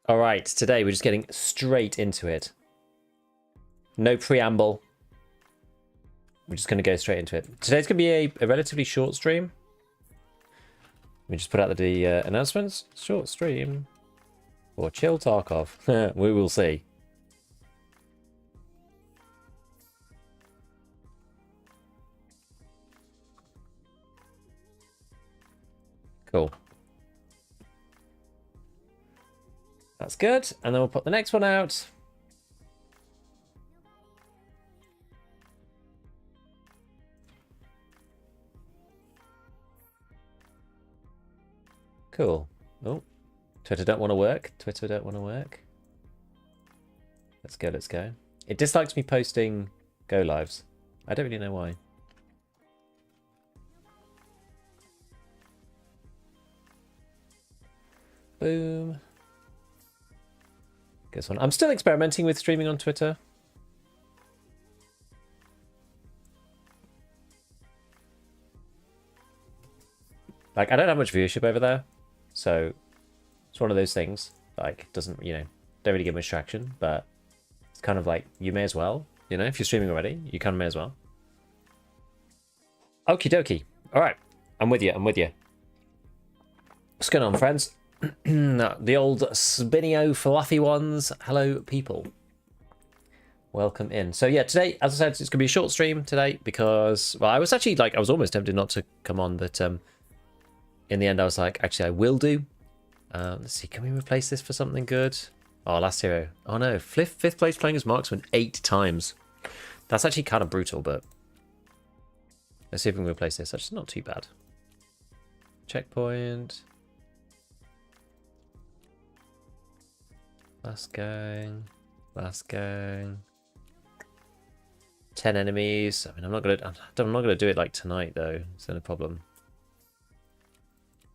All right, today we're just getting straight into it. No preamble. We're just going to go straight into it. Today's going to be a relatively short stream. Let me just put out the announcements. Short stream. Or chill Tarkov. We will see. Cool. That's good. And then we'll put the next one out. Cool. Oh, Twitter don't want to work. Twitter don't want to work. Let's go, let's go. It dislikes me posting go lives. I don't really know why. Boom. Guess one. I'm still experimenting with streaming on Twitter. Like, I don't have much viewership over there, so it's one of those things. Like, doesn't, you know, don't really get much traction, but it's kind of like, you may as well, you know, if you're streaming already, you kind of may as well. Okie dokie. All right, I'm with you, I'm with you. What's going on, friends? The old spinio fluffy ones. Hello, people. Welcome in. So yeah, today, as I said, it's gonna be a short stream today because, well, I was actually like, I was almost tempted not to come on, but in the end, I was like, actually, I will do. Let's see, can we replace this for something good? Oh, last hero. Oh no, fifth place playing as marksman 8 times. That's actually kind of brutal, but let's see if we can replace this. That's not too bad. Checkpoint. Last gang. Last gang. 10 enemies. I mean, I'm not gonna do it like tonight though. It's not a problem.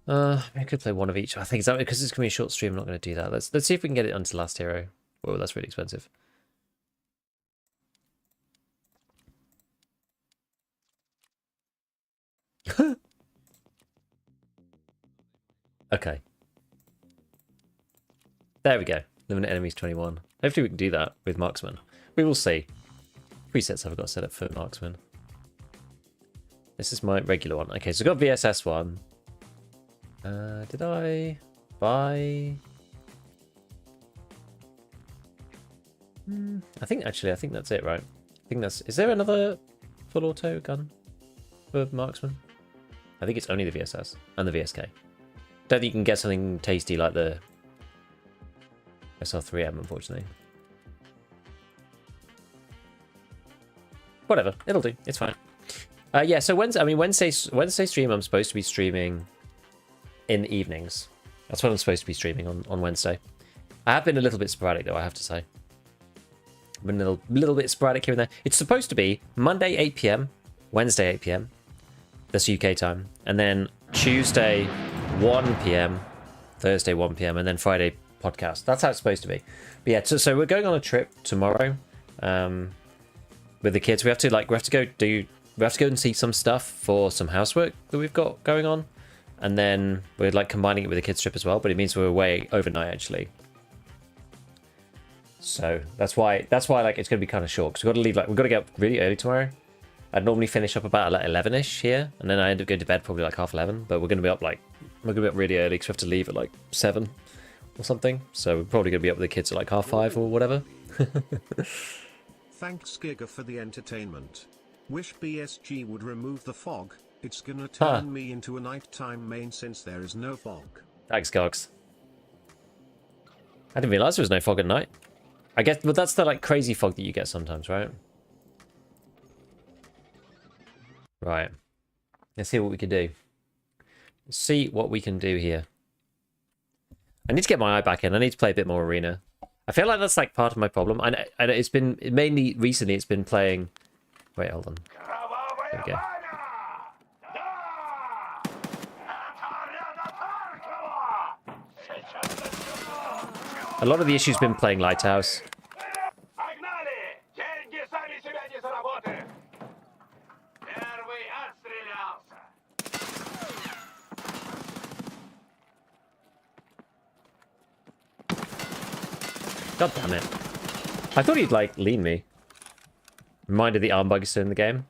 I could play one of each. I think it's because it's gonna be a short stream. I'm not gonna do that. Let's see if we can get it onto last hero. Oh, that's really expensive. Okay. There we go. Limit enemies 21. Hopefully we can do that with marksman. We will see. Presets I've got set up for marksman. This is my regular one. Okay, so I've got VSS one. Did I buy? I think that's it, right? I think that's. Is there another full auto gun for marksman? I think it's only the VSS and the VSK. Don't think you can get something tasty like the SR3M, unfortunately. Whatever, it'll do. It's fine. Yeah. So Wednesday stream. I'm supposed to be streaming in the evenings. That's what I'm supposed to be streaming on Wednesday. I have been a little bit sporadic though, I have to say. I've been a little bit sporadic here and there. It's supposed to be Monday 8 PM, Wednesday 8 PM. That's UK time. And then Tuesday 1 PM, Thursday 1 PM, and then Friday podcast. That's how it's supposed to be. But yeah, so we're going on a trip tomorrow with the kids. We have to go and see some stuff for some housework that we've got going on. And then we're like combining it with the kids trip as well, but it means we're away overnight actually. So that's why like it's gonna be kind of short because we've got to get up really early tomorrow. I'd normally finish up about like 11ish here, and then I end up going to bed probably like half 11. But we're gonna be up really early because we have to leave at like 7 or something. So we're probably gonna be up with the kids at like half 5 or whatever. Thanks Giga for the entertainment. Wish BSG would remove the fog. It's gonna turn me into a nighttime main since there is no fog. Thanks, Gogs. I didn't realize there was no fog at night. I guess, but that's the like crazy fog that you get sometimes, right? Right. Let's see what we can do. Let's see what we can do here. I need to get my eye back in. I need to play a bit more arena. I feel like that's like part of my problem. I know it's been mainly recently. It's been playing. Wait, hold on. There we go. A lot of the issues been playing Lighthouse. God damn it. I thought he'd, like, lean me. Reminded the arm bug's still in the game.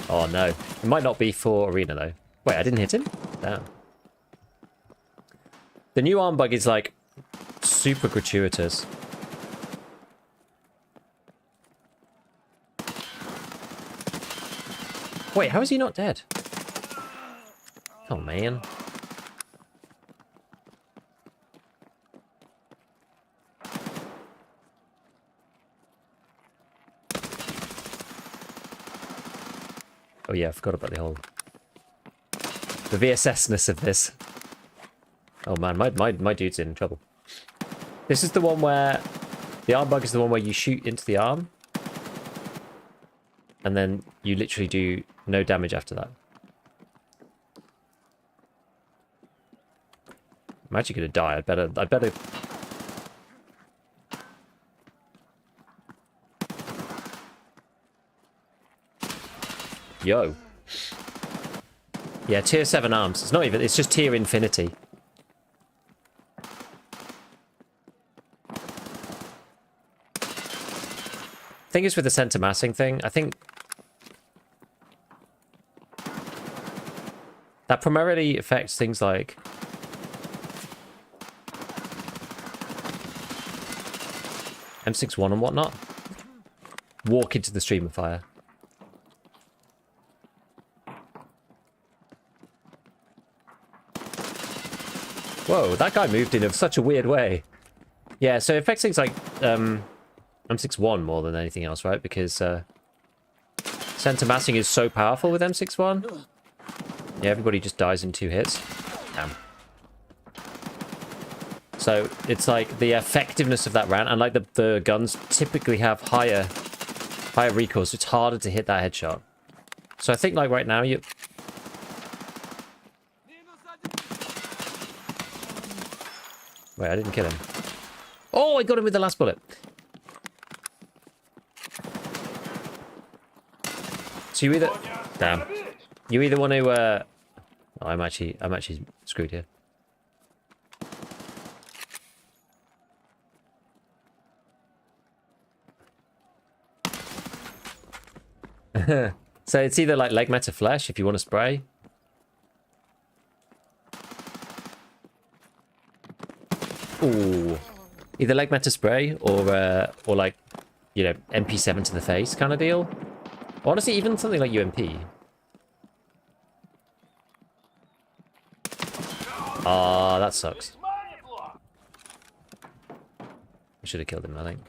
Oh, no. It might not be for Arena, though. Wait, I didn't hit him? Damn. The new arm bug is, like, super gratuitous. Wait, how is he not dead? Oh, man. Oh yeah, I forgot about the whole... the VSS-ness of this. Oh man, my dude's in trouble. This is the one where... the arm bug is the one where you shoot into the arm. And then you literally do no damage after that. I'm actually gonna die. I'd better... Yo. Yeah, tier 7 arms. It's not even... it's just tier infinity. Thing is with the center massing thing, I think... that primarily affects things like... M61 and whatnot. Walk into the stream of fire. Whoa, that guy moved in such a weird way. Yeah, so it affects things like M61 more than anything else, right? Because center massing is so powerful with M61. Yeah, everybody just dies in 2 hits. Damn. So it's like the effectiveness of that round, and like the guns typically have higher recoil, so it's harder to hit that headshot. So I think like right now you... wait, I didn't kill him. Oh, I got him with the last bullet. So you either... damn. You either want to... oh, I'm actually screwed here. So it's either like leg meta flesh if you want to spray. Ooh. Either leg meta spray or like, you know, MP7 to the face kind of deal. Honestly, even something like UMP. Ah, that sucks. I should have killed him, I think.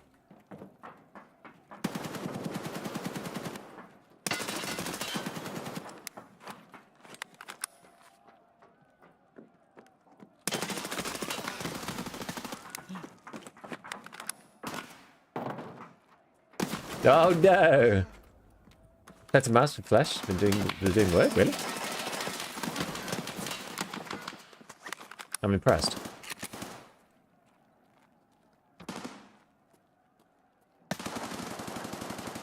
Oh no! That's a master flash. Been doing work, really? I'm impressed.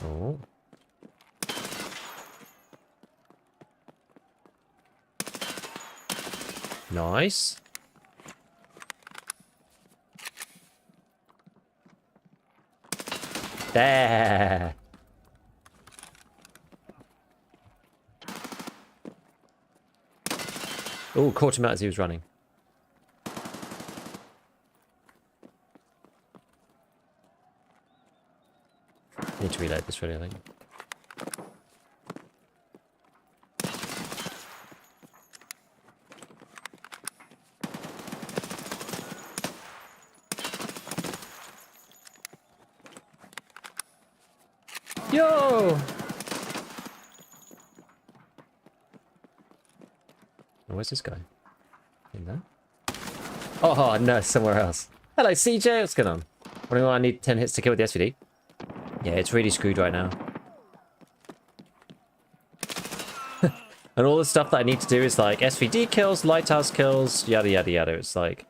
Oh. Nice. There. Oh, caught him out as he was running. Need to reload this really, I think. Yo! Where's this guy? In there? Oh, no, somewhere else. Hello, CJ. What's going on? What do I need 10 hits to kill with the SVD? Yeah, it's really screwed right now. And all the stuff that I need to do is like SVD kills, lighthouse kills, yada yada yada. It's like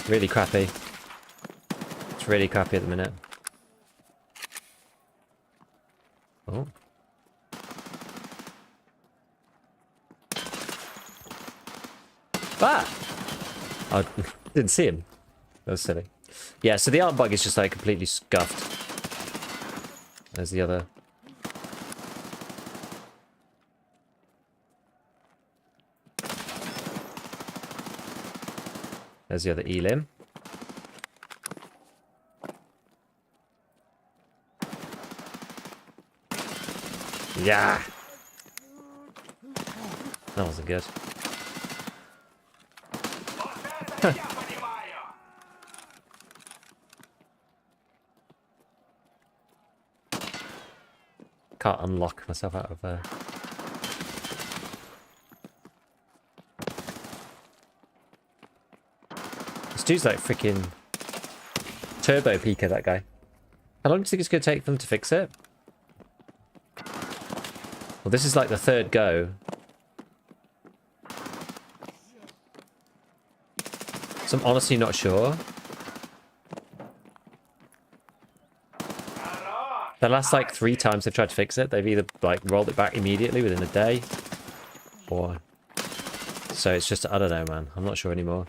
really crappy. It's really crappy at the minute. Oh. Ah! I didn't see him. That was silly. Yeah, so the arm bug is just like completely scuffed. There's the other. There's the other elim. Yeah. That wasn't good. Can't unlock myself out of there. This dude's like freaking turbo peeker, that guy. How long do you think it's going to take them to fix it? Well, this is like the third go. So I'm honestly not sure. The last like 3 times they've tried to fix it, they've either like rolled it back immediately within a day, or so it's just, I don't know, man. I'm not sure anymore.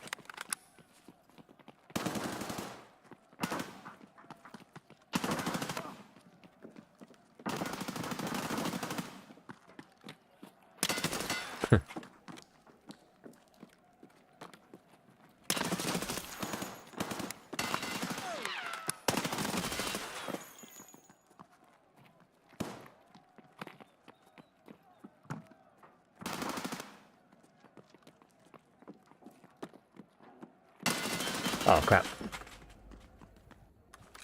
Oh, crap.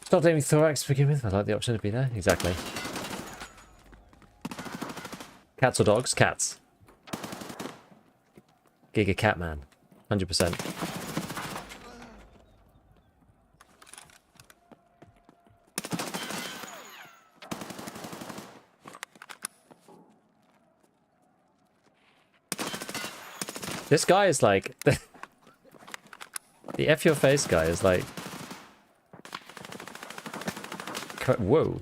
Stop aiming thorax to begin with. I like the option to be there. Exactly. Cats or dogs? Cats. Giga cat man. 100%. This guy is like... The F your face guy is like... Whoa.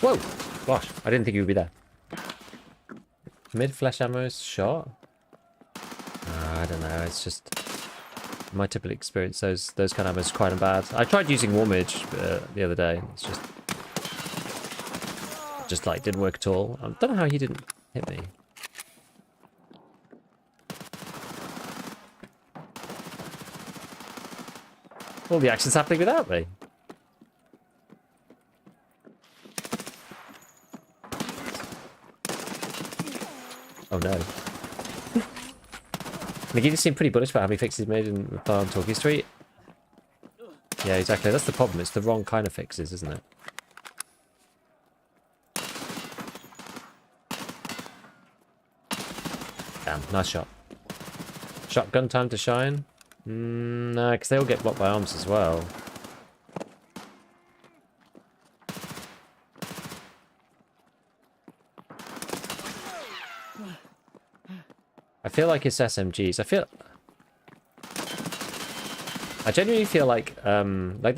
Whoa! Gosh, I didn't think he would be there. Mid-flesh ammo's shot? I don't know, it's just... My typical experience, those kind of ammos are quite bad. I tried using Warmage the other day, it's just like didn't work at all. I don't know how he didn't hit me. All the action's happening without me. Oh no. Nagini seemed pretty bullish about how many fixes he made in reply on Talkie Street. Yeah, exactly. That's the problem. It's the wrong kind of fixes, isn't it? Damn, nice shot. Shotgun time to shine? Nah, because they all get blocked by arms as well. I feel like it's SMGs. I genuinely feel like the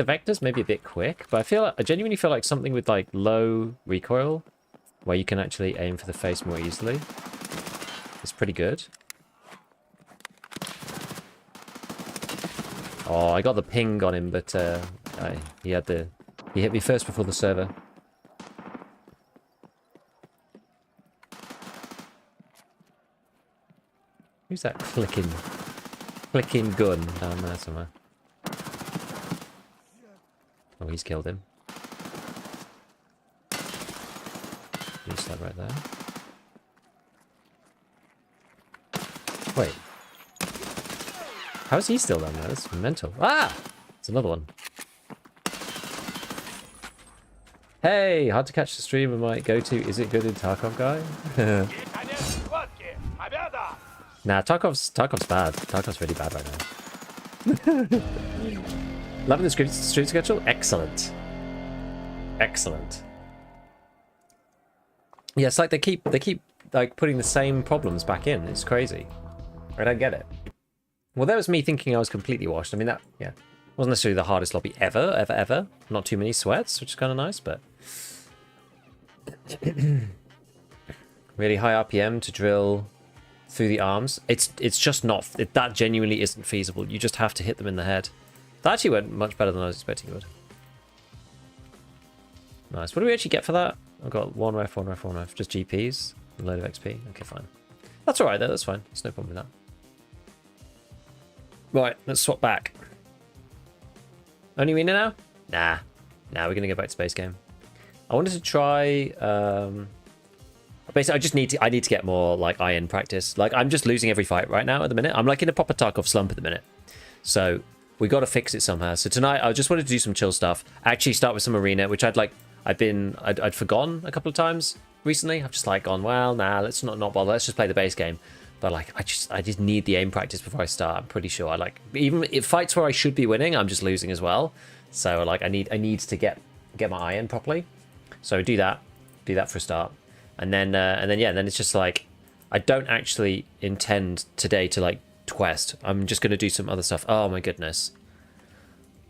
vectors may be a bit quick, but I genuinely feel like something with like low recoil, where you can actually aim for the face more easily, is pretty good. Oh, I got the ping on him, but he hit me first before the server. Who's that clicking gun down there somewhere? Oh, he's killed him. Use that right there. Wait. How is he still down there? That's mental. Ah! It's another one. Hey! Hard to catch the stream. I might go to. Is it good in Tarkov, guy? Nah, Tarkov's bad. Tarkov's really bad right now. Loving the stream schedule? Excellent. Excellent. Yeah, it's like they keep like putting the same problems back in. It's crazy. I don't get it. Well, that was me thinking I was completely washed. I mean, that, yeah. Wasn't necessarily the hardest lobby ever. Not too many sweats, which is kind of nice, but really high RPM to drill through the arms. It's just not, that genuinely isn't feasible. You just have to hit them in the head. That actually went much better than I was expecting it would. Nice. What do we actually get for that? I've got one ref, just GPs, a load of XP. Okay, fine. That's alright though, that's fine. There's no problem with that. Right, let's swap back. Only arena now? Nah, we're gonna go back to base game. I wanted to try basically I need to get more like iron practice. Like I'm just losing every fight right now at the minute. I'm like in a proper Tarkov slump at the minute. So we got to fix it somehow. So tonight I just wanted to do some chill stuff. Actually start with some arena, which I'd forgotten a couple of times recently. I've just like gone, well, nah, let's not bother. Let's just play the base game. But like I just need the aim practice before I start. I'm pretty sure. I like even if fights where I should be winning, I'm just losing as well. So like I need to get my iron properly. So do that for a start. And then it's just like I don't actually intend today to like quest. I'm just gonna do some other stuff. Oh my goodness.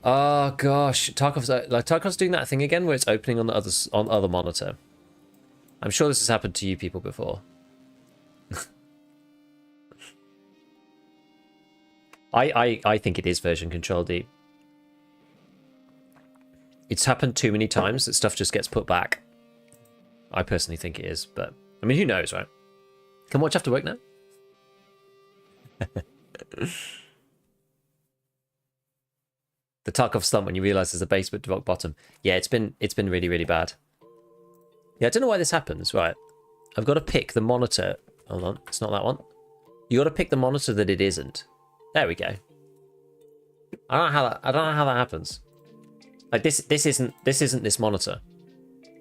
Oh gosh, Tarkov's doing that thing again where it's opening on the other monitor. I'm sure this has happened to you people before. I think it is version control deep. It's happened too many times that stuff just gets put back. I personally think it is, but I mean, who knows, right? Can watch after work now? The Tarkov slump when you realise there's a basement to rock bottom. Yeah, it's been really, really bad. Yeah, I don't know why this happens. Right, I've got to pick the monitor. Hold on, it's not that one. You got to pick the monitor that it isn't. There we go. I don't know how that happens. Like this isn't this monitor.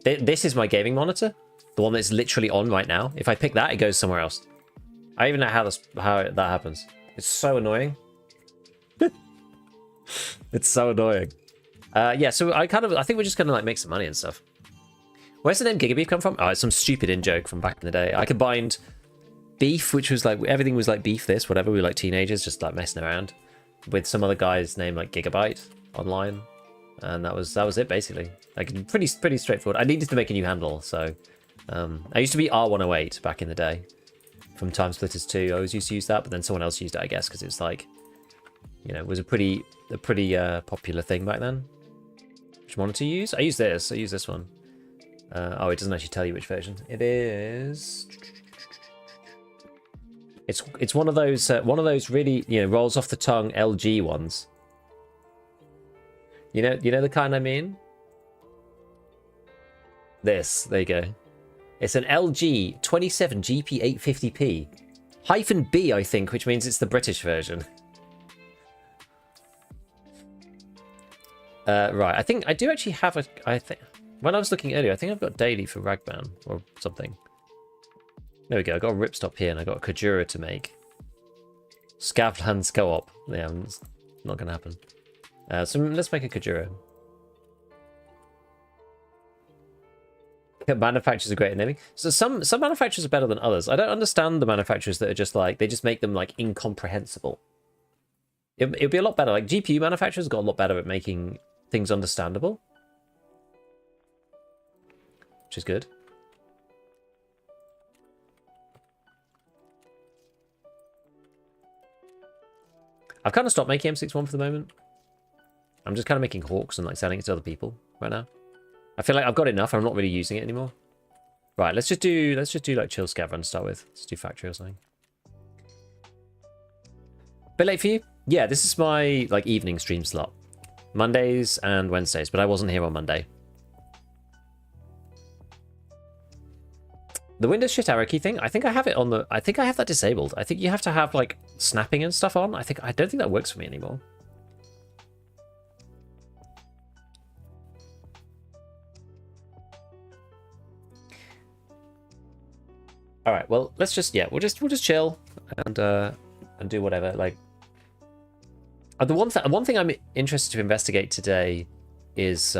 This is my gaming monitor, the one that's literally on right now. If I pick that, it goes somewhere else. I don't even know how that happens. It's so annoying. It's so annoying. Yeah, so I think we're just gonna like make some money and stuff. Where's the name Gigabeef come from? Oh, it's some stupid in-joke from back in the day. I combined beef, which was like everything was like beef this, whatever. We were like teenagers just like messing around with some other guy's name like Gigabyte online. And that was it basically. Like pretty straightforward. I needed to make a new handle, so I used to be R108 back in the day from Time Splitters 2. I always used to use that, but then someone else used it, I guess, because it's like, you know, it was a pretty popular thing back then. Which monitor you use? I use this one. Oh, it doesn't actually tell you which version. It is. It's one of those really, you know, rolls off the tongue LG ones. You know the kind I mean? There you go. It's an LG 27 GP850p -B, I think, which means it's the British version. Right, I think I do actually have when I was looking earlier, I think I've got daily for Ragban or something. There we go, I got a ripstop here and I got a Kajura to make. Scavlands co-op. Yeah, it's not gonna happen. So let's make a Kajura. Manufacturers are great at naming. So some manufacturers are better than others. I don't understand the manufacturers that are just like, they just make them like incomprehensible. It'd be a lot better. Like GPU manufacturers got a lot better at making things understandable, which is good. I've kind of stopped making M61 for the moment. I'm just kind of making Hawks and like selling it to other people right now. I feel like I've got enough. I'm not really using it anymore. Right, let's just do like chill scav run to start with. Let's do factory or something. Bit late for you? Yeah, this is my like evening stream slot. Mondays and Wednesdays, but I wasn't here on Monday. The Windows shift arrow key thing, I think I have it on the... I think I have that disabled. I think you have to have like snapping and stuff on. I don't think that works for me anymore. All right, well, let's just we'll just chill and do whatever. Like, the one thing I'm interested to investigate today is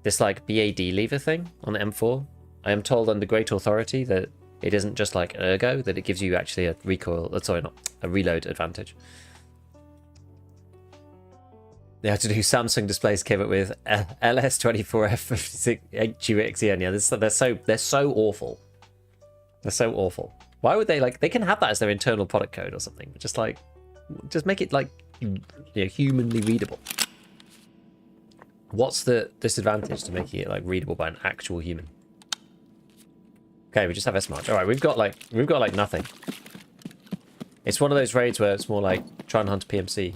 this like BAD lever thing on the M4. I am told under great authority that it isn't just like ergo, that it gives you actually a recoil. Sorry, not a reload advantage. They had to do Samsung displays came up with LS24F56 HUXEN. Yeah, they're so awful. They're so awful. Why would they they can have that as their internal product code or something, but just make it humanly readable. What's the disadvantage to making it readable by an actual human? Okay, we just have S-March. All right, we've got nothing. It's one of those raids where it's more like try and hunt a PMC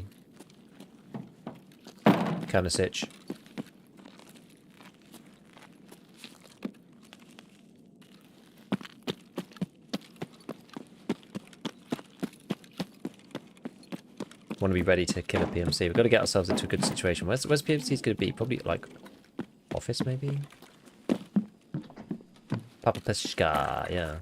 kind of sitch. Want to be ready to kill a PMC. We've got to get ourselves into a good situation. Where's PMC's going to be? Probably office maybe. Papa Peshka, yeah.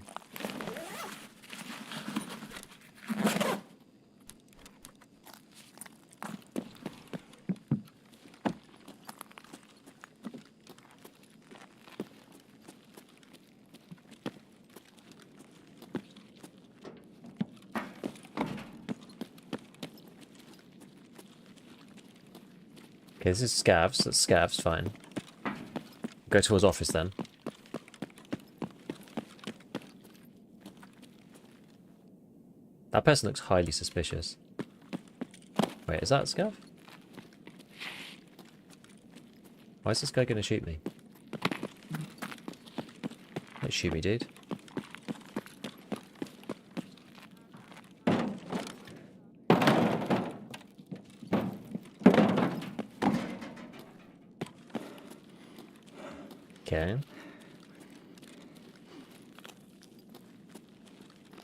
Okay, this is Scavs. That's Scavs, fine. Go towards office then. That person looks highly suspicious. Wait, is that Scav? Why is this guy gonna shoot me? Don't shoot me, dude. Okay.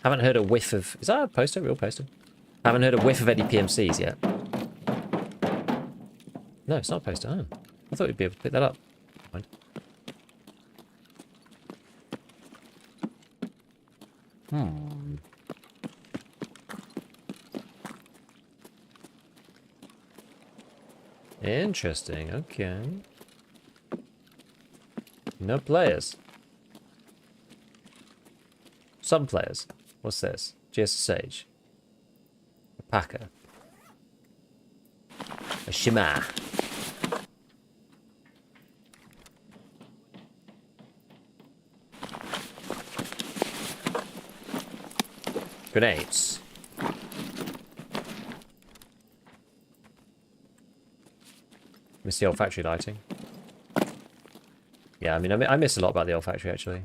Haven't heard a whiff of... Is that a poster? Real poster? Haven't heard a whiff of any PMCs yet. No, it's not a poster. Oh. I thought we'd be able to pick that up. Fine. Interesting. Okay. No players. Some players. What's this? GSSH. A Packer. A Shima. Grenades. Miss the old factory lighting. Yeah, I mean, I miss a lot about the old factory, actually.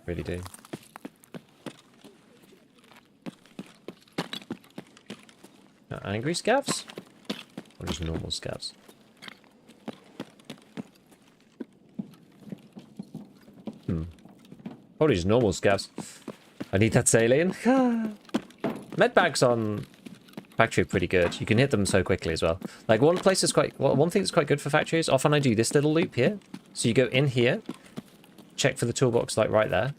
Really do. Angry scavs? Or just normal scavs? Probably just normal scavs. I need that saline. Medbags on factory are pretty good. You can hit them so quickly as well. Like one thing that's quite good for factories, often I do this little loop here. So you go in here, check for the toolbox right there.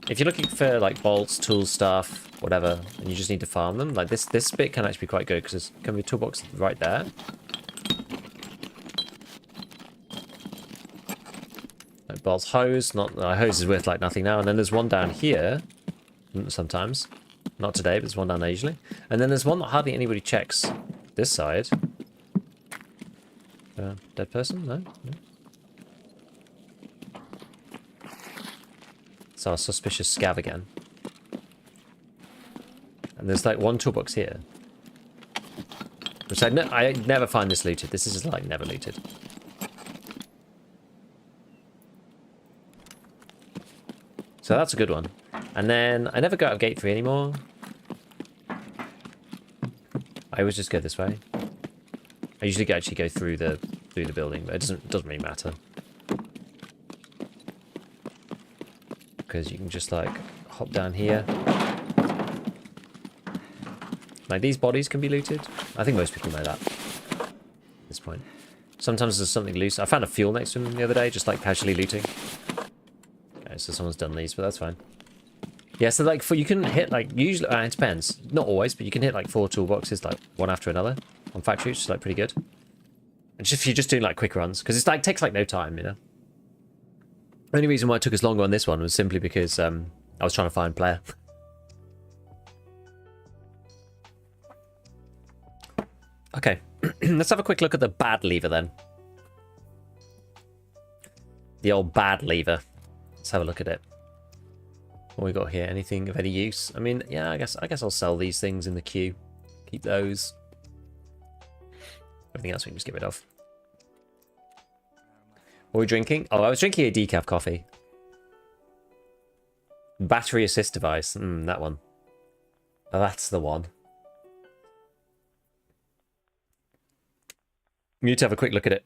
If you're looking for bolts, tools, stuff, whatever, and you just need to farm them, this bit can actually be quite good because there's going to be a toolbox right there. Bolts, hose, hose is worth nothing now, and then there's one down here, sometimes. Not today, but there's one down there usually. And then there's one that hardly anybody checks this side. Dead person? No? It's our suspicious scav again. And there's one toolbox here. Which I never find this looted. This is just never looted. So that's a good one. And then I never go out of gate 3 anymore. I always just go this way. I usually actually go through the building, but it doesn't really matter. Because you can just hop down here. These bodies can be looted. I think most people know that at this point. Sometimes there's something loose. I found a fuel next to them the other day, just casually looting. Okay, so someone's done these, but that's fine. Yeah, so you can hit usually it depends. Not always, but you can hit 4 toolboxes one after another on factory, which is pretty good. And just if you're just doing quick runs, because it takes no time, you know. The only reason why it took us longer on this one was simply because I was trying to find player. Okay. Let's have a quick look at the bad lever then. The old bad lever. Let's have a look at it. What we got here? Anything of any use? I mean, yeah, I guess I'll sell these things in the queue. Keep those. Everything else we can just get rid of. What are we drinking? Oh, I was drinking a decaf coffee. Battery assist device. That one. Oh, that's the one. We need to have a quick look at it.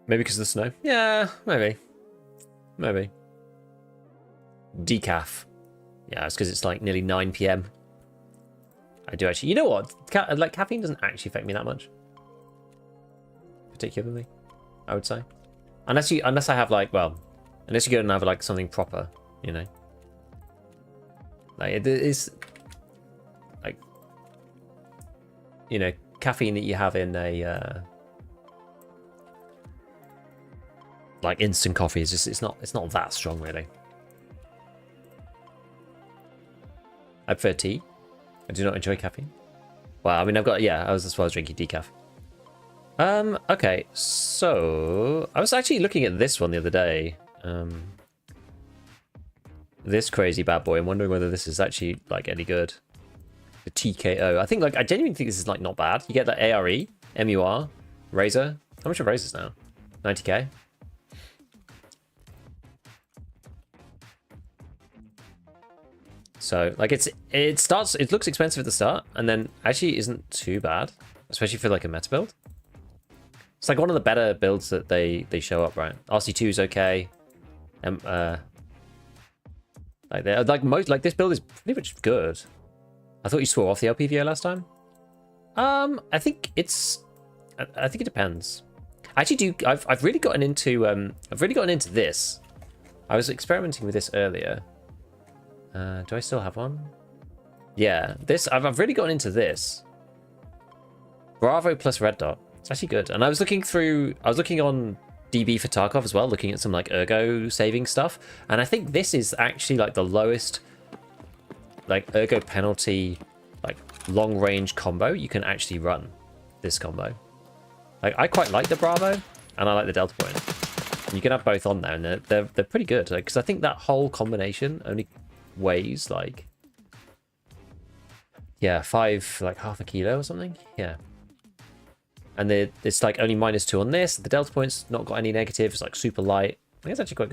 Maybe because of the snow? Yeah, maybe. Maybe. Decaf. Yeah, it's because it's like nearly 9 PM. I do actually... You know what? Like, caffeine doesn't actually affect me that much. Particularly, I would say. Unless I have like, well... Unless you go and have like something proper, you know. Like, it is... Like... You know, caffeine that you have in a... like instant coffee is just... It's not that strong, really. I prefer tea. I do not enjoy caffeine. Well, I mean, that's why I was drinking decaf. Okay, so I was actually looking at this one the other day. This crazy bad boy. I'm wondering whether this is actually like any good. The TKO. I genuinely think this is like not bad. You get the ARE, MUR, Razor. How much are Razors now? 90k. So like it looks expensive at the start, and then actually isn't too bad, especially for like a meta build. It's like one of the better builds that they show up, right? RC2 is okay. Like this build is pretty much good. I thought you swore off the LPVO last time. I think it depends. I actually do. I've really gotten into this. I was experimenting with this earlier. Do I still have one? Yeah, this I've really gotten into this. Bravo plus red dot. It's actually good. And I was looking on DB for Tarkov as well, looking at some like ergo saving stuff. And I think this is actually like the lowest like ergo penalty like long range combo you can actually run. This combo. Like I quite like the Bravo and I like the Delta Point. You can have both on there and they're pretty good. Because I think that whole combination only weighs like half a kilo or something. Yeah. And it's like only -2 on this. The Delta Point's not got any negatives. It's like super light. I think it's actually quite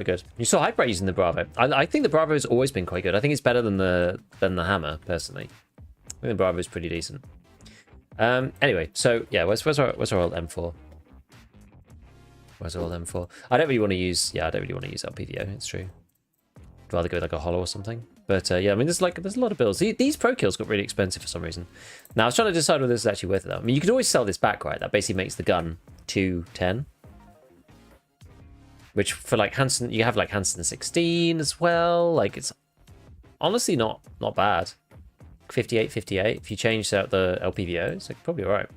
good. You saw Hyper using the Bravo. I think the Bravo has always been quite good. I think it's better than the Hammer, personally. I think the Bravo is pretty decent. Anyway, so yeah, where's our old M4? Where's our old M4? I don't really want to use LPVO. It's true. I'd rather go with like a hollow or something. But yeah, I mean, there's a lot of builds. These pro kills got really expensive for some reason. Now I was trying to decide whether this is actually worth it though. I mean, you could always sell this back, right? That basically makes the gun 210. Which for like Hansen, you have like Hansen 16 as well. Like it's honestly not bad. 58. If you change out the LPVO, it's like probably alright.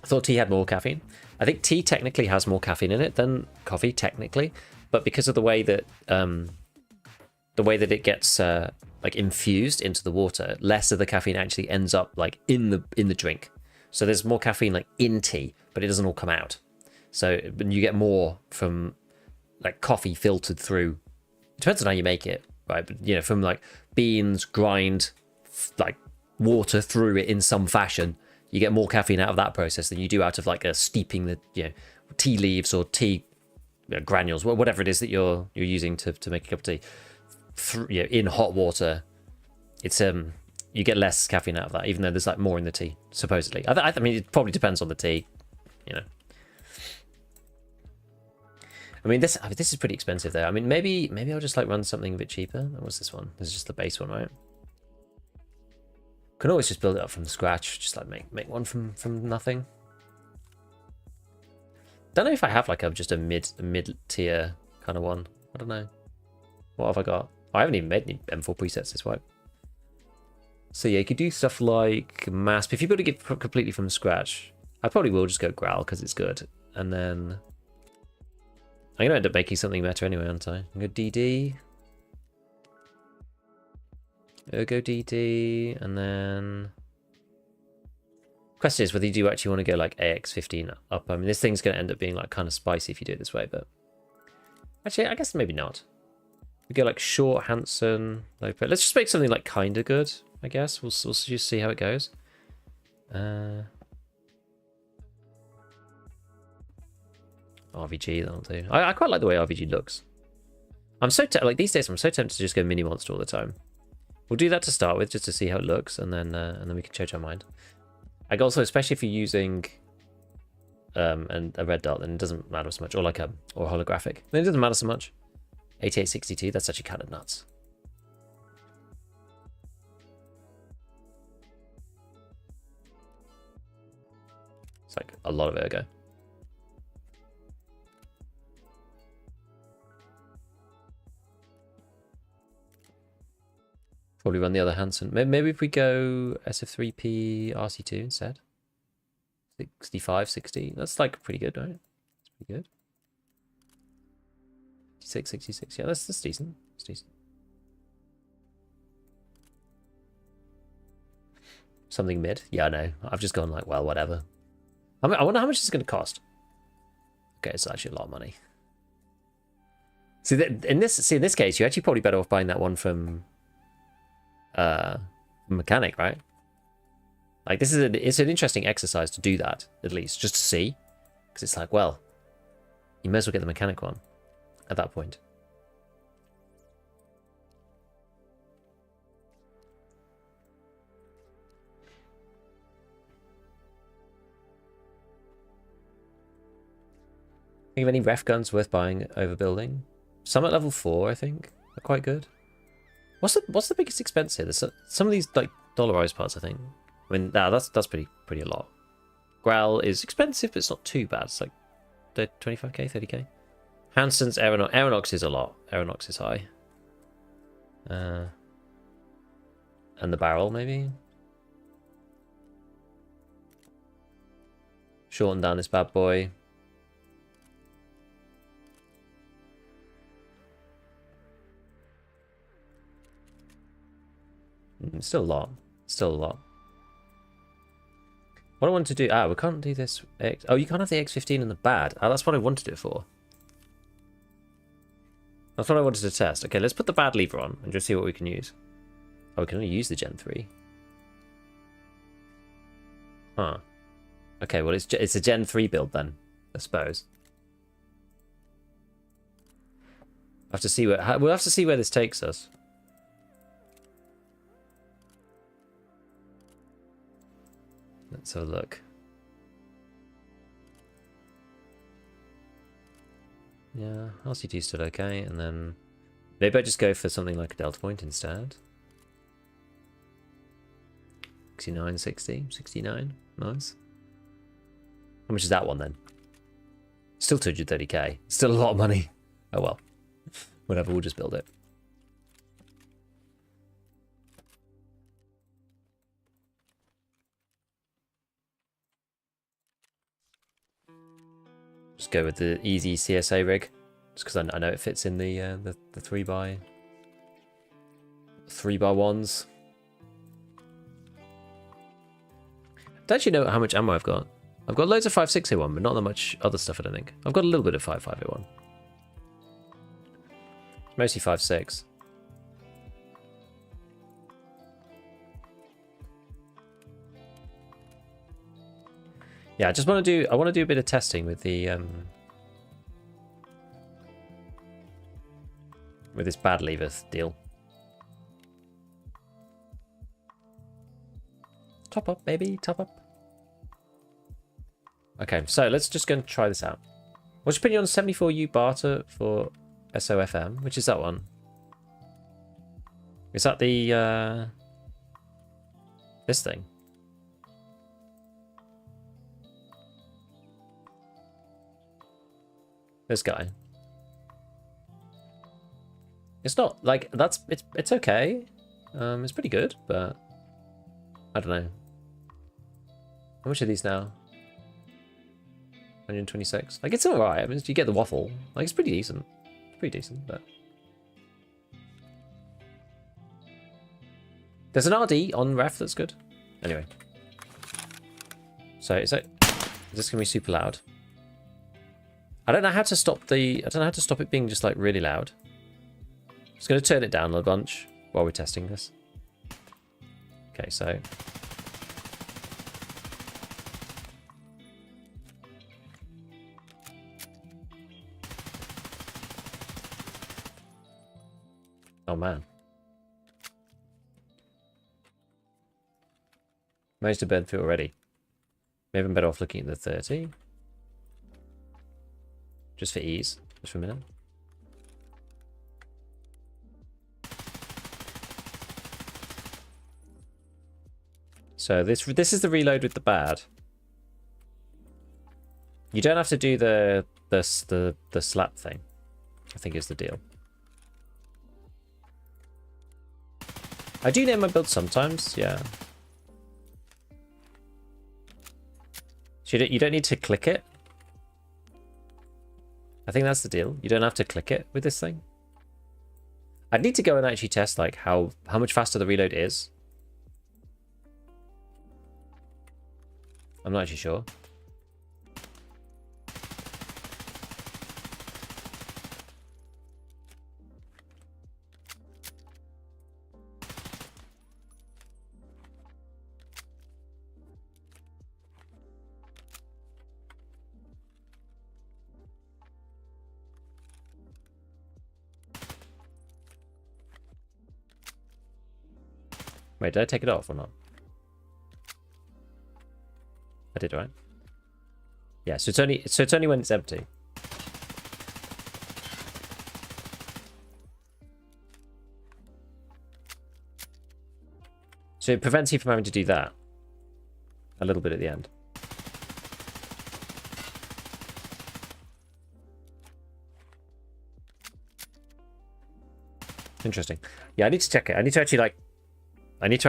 I thought tea had more caffeine. I think tea technically has more caffeine in it than coffee, technically, but because of the way that it gets like infused into the water, less of the caffeine actually ends up like in the drink. So there's more caffeine like in tea, but it doesn't all come out. So you get more from like coffee filtered through. It depends on how you make it, right? But you know, from like beans, grind, like water through it in some fashion. You get more caffeine out of that process than you do out of like a steeping the tea leaves or tea granules, whatever it is that you're using to make a cup of tea. In hot water, it's you get less caffeine out of that, even though there's like more in the tea supposedly. I mean, it probably depends on the tea, you know. I mean, this is pretty expensive though. I mean, maybe I'll just like run something a bit cheaper. What's this one? This is just the base one, right? Can always just build it up from scratch, just like make one from nothing. Don't know if I have like just a mid tier kind of one. I don't know. What have I got? I haven't even made any M4 presets this wipe. So yeah, you could do stuff like Masp. If you build it completely from scratch, I probably will just go Growl because it's good. And then I'm gonna end up making something better anyway, aren't I? I'm gonna DD. Ergo DD, and then... Question is whether you do actually want to go like AX15 up. I mean, this thing's gonna end up being like kind of spicy if you do it this way, but... Actually, I guess maybe not. We go like short, Hanson, low pay. Let's just make something like kind of good, I guess. We'll just see how it goes. RVG, that'll do. I quite like the way RVG looks. I'm so like these days I'm so tempted to just go mini monster all the time. We'll do that to start with, just to see how it looks, and then we can change our mind. Like also, especially if you're using and a red dot, then it doesn't matter so much, or like or holographic, then it doesn't matter so much. 8862, that's actually kind of nuts. It's like a lot of ergo. Probably run the other Hanson. Maybe if we go SF3P RC2 instead. 65, 60. That's like pretty good, right? That's pretty good. 66, 66. Yeah, that's decent. That's decent. Something mid. Yeah, I know. I've just gone like, well, whatever. I wonder how much it's going to cost. Okay, it's actually a lot of money. See, in this case, you're actually probably better off buying that one from mechanic, right? Like this is it's an interesting exercise to do that, at least just to see, because it's like, well, you may as well get the mechanic one at that point. Think of any ref guns worth buying over building? Some at level 4, I think, are quite good. What's the biggest expense here? There's some of these like dollarized parts, I think. I mean, that's pretty a lot. Growl is expensive, but it's not too bad. It's like 25k, 30k. Hanson's Aeronox is a lot. Aeronox is high. And the barrel maybe. Shorten down this bad boy. Still a lot. Still a lot. What I want to do... we can't do this... Oh, you can't have the X15 in the bad. That's what I wanted it for. That's what I wanted to test. Okay, let's put the bad lever on and just see what we can use. Oh, we can only use the Gen 3. Huh. Okay, well, it's a Gen 3 build then, I suppose. We'll have to see where this takes us. Let's have a look. Yeah, RC2 stood okay, and then maybe I just go for something like a Delta Point instead. 69, 60, 69, nice. How much is that one then? Still 230k. Still a lot of money. Oh well. Whatever, we'll just build it. Just go with the easy CSA rig, just because I know it fits in the 3x1s. I don't actually know how much ammo I've got. I've got loads of 5.6A1, but not that much other stuff, I don't think. I've got a little bit of 5.5A1. Mostly 5.6. Yeah, I want to do a bit of testing with the with this bad lever deal. Top up, baby, top up. Okay, so let's just go and try this out. What's your opinion on 74U barter for SOFM? Which is that one? Is that the this thing? This guy. It's not like it's okay. It's pretty good, but I don't know. How much are these now? 126. Like, it's alright. I mean, you get the waffle. Like, it's pretty decent. It's pretty decent, but... There's an RD on ref that's good. Anyway. So, is this going to be super loud? I don't know how to stop the... I don't know how to stop it being just, like, really loud. I'm just going to turn it down a bunch while we're testing this. Okay, so... Oh, man. Managed to burn through already. Maybe I'm better off looking at the 30. Just for ease. Just for a minute. So this is the reload with the bad. You don't have to do the slap thing, I think is the deal. I do name my build sometimes, yeah. So you don't need to click it. I think that's the deal. You don't have to click it with this thing. I'd need to go and actually test like how much faster the reload is. I'm not actually sure. Wait, did I take it off or not? I did, right? Yeah, so it's only when it's empty. So it prevents you from having to do that a little bit at the end. Interesting. Yeah, I need to check it. I need to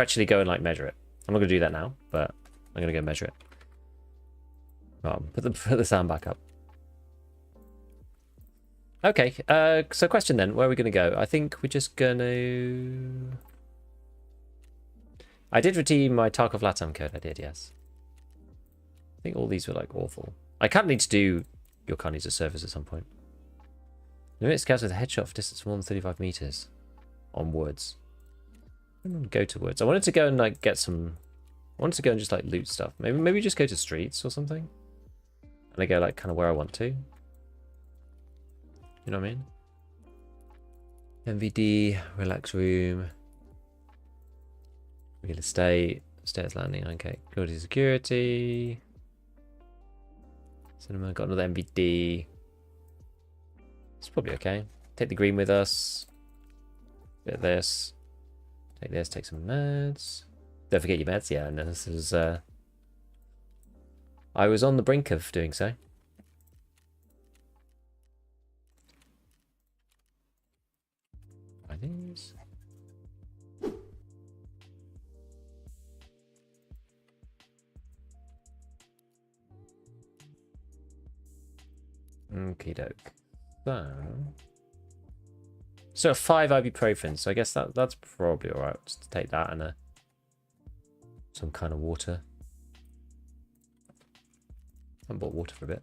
actually go and like measure it. I'm not gonna do that now, but I'm gonna go measure it. Put the sound back up. Okay, so question then, where are we gonna go? I think we're just gonna... I did redeem my Tarkov Latam code, I did, yes. I think all these were like awful. I kind of need to do your car needs a service at some point. Limit scouts with a headshot for distance more than 35 meters on woods. I don't go to woods. I wanted to go and like get some... I wanted to go and just like loot stuff. Maybe just go to streets or something. And I go like kind of where I want to. You know what I mean? MVD, relax room. Real estate, stairs landing, okay. Go to security. Cinema, got another MVD. It's probably okay. Take the green with us. Bit of this. Take this, take some meds. Don't forget your meds, yeah, no, this is I was on the brink of doing so. Buy these. Okie doke. So 5 ibuprofen, so I guess that's probably alright. Just to take that and some kind of water. I haven't bought water for a bit.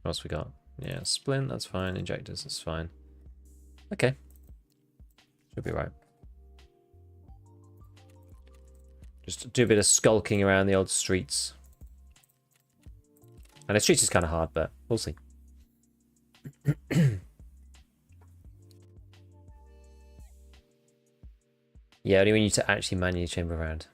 What else we got? Yeah, splint, that's fine. Injectors, that's fine. Okay. Should be right. Just do a bit of skulking around the old streets. And the streets is kind of hard, but we'll see. Yeah, only when you need to actually manually chamber around.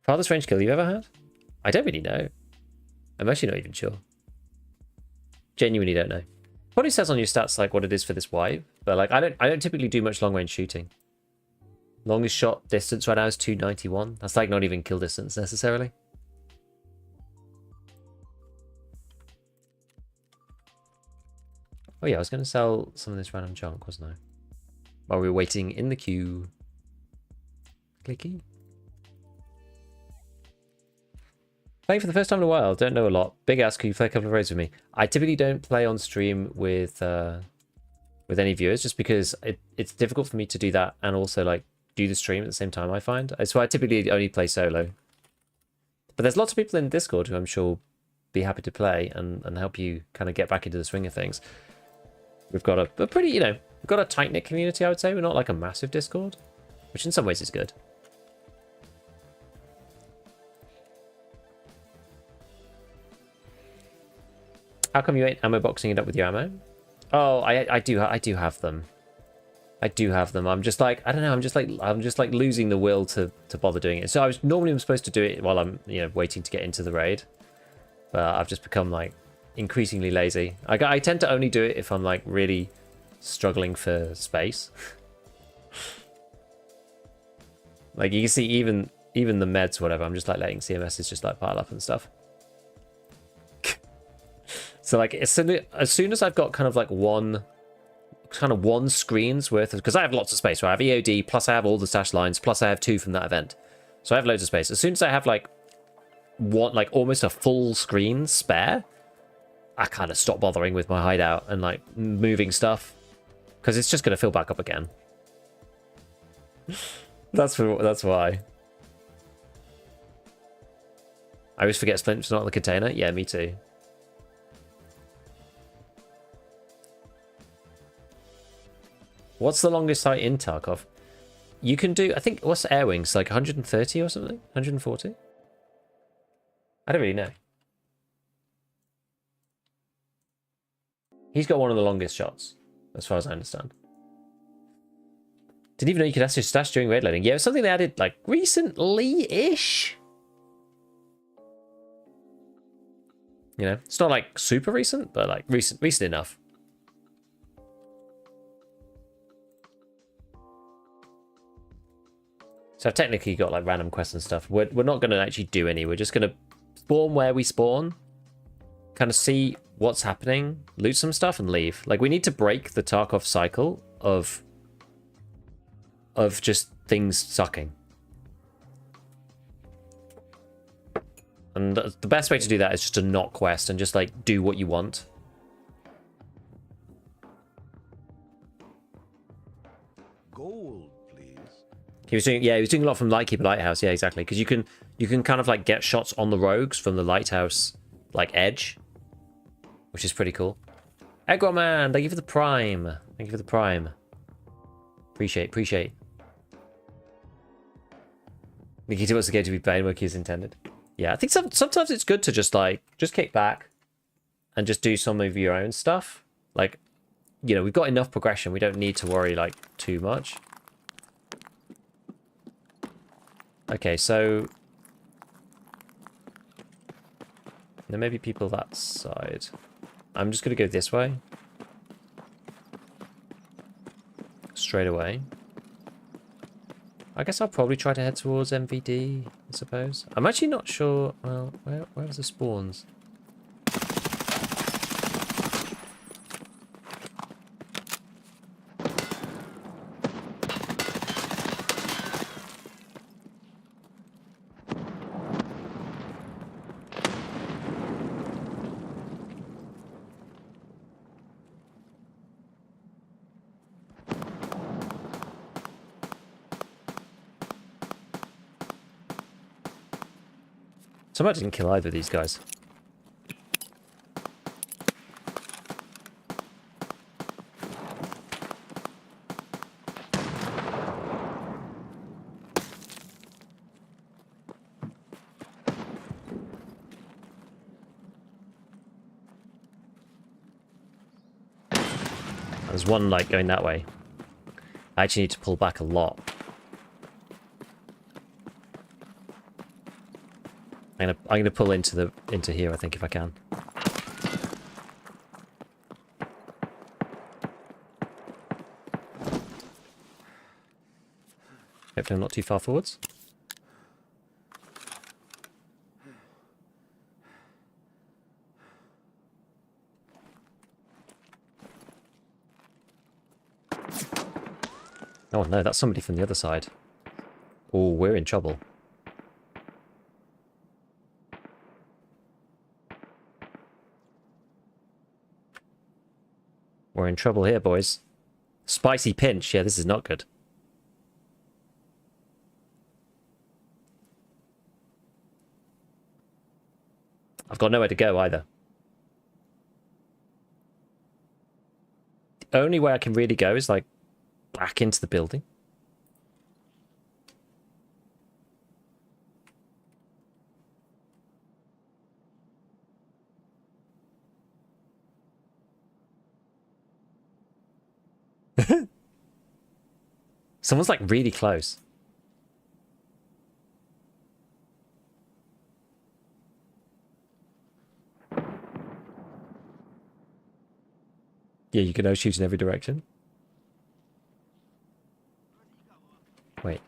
Farthest range kill you've ever had? I don't really know. I'm actually not even sure. Genuinely don't know. Probably says on your stats like what it is for this wipe, but like I don't typically do much long range shooting. Longest shot distance right now is 291. That's like not even kill distance necessarily. Oh yeah, I was going to sell some of this random junk, wasn't I? While we were waiting in the queue. Clicky. Playing for the first time in a while. Don't know a lot. Big ass, can you play a couple of raids with me? I typically don't play on stream with any viewers, just because it's difficult for me to do that and also like do the stream at the same time, I find. So I typically only play solo. But there's lots of people in Discord who I'm sure will be happy to play and help you kind of get back into the swing of things. We've got a pretty, we've got a tight-knit community, I would say. We're not like a massive Discord, which in some ways is good. How come you ain't ammo boxing it up with your ammo? Oh, I do have them. I do have them. I'm just like, I don't know, I'm just like losing the will to bother doing it. So I'm supposed to do it while I'm, waiting to get into the raid. But I've just become like increasingly lazy. I tend to only do it if I'm like really struggling for space. Like you can see even the meds, whatever, I'm just like letting CMSs just like pile up and stuff. So like as soon as I've got kind of like one screen's worth of, because I have lots of space, right? I have EOD, plus I have all the stash lines, plus I have 2 from that event. So I have loads of space. As soon as I have like one, like almost a full screen spare, I kind of stop bothering with my hideout and like moving stuff, because it's just going to fill back up again. That's why. I always forget Splint's not in the container. Yeah, me too. What's the longest sight in Tarkov? You can do, I think, what's air wings? Like 130 or something? 140? I don't really know. He's got one of the longest shots, as far as I understand. Didn't even know you could access your stash during raid loading. Yeah, it was something they added, like, recently-ish. It's not, like, super recent, but, like, recent enough. So I've technically got like random quests and stuff. We're not going to actually do any. We're just going to spawn where we spawn, kind of see what's happening, loot some stuff, and leave. Like we need to break the Tarkov cycle of just things sucking. And the best way to do that is just to not quest and just like do what you want. Gold. He was doing a lot from Lightkeeper Lighthouse. Yeah, exactly. Because you can kind of like get shots on the rogues from the lighthouse like edge, which is pretty cool. Egro Man, thank you for the prime. Thank you for the prime. Appreciate. Nikita wants the game to be playing work as intended. Yeah, I think sometimes it's good to just kick back and just do some of your own stuff. Like, we've got enough progression. We don't need to worry like too much. Okay, so there may be people that side. I'm just going to go this way. Straight away. I guess I'll probably try to head towards MVD, I suppose. I'm actually not sure. Well, where are the spawns? So I didn't kill either of these guys. There's one like going that way. I actually need to pull back a lot. I'm gonna pull into here, I think, if I can. Hopefully I'm not too far forwards. Oh no, that's somebody from the other side. Oh, we're in trouble. We're in trouble here, boys. Spicy pinch. Yeah, this is not good. I've got nowhere to go either. The only way I can really go is like back into the building. Someone's like really close. Yeah, you can now shoot in every direction. Wait.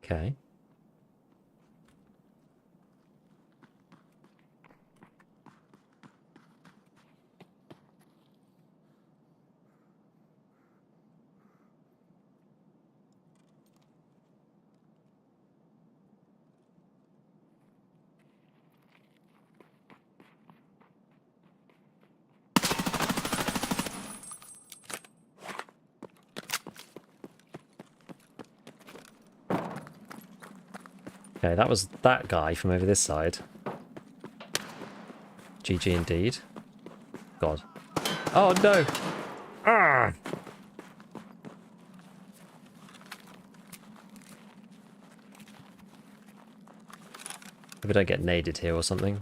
Okay. Okay, that was that guy from over this side. GG indeed. God. Oh no! Ah! Hope I don't get naded here or something.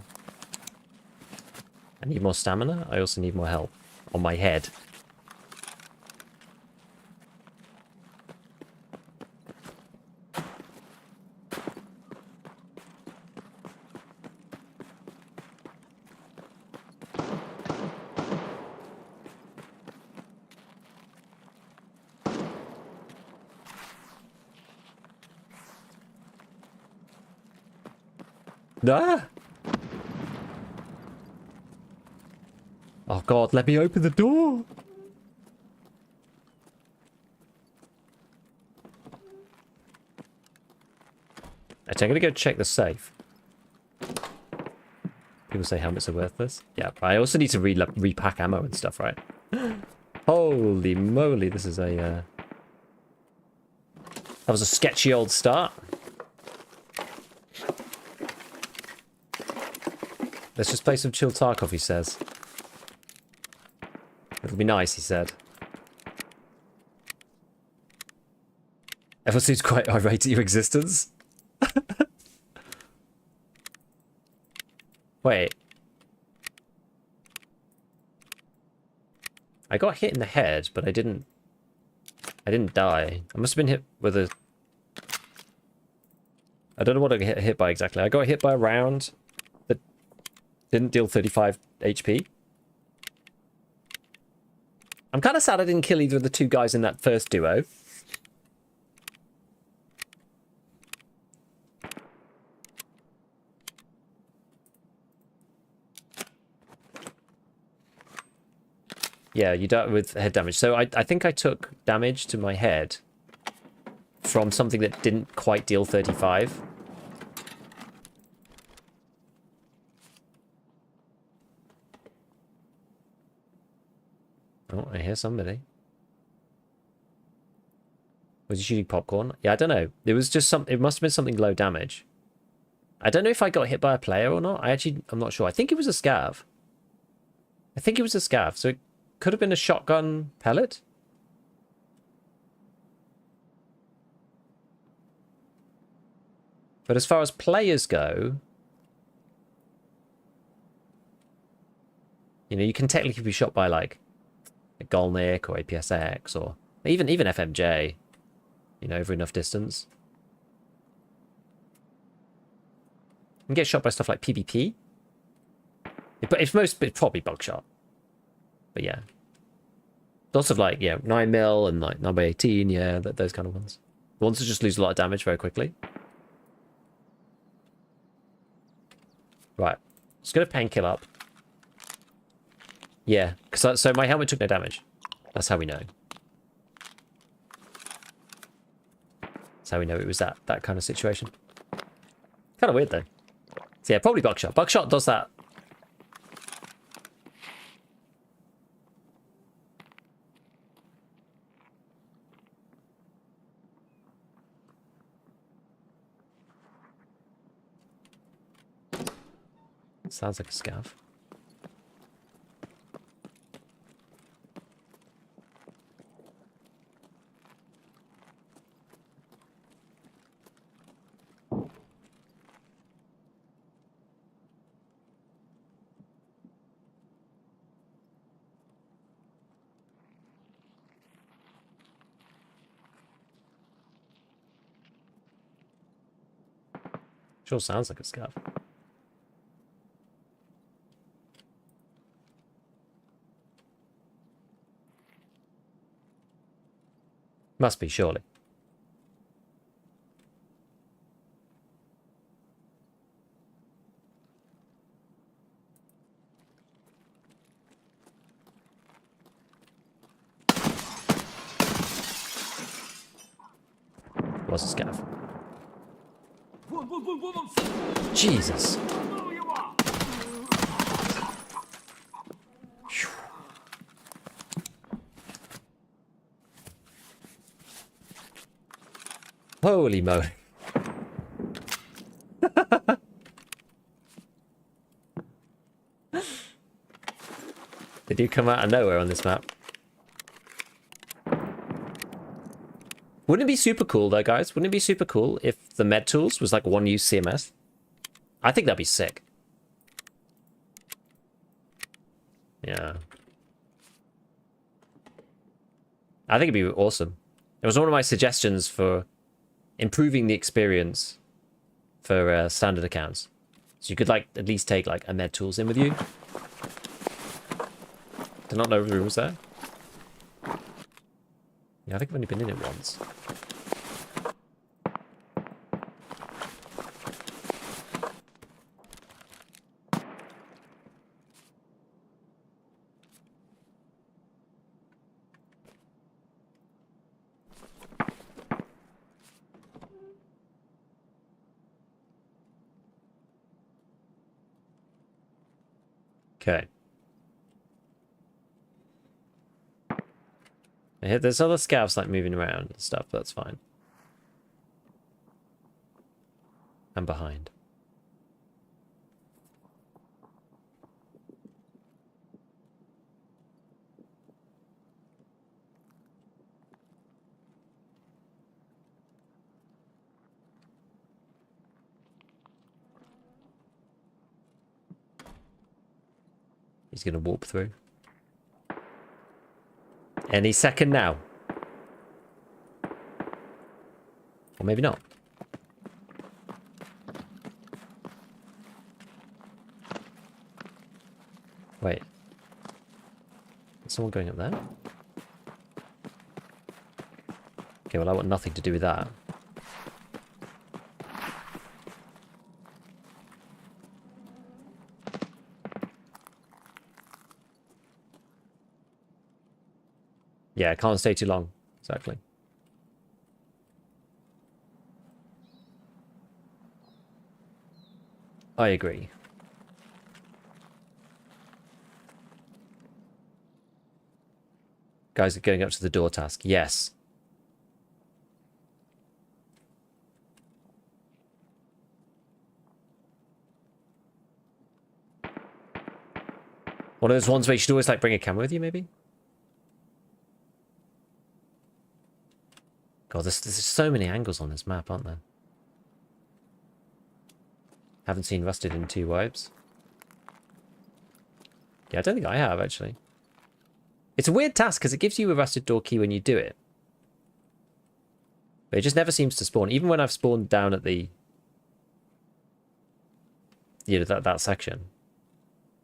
I need more stamina. I also need more help on my head. Ah! Oh god, let me open the door! Actually, I'm gonna go check the safe. People say helmets are worthless. Yeah, but I also need to repack ammo and stuff, right? Holy moly, this is a... That was a sketchy old start. Let's just play some chill Tarkov, he says. It'll be nice, he said. Everyone seems quite irate at your existence. Wait. I got hit in the head, but I didn't die. I must have been hit with a... I don't know what I got hit by exactly. I got hit by a round that didn't deal 35 HP. I'm kind of sad I didn't kill either of the two guys in that first duo. Yeah, you die with head damage. So I think I took damage to my head from something that didn't quite deal 35. Oh, I hear somebody. Was he shooting popcorn? Yeah, I don't know. It was just it must have been something low damage. I don't know if I got hit by a player or not. I'm not sure. I think it was a scav. I think it was a scav. So it could have been a shotgun pellet. But as far as players go, you know, you can technically be shot by like a Golnik or APSX or even FMJ, you know, over enough distance. You can get shot by stuff like PvP. But it's probably bugshot. But yeah. Lots of like, yeah, 9mm and like 9x18, yeah, those kind of ones. The ones that just lose a lot of damage very quickly. Right. Let's go to painkiller up. Yeah, because so my helmet took no damage. That's how we know. That's how we know it was that kind of situation. Kind of weird though. So yeah, probably buckshot. Buckshot does that. Sounds like a scav. Sure sounds like a scav. Must be, surely. Was a scav. Jesus. Holy moly. They do come out of nowhere on this map. Wouldn't it be super cool though, guys? Wouldn't it be super cool if the med tools was like one use CMS? I think that'd be sick. Yeah. I think it'd be awesome. It was one of my suggestions for improving the experience for standard accounts. So you could like at least take like a med tools in with you. Did not know the room was there. Yeah, I think I've only been in it once. Okay. There's other scavs like moving around and stuff, that's fine. And behind. He's gonna warp through. Any second now. Or maybe not. Wait. Is someone going up there? Okay, well I want nothing to do with that. Yeah, I can't stay too long. Exactly. I agree. Guys are going up to the door task. Yes. One of those ones where you should always like bring a camera with you, maybe? God, there's so many angles on this map, aren't there? Haven't seen Rusted in 2 wipes. Yeah, I don't think I have, actually. It's a weird task, because it gives you a Rusted door key when you do it. But it just never seems to spawn. Even when I've spawned down at the... You know, that section.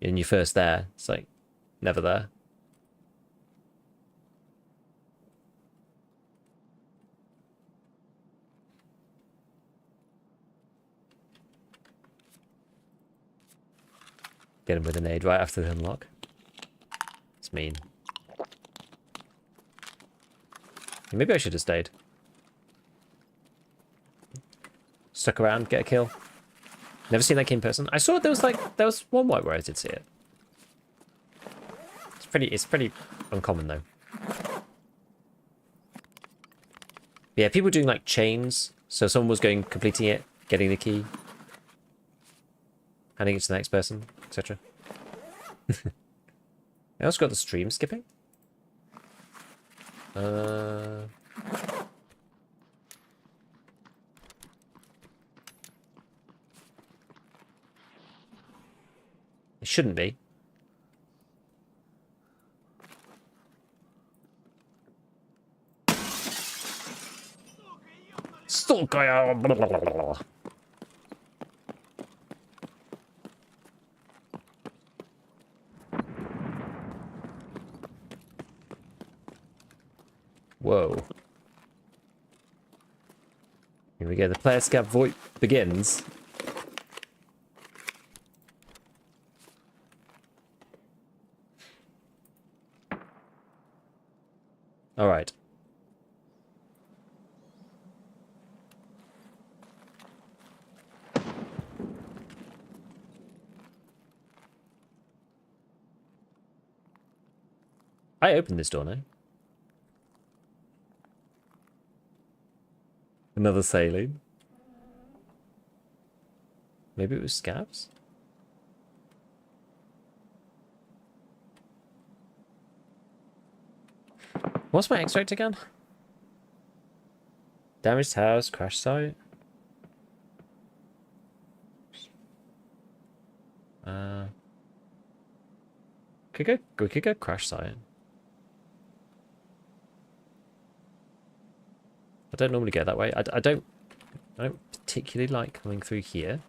And you're first there. It's like, never there. Get him with a nade right after the unlock. It's mean. Maybe I should have stayed. Stuck around, get a kill. Never seen that key in person. I saw there was one wipe where I did see it. It's pretty uncommon though. Yeah, people doing like chains. So someone was completing it, getting the key, handing it to the next person, etc. I also got the stream skipping. It shouldn't be. Whoa. Here we go. The player scav void begins. All right. I opened this door now. Another saline. Maybe it was scavs? What's my extract again? Damaged house, crash site. We could go crash site. I don't normally go that way. I don't particularly like coming through here.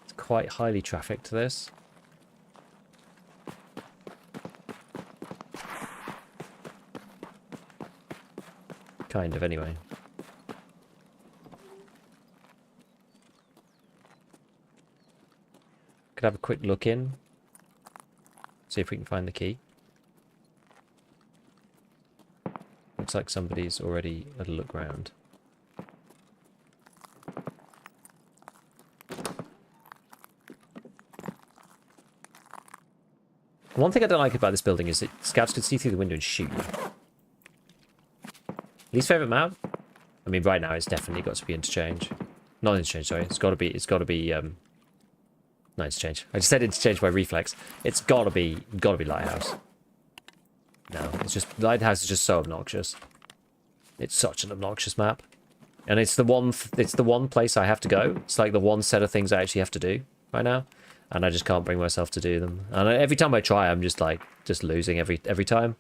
It's quite highly trafficked, this. Kind of, anyway. Could have a quick look in. See if we can find the key. Looks like somebody's already had a look round. One thing I don't like about this building is that scouts can see through the window and shoot you. Least favorite map? I mean, right now it's definitely got to be interchange. Not interchange, sorry. It's got to be. No, interchange. I just said interchange by reflex. It's gotta be Lighthouse. No, it's just Lighthouse is just so obnoxious. It's such an obnoxious map, and it's the one place I have to go. It's like the one set of things I actually have to do right now, and I just can't bring myself to do them. And every time I try, I'm just losing every time.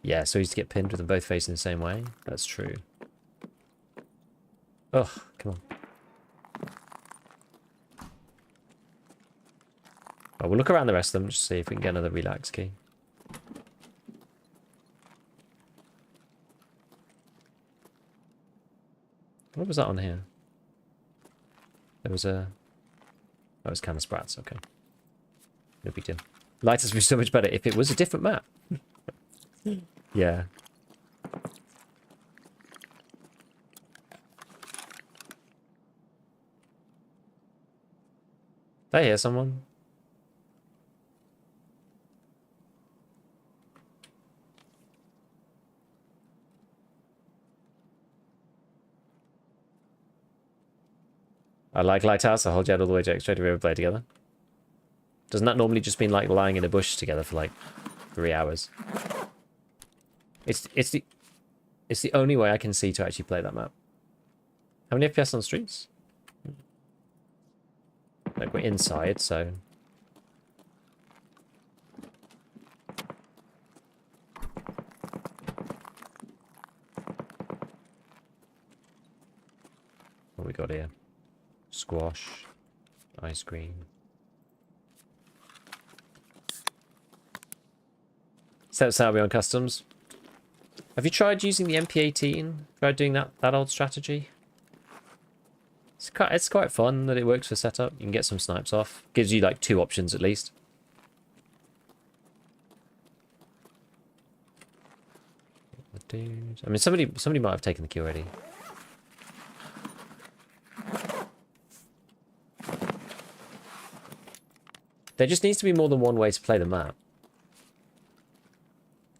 Yeah, so he's to get pinned with them both facing the same way. That's true. Ugh, come on. Oh, we'll look around the rest of them, just see if we can get another relax key. What was that on here? There was a... Oh, it was kind of sprats, okay. No big deal. Lighters would be so much better if it was a different map. Yeah. Did I hear someone? I like Lighthouse. I'll hold you out all the way to extra. Do we ever play together? Doesn't that normally just mean like lying in a bush together for like 3 hours? It's the only way I can see to actually play that map. How many FPS on the streets? Like, we're inside, so... What we got here? Squash. Ice cream. Steps out beyond customs. Have you tried using the MP18? Tried doing that old strategy? It's quite fun that it works for setup. You can get some snipes off. Gives you like 2 options at least. I mean, somebody might have taken the kill already. There just needs to be more than one way to play the map.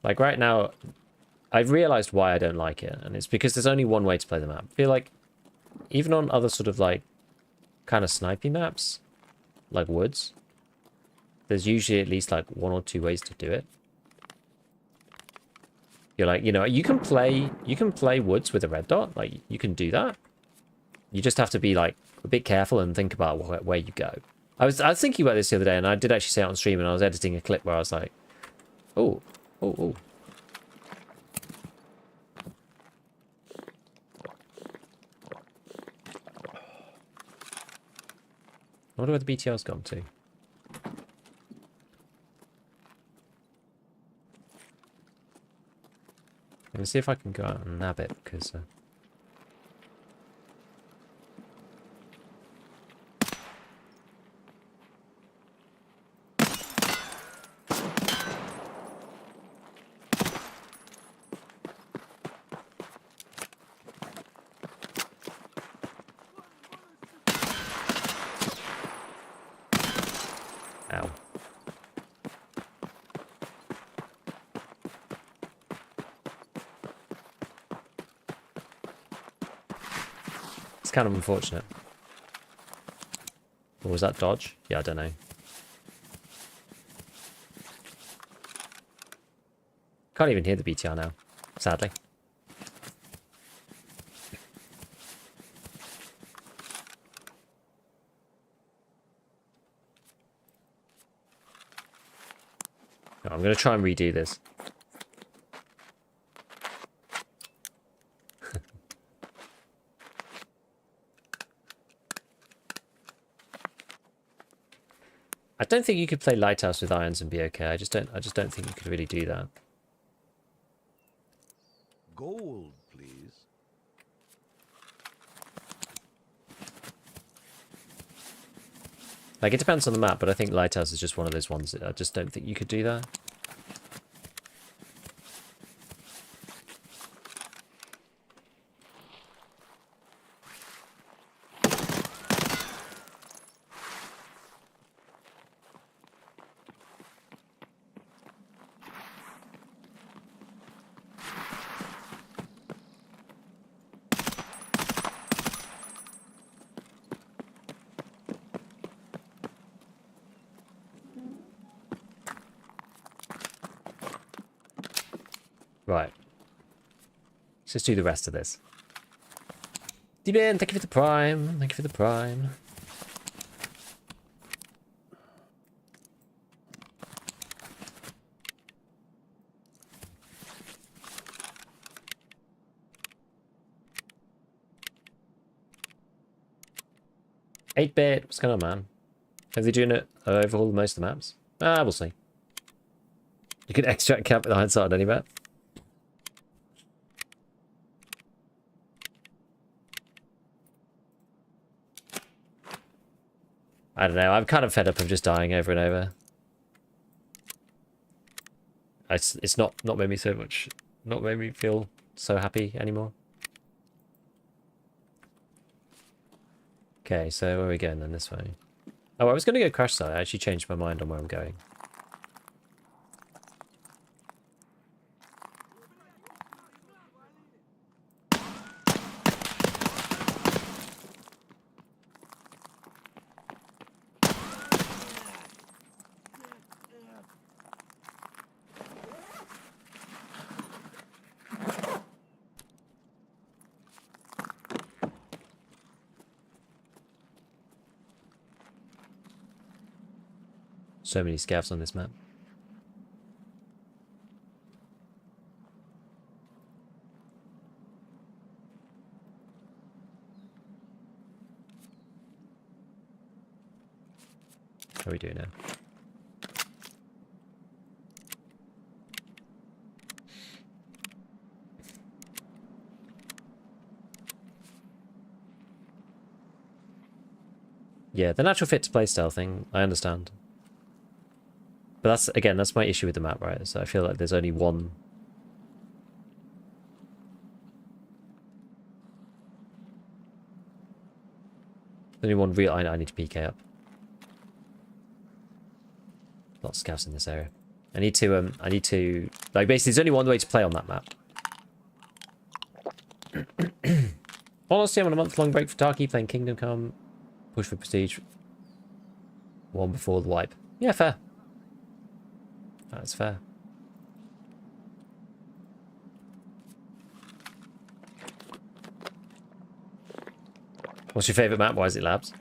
Like right now, I've realized why I don't like it, and it's because there's only one way to play the map. I feel like even on other sort of like kind of snipey maps, like woods, there's usually at least like 1 or 2 ways to do it. You're like, you know, you can play woods with a red dot, like you can do that. You just have to be like a bit careful and think about where you go. I was thinking about this the other day, and I did actually say it on stream, and I was editing a clip where I was like, oh. I wonder where the BTR's gone to. Let me see if I can go out and nab it, because... Ow. It's kind of unfortunate. Or was that dodge? Yeah, I don't know. Can't even hear the BTR now, sadly. I'm going to try and redo this. I don't think you could play Lighthouse with irons and be okay. I just don't think you could really do that. Gold, please. Like, it depends on the map, but I think Lighthouse is just one of those ones that I just don't think you could do that. Right. Let's just do the rest of this. D-Ben, thank you for the prime. Thank you for the prime. Eight-bit, what's going on, man? Have they doing it overhaul most of the maps? We'll see. You can extract camp with hindsight on any map. I don't know, I'm kind of fed up of just dying over and over. It's not made me so much, not made me feel so happy anymore. Okay, so where are we going then? This way. Oh, I was going to go crash site. I actually changed my mind on where I'm going. So many scavs on this map. What are we doing now? Yeah, the natural fit to playstyle thing, I understand. But that's, again, that's my issue with the map, right? So I feel like there's only one... Only one real... I need to PK up. Lots of scouts in this area. I need to, like, basically, there's only one way to play on that map. Honestly, I'm on a month-long break for Tarkov, playing Kingdom Come, push for prestige. One before the wipe. Yeah, fair. That's fair. What's your favourite map? Why is it Labs?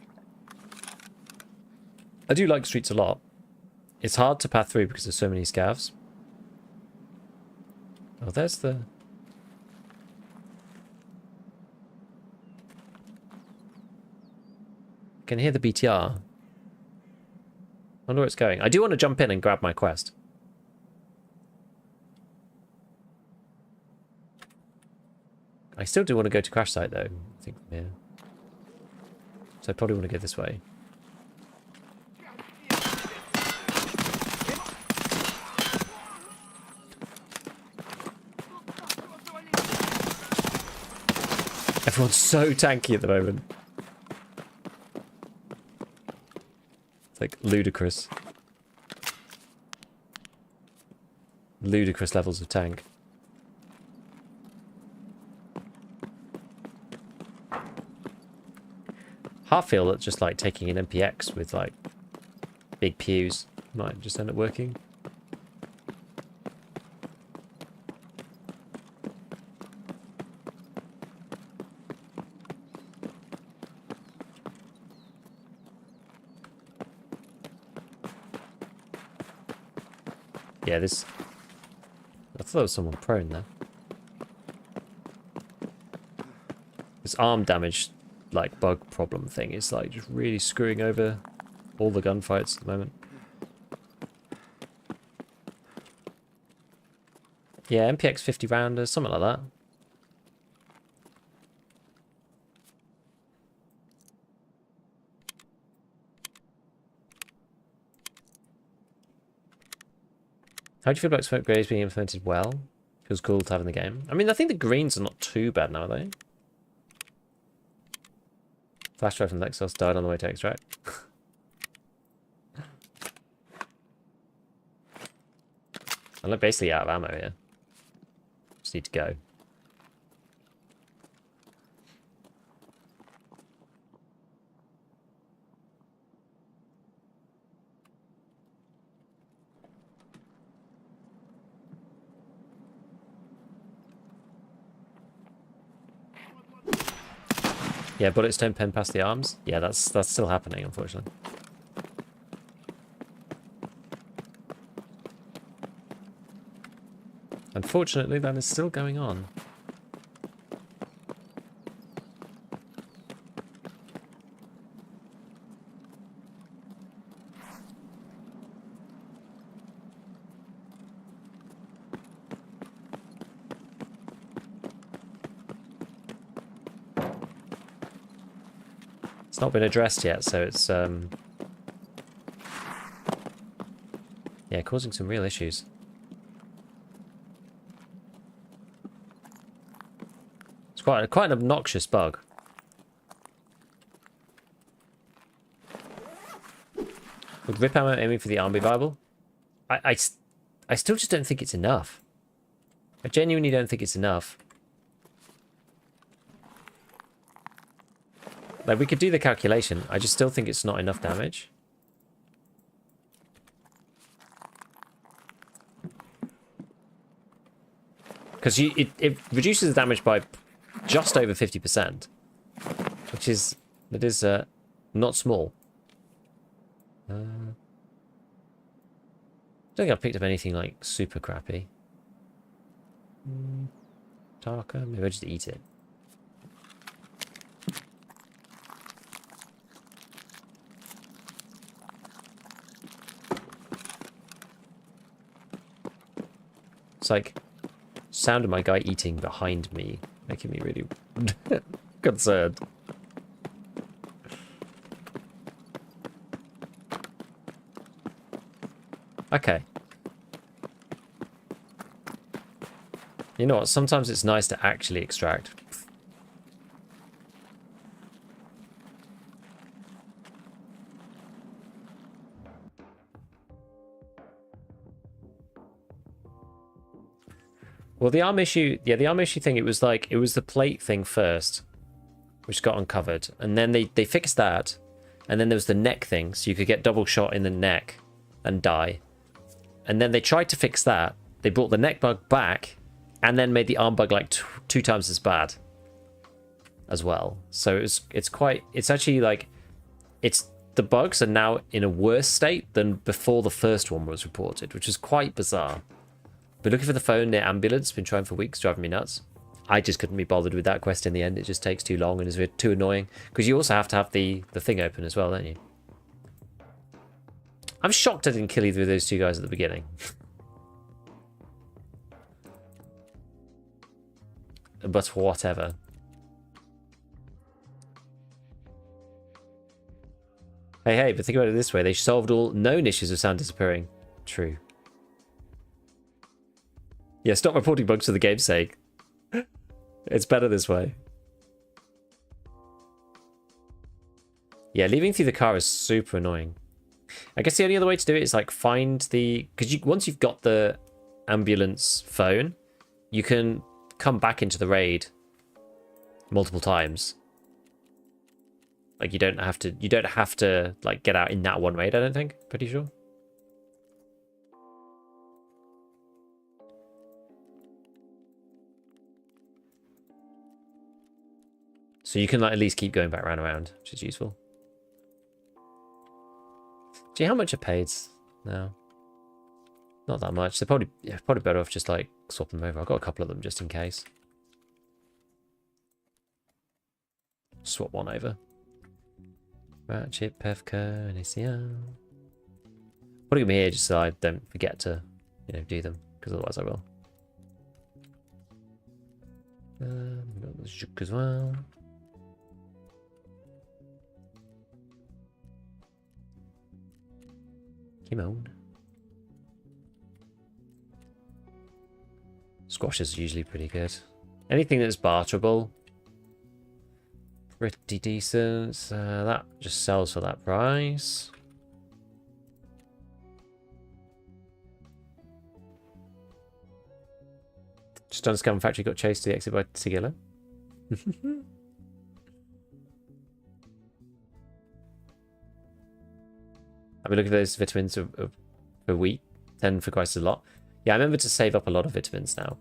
I do like Streets a lot. It's hard to path through because there's so many scavs. Oh, there's the... I can hear the BTR. I wonder where it's going. I do want to jump in and grab my quest. I still do want to go to crash site though. I think from here. So I probably want to go this way. Everyone's so tanky at the moment. It's like ludicrous. Ludicrous levels of tank. Half feel that just like taking an MPX with like big pews might just end up working. Yeah, this... I thought there was someone prone there. This arm damage, like, bug problem thing is, like, just really screwing over all the gunfights at the moment. Yeah, MPX 50 rounders, something like that. How do you feel about smoke grenades being implemented well? Feels cool to have in the game. I mean, I think the greens are not too bad now, are they? Flash drive from Lexos died on the way to extract. I'm basically out of ammo here. Just need to go. Yeah, bullets don't pen past the arms. Yeah, that's still happening, unfortunately. Unfortunately, that is still going on. It's not been addressed yet, so it's yeah, causing some real issues. It's quite an obnoxious bug. Would rip ammo aiming for the arm be viable? I still just don't think it's enough. I genuinely don't think it's enough. Like, we could do the calculation. I just still think it's not enough damage. Because it reduces the damage by just over 50%. Which is... That is not small. I don't think I've picked up anything, like, super crappy. Darker? Maybe I'll just eat it. It's like sound of my guy eating behind me, making me really concerned. Okay. You know what? Sometimes it's nice to actually extract. Well, the arm issue, yeah, the arm issue thing, it was the plate thing first, which got uncovered. And then they fixed that. And then there was the neck thing, so you could get double shot in the neck and die. And then they tried to fix that. They brought the neck bug back and then made the arm bug like 2 times as bad as well. So it's actually like, the bugs are now in a worse state than before the first one was reported, which is quite bizarre. Been looking for the phone near ambulance, been trying for weeks, driving me nuts. I just couldn't be bothered with that quest in the end. It just takes too long and is too annoying. Because you also have to have the thing open as well, don't you? I'm shocked I didn't kill either of those 2 guys at the beginning. But whatever. Hey, but think about it this way. They solved all known issues of sound disappearing. True. Yeah, stop reporting bugs for the game's sake. It's better this way. Yeah, leaving through the car is super annoying. I guess the only other way to do it is like find the... Because once you've got the ambulance phone, you can come back into the raid multiple times. Like you don't have to like get out in that one raid, I don't think. Pretty sure. So you can like at least keep going back around, which is useful. Gee, how much are paid now? Not that much. They're probably better off just like swapping them over. I've got a couple of them just in case. Swap one over. Ratchet, Pevka, and ACL. Putting them here just so I don't forget to, do them, because otherwise I will. We've got the Juk as well. Come on. Squash is usually pretty good. Anything that's barterable, pretty decent. That just sells for that price. Just done Scam Factory, got chased to the exit by Sigilla. I've been looking at those vitamins for wheat. 10 for Christ is a lot. Yeah, I remember to save up a lot of vitamins now.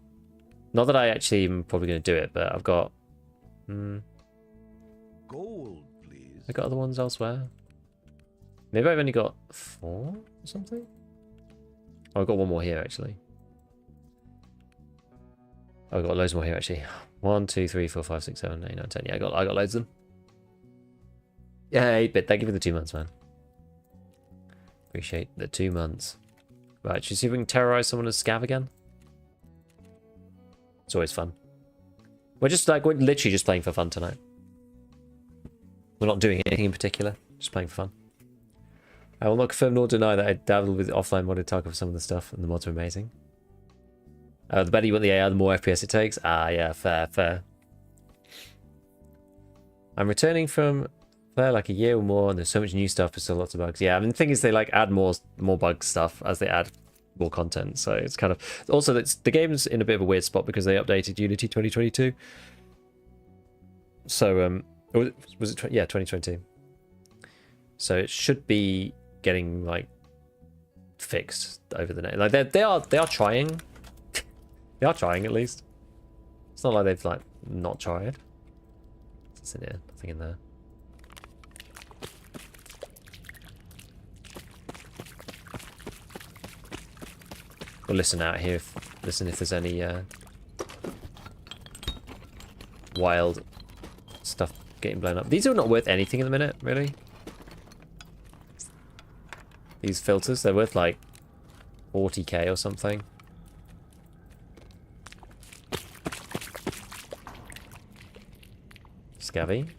Not that I actually am probably going to do it, but I've got... Gold, please. I got other ones elsewhere. Maybe I've only got 4 or something? Oh, I've got one more here, actually. Oh, I've got loads more here, actually. 1, 2, 3, 4, 5, 6, 7, 8, 9, 10. Yeah, I got loads of them. Yeah, 8-bit. Thank you for the 2 months, man. Appreciate the 2 months. Right, should we see if we can terrorize someone as Scav again? It's always fun. We're literally just playing for fun tonight. We're not doing anything in particular, just playing for fun. I will not confirm nor deny that I dabbled with offline modded Tarkov for some of the stuff, and the mods are amazing. The better you want the AI, the more FPS it takes. Ah, yeah, fair. I'm returning from there like a year or more, and there's so much new stuff, but still lots of bugs. Yeah, I mean, the thing is, they like add more bug stuff as they add more content. So it's kind of also the game's in a bit of a weird spot because they updated Unity 2022. So was it 2022? So it should be getting like fixed over the next. Like they are trying. They are trying at least. It's not like they've like not tried. What's in here? Nothing in there. We'll listen out here. Listen if there's any wild stuff getting blown up. These are not worth anything at the minute, really. These filters, they're worth like 40k or something. Scavvy.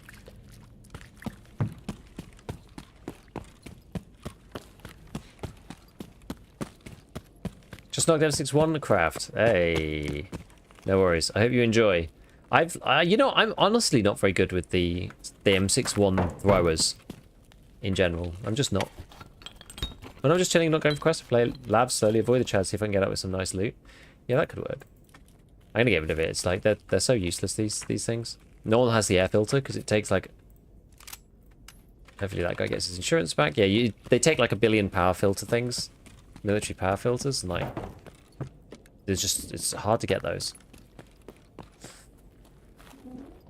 Just knocked M61 craft. Hey. No worries. I hope you enjoy. You know, I'm honestly not very good with the M61 throwers in general. I'm just not. When I'm just chilling, not going for quests, play labs slowly, avoid the chat, see if I can get out with some nice loot. Yeah, that could work. I'm gonna get rid of it. It's like they're so useless, these things. No one has the air filter because it takes like. Hopefully that guy gets his insurance back. Yeah, they take like 1 billion power filter things, military power filters, and like it's hard to get those.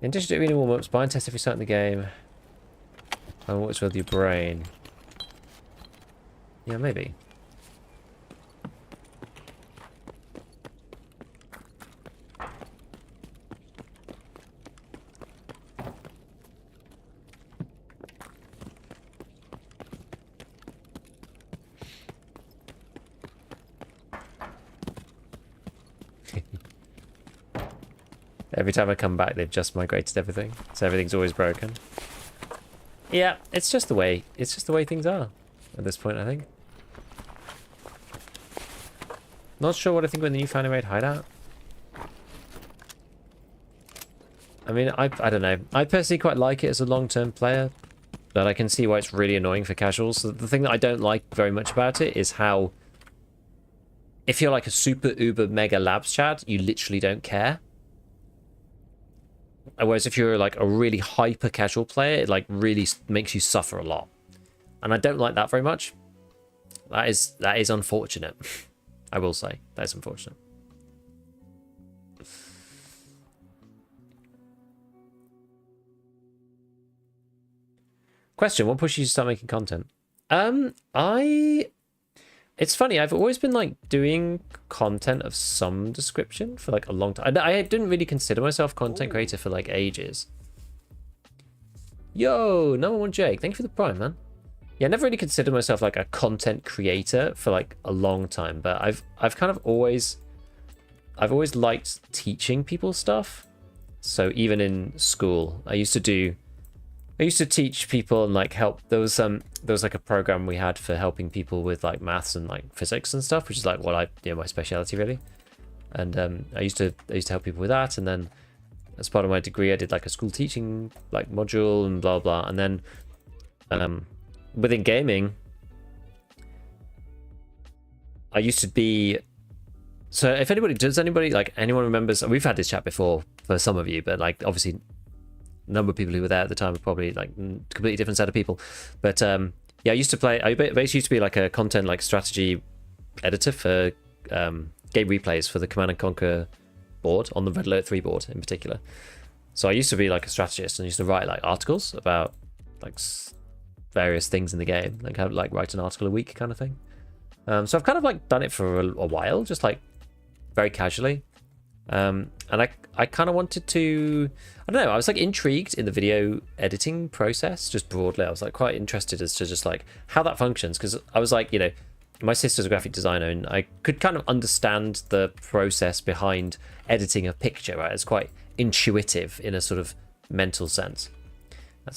In addition to doing warm-ups, buy and test every start in the game. And what's with your brain? Yeah, maybe. Every time I come back, they've just migrated everything, so everything's always broken. Yeah, it's just the way things are at this point, I think. Not sure what I think when the new Founding Raid hideout. I mean, I don't know. I personally quite like it as a long-term player, but I can see why it's really annoying for casuals. So the thing that I don't like very much about it is how, if you're like a super uber mega labs chat, you literally don't care. Whereas if you're like a really hyper casual player, it like really makes you suffer a lot. And I don't like that very much. That is unfortunate. I will say. That is unfortunate. Question, what pushes you to start making content? It's funny, I've always been like doing content of some description for like a long time. I didn't really consider myself content creator for like ages. Yo, number one Jake, thank you for the prime, man. Yeah, I never really considered myself like a content creator for like a long time, but I've kind of always liked teaching people stuff. So even in school, I used to teach people and like help. There was like a program we had for helping people with like maths and like physics and stuff, which is like what my speciality really. And I used to help people with that. And then as part of my degree, I did like a school teaching like module and blah blah. And then within gaming, I used to be. So if anyone remembers, we've had this chat before for some of you, but like obviously. Number of people who were there at the time were probably like completely different set of people, but yeah, I basically used to be like a content like strategy editor for game replays for the Command and Conquer board, on the Red Alert 3 board in particular. So I used to be like a strategist and used to write like articles about like various things in the game, like have like write an article a week kind of thing. So I've kind of like done it for a while, just like very casually. And I kind of wanted to, I don't know, I was like intrigued in the video editing process just broadly. I was like quite interested as to just like how that functions, because I was like, you know, my sister's a graphic designer and I could kind of understand the process behind editing a picture, right? It's quite intuitive in a sort of mental sense.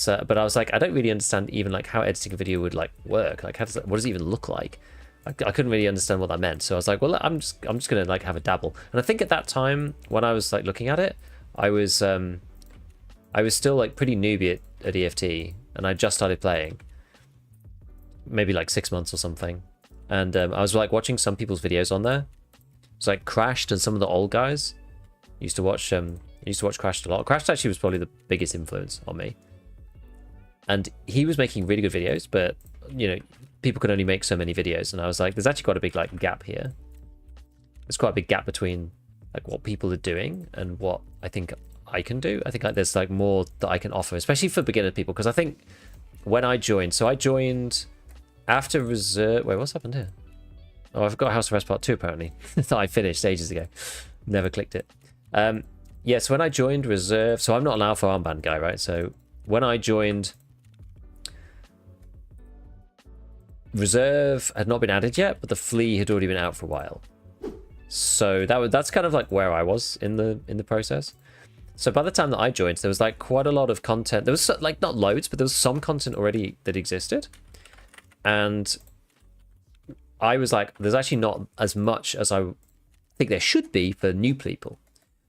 But I was like, I don't really understand even like how editing a video would like work. Like what does it even look like? I couldn't really understand what that meant, so I was like, well, I'm just gonna like have a dabble. And I think at that time when I was like looking at it, I was still like pretty newbie at EFT, and I just started playing, maybe like 6 months or something. And I was like watching some people's videos on there. It's like Crashed and some of the old guys. Used to watch Crashed a lot. Crashed actually was probably the biggest influence on me. And he was making really good videos, but you know, people can only make so many videos, and I was like, there's actually quite a big like gap here. There's quite a big gap between like what people are doing and what I think I can do. I think like there's like more that I can offer, especially for beginner people, because I think when I joined, so I joined after Reserve. Wait, what's happened here? Oh, I forgot House of Rest Part 2 apparently. That I finished ages ago. Never clicked it. Yeah, so when I joined Reserve, so I'm not an Alpha Armband guy, right? So when I joined, Reserve had not been added yet, but the Flea had already been out for a while. So that's kind of like where I was in the process. So by the time that I joined, there was like quite a lot of content. There was like not loads, but there was some content already that existed. And I was like, there's actually not as much as I think there should be for new people.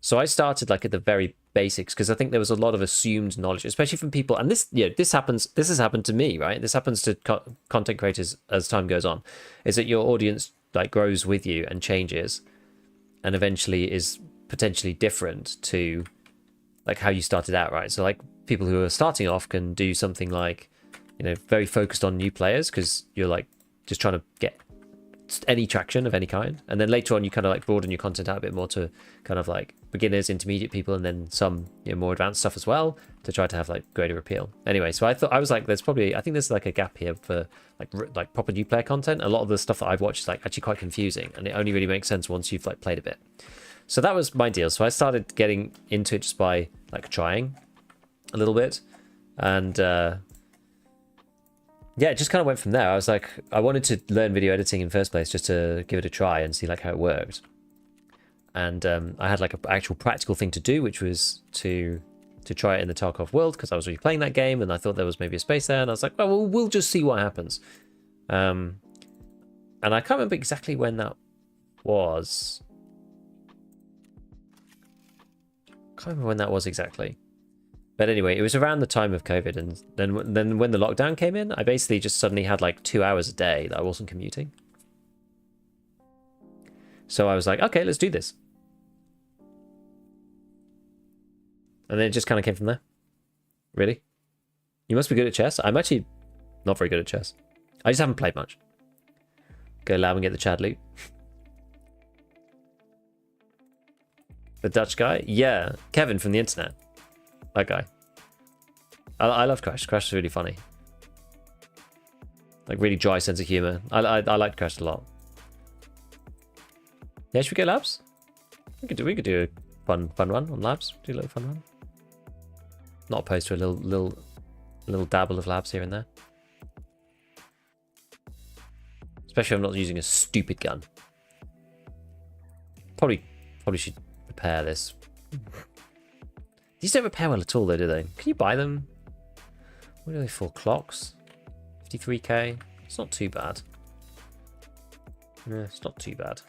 So I started like at the very basics, because I think there was a lot of assumed knowledge, especially from people. And this, this has happened to me, right? This happens to content creators as time goes on, is that your audience like grows with you and changes, and eventually is potentially different to like how you started out, right? So like people who are starting off can do something like, very focused on new players, because you're like just trying to get any traction of any kind, and then later on you kind of like broaden your content out a bit more to kind of like beginners, intermediate people, and then some more advanced stuff as well, to try to have like greater appeal. Anyway, so I was like, I think there's like a gap here for like proper new player content. A lot of the stuff that I've watched is like actually quite confusing, and it only really makes sense once you've like played a bit. So that was my deal. So I started getting into it just by like trying a little bit, and yeah, it just kind of went from there. I was like, I wanted to learn video editing in first place, just to give it a try and see like how it worked. And I had like an actual practical thing to do, which was to try it in the Tarkov world, because I was already playing that game, and I thought there was maybe a space there, and I was like, well, we'll just see what happens. And I can't remember exactly when that was. Can't remember when that was exactly. But anyway, it was around the time of COVID, and then when the lockdown came in, I basically just suddenly had like 2 hours a day that I wasn't commuting. So I was like, okay, let's do this. And then it just kind of came from there. Really? You must be good at chess. I'm actually not very good at chess. I just haven't played much. Go lab and get the Chad loot. The Dutch guy? Yeah, Kevin from the internet. That guy. I love Crash. Crash is really funny. Like really dry sense of humor. I liked Crash a lot. Yeah, should we get labs? We could do a fun run on labs. Do a little fun run. Not opposed to a little dabble of labs here and there. Especially if I'm not using a stupid gun. Probably should repair this. These don't repair well at all though, do they? Can you buy them? What are they for? Clocks? 53k? It's not too bad. Yeah, it's not too bad.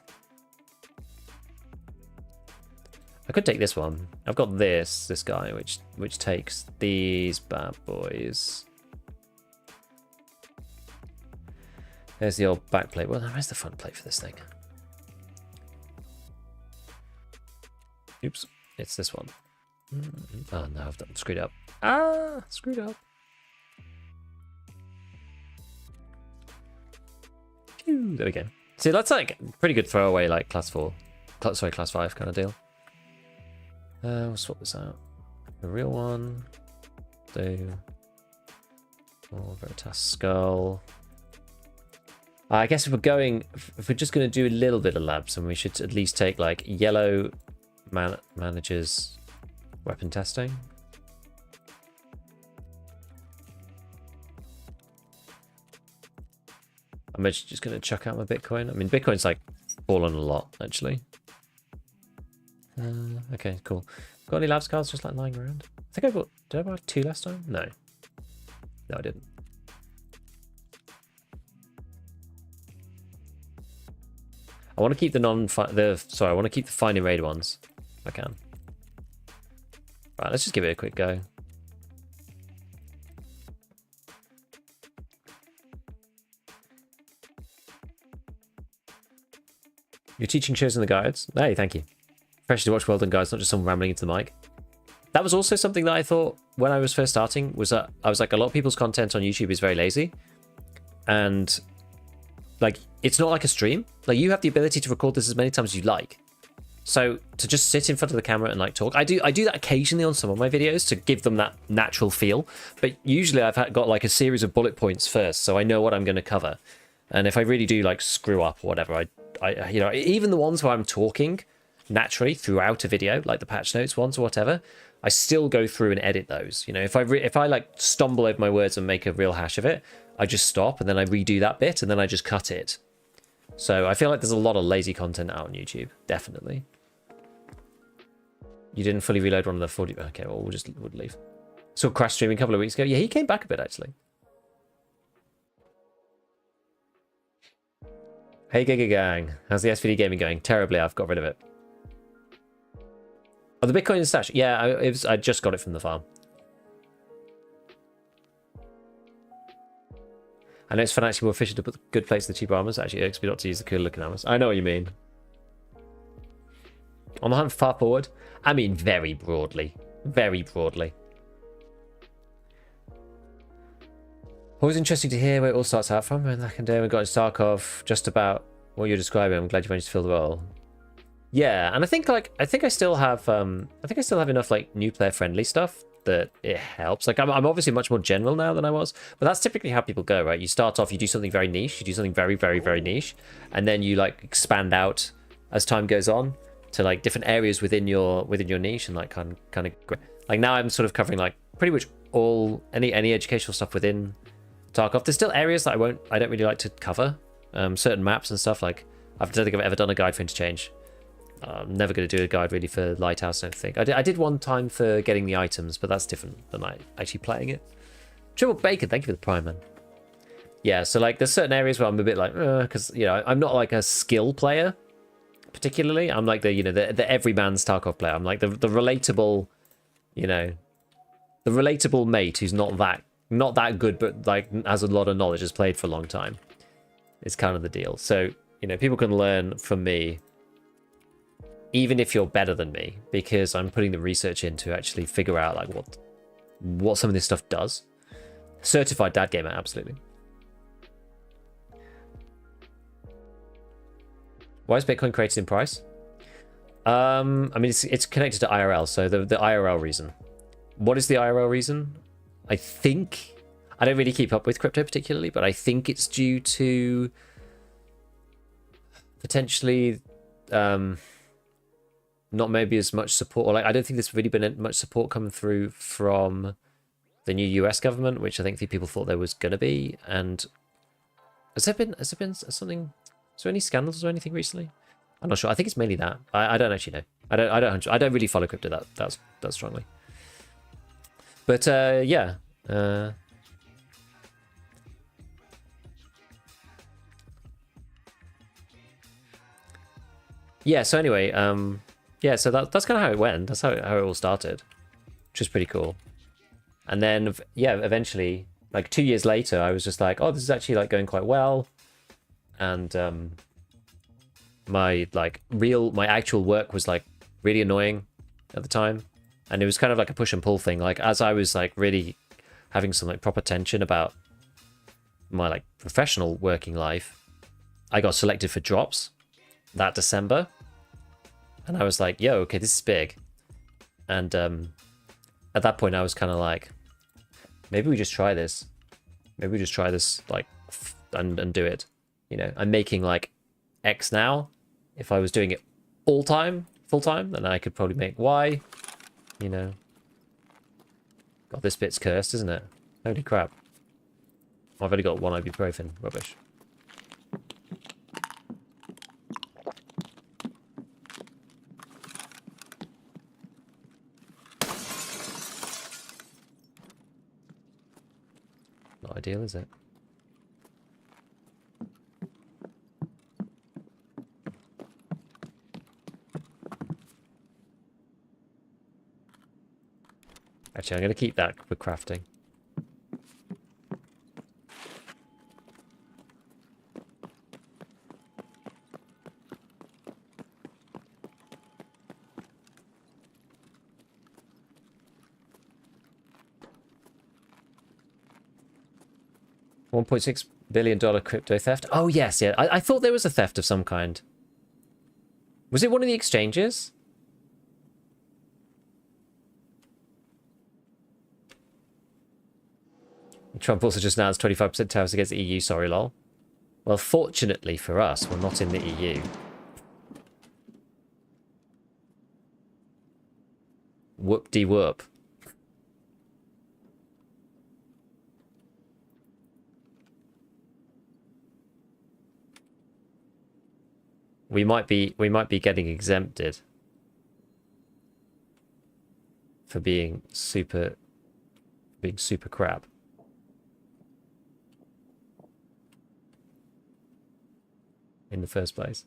I could take this one. I've got this guy, which takes these bad boys. There's the old back plate. Well, where's the front plate for this thing? Oops, it's this one. Oh no, I've done screwed up. Screwed up. There we go. See, that's like pretty good throwaway, like class 5 kind of deal. We'll swap this out. The real one. Do. Oh, Veritas skull. I guess if we're just going to do a little bit of labs, then we should at least take like yellow managers weapon testing. I'm actually just going to chuck out my Bitcoin. I mean, Bitcoin's like fallen a lot, actually. Okay, cool. Got any labs cards just like lying around? I think did I buy 2 last time? No. No, I didn't. I want to keep I want to keep the Finding Raid ones if I can. Right, let's just give it a quick go. Your teaching shows in the guides. Hey, thank you. Fresh to watch well done, guys, not just someone rambling into the mic. That was also something that I thought when I was first starting, was that I was like, a lot of people's content on YouTube is very lazy. And like, it's not like a stream. Like, you have the ability to record this as many times as you like. So to just sit in front of the camera and like talk, I do that occasionally on some of my videos to give them that natural feel. But usually I've got like a series of bullet points first, so I know what I'm going to cover. And if I really do like screw up or whatever, I you know, even the ones where I'm talking naturally throughout a video, like the patch notes ones or whatever, I still go through and edit those. You know, if I like stumble over my words and make a real hash of it, I just stop and then I redo that bit and then I just cut it. So I feel like there's a lot of lazy content out on YouTube, definitely. You didn't fully reload one of the 40. Okay, well, we'll leave. Saw Crash streaming a couple of weeks ago. Yeah, he came back a bit actually. Hey Giga Gang, how's the SVD gaming going? Terribly, I've got rid of it. Oh, the Bitcoin stash. Yeah, I just got it from the farm. I know it's financially more efficient to put good plates in the cheap armors. Actually, it irks me not to use the cool looking armors. I know what you mean. On the hunt far forward? I mean, very broadly. Very broadly. Always interesting to hear where it all starts out from. And like, we got into Tarkov, just about what you're describing. I'm glad you managed to fill the role. Yeah, and I think I still have enough like new player friendly stuff that it helps. Like I'm obviously much more general now than I was, but that's typically how people go, right? You start off, you do something very niche, you do something very, very, very niche, and then you like expand out as time goes on to like different areas within your niche, and like kind of like now I'm sort of covering like pretty much all any educational stuff within Tarkov. There's still areas that I don't really like to cover, certain maps and stuff. Like I don't think I've ever done a guide for Interchange. I'm never going to do a guide really for Lighthouse, I don't think. I did one time for getting the items, but that's different than actually playing it. Triple Bacon, thank you for the prime, man. Yeah, so like there's certain areas where I'm a bit like, because you know I'm not like a skill player particularly. I'm like the everyman's Tarkov player. I'm like the relatable, the relatable mate who's not that good, but like has a lot of knowledge, has played for a long time. It's kind of the deal. So people can learn from me. Even if you're better than me, because I'm putting the research in to actually figure out like what some of this stuff does. Certified dad gamer, absolutely. Why is Bitcoin created in price? I mean, it's connected to IRL, so the IRL reason. What is the IRL reason? I think I don't really keep up with crypto particularly, but I think it's due to potentially not maybe as much support, or like I don't think there's really been much support coming through from the new US government, which I think people thought there was gonna be. And has there been something? Is there any scandals or anything recently? I'm not sure. I think it's mainly that. I don't actually know. I don't really follow crypto that strongly. But yeah. Yeah. So anyway, yeah, so that's kind of how it went. That's how it all started, which was pretty cool. And then, yeah, eventually, like 2 years later, I was just like, oh, this is actually like going quite well. And my actual work was like really annoying at the time. And it was kind of like a push and pull thing. Like as I was like really having some like proper tension about my like professional working life, I got selected for drops that December. And I was like, yo, okay, this is big. And at that point, I was kind of like, maybe we just try this. Maybe we just try this, like, and do it. I'm making, like, X now. If I was doing it full time, then I could probably make Y. God, this bit's cursed, isn't it? Holy crap. I've only got one ibuprofen. Rubbish. Not ideal, is it? Actually, I'm going to keep that for crafting. $1.6 billion crypto theft. Oh, yes, yeah. I thought there was a theft of some kind. Was it one of the exchanges? Trump also just announced 25% tariffs against the EU. Sorry, lol. Well, fortunately for us, we're not in the EU. Whoop-de-whoop. We might be getting exempted for being super crap. in the first place.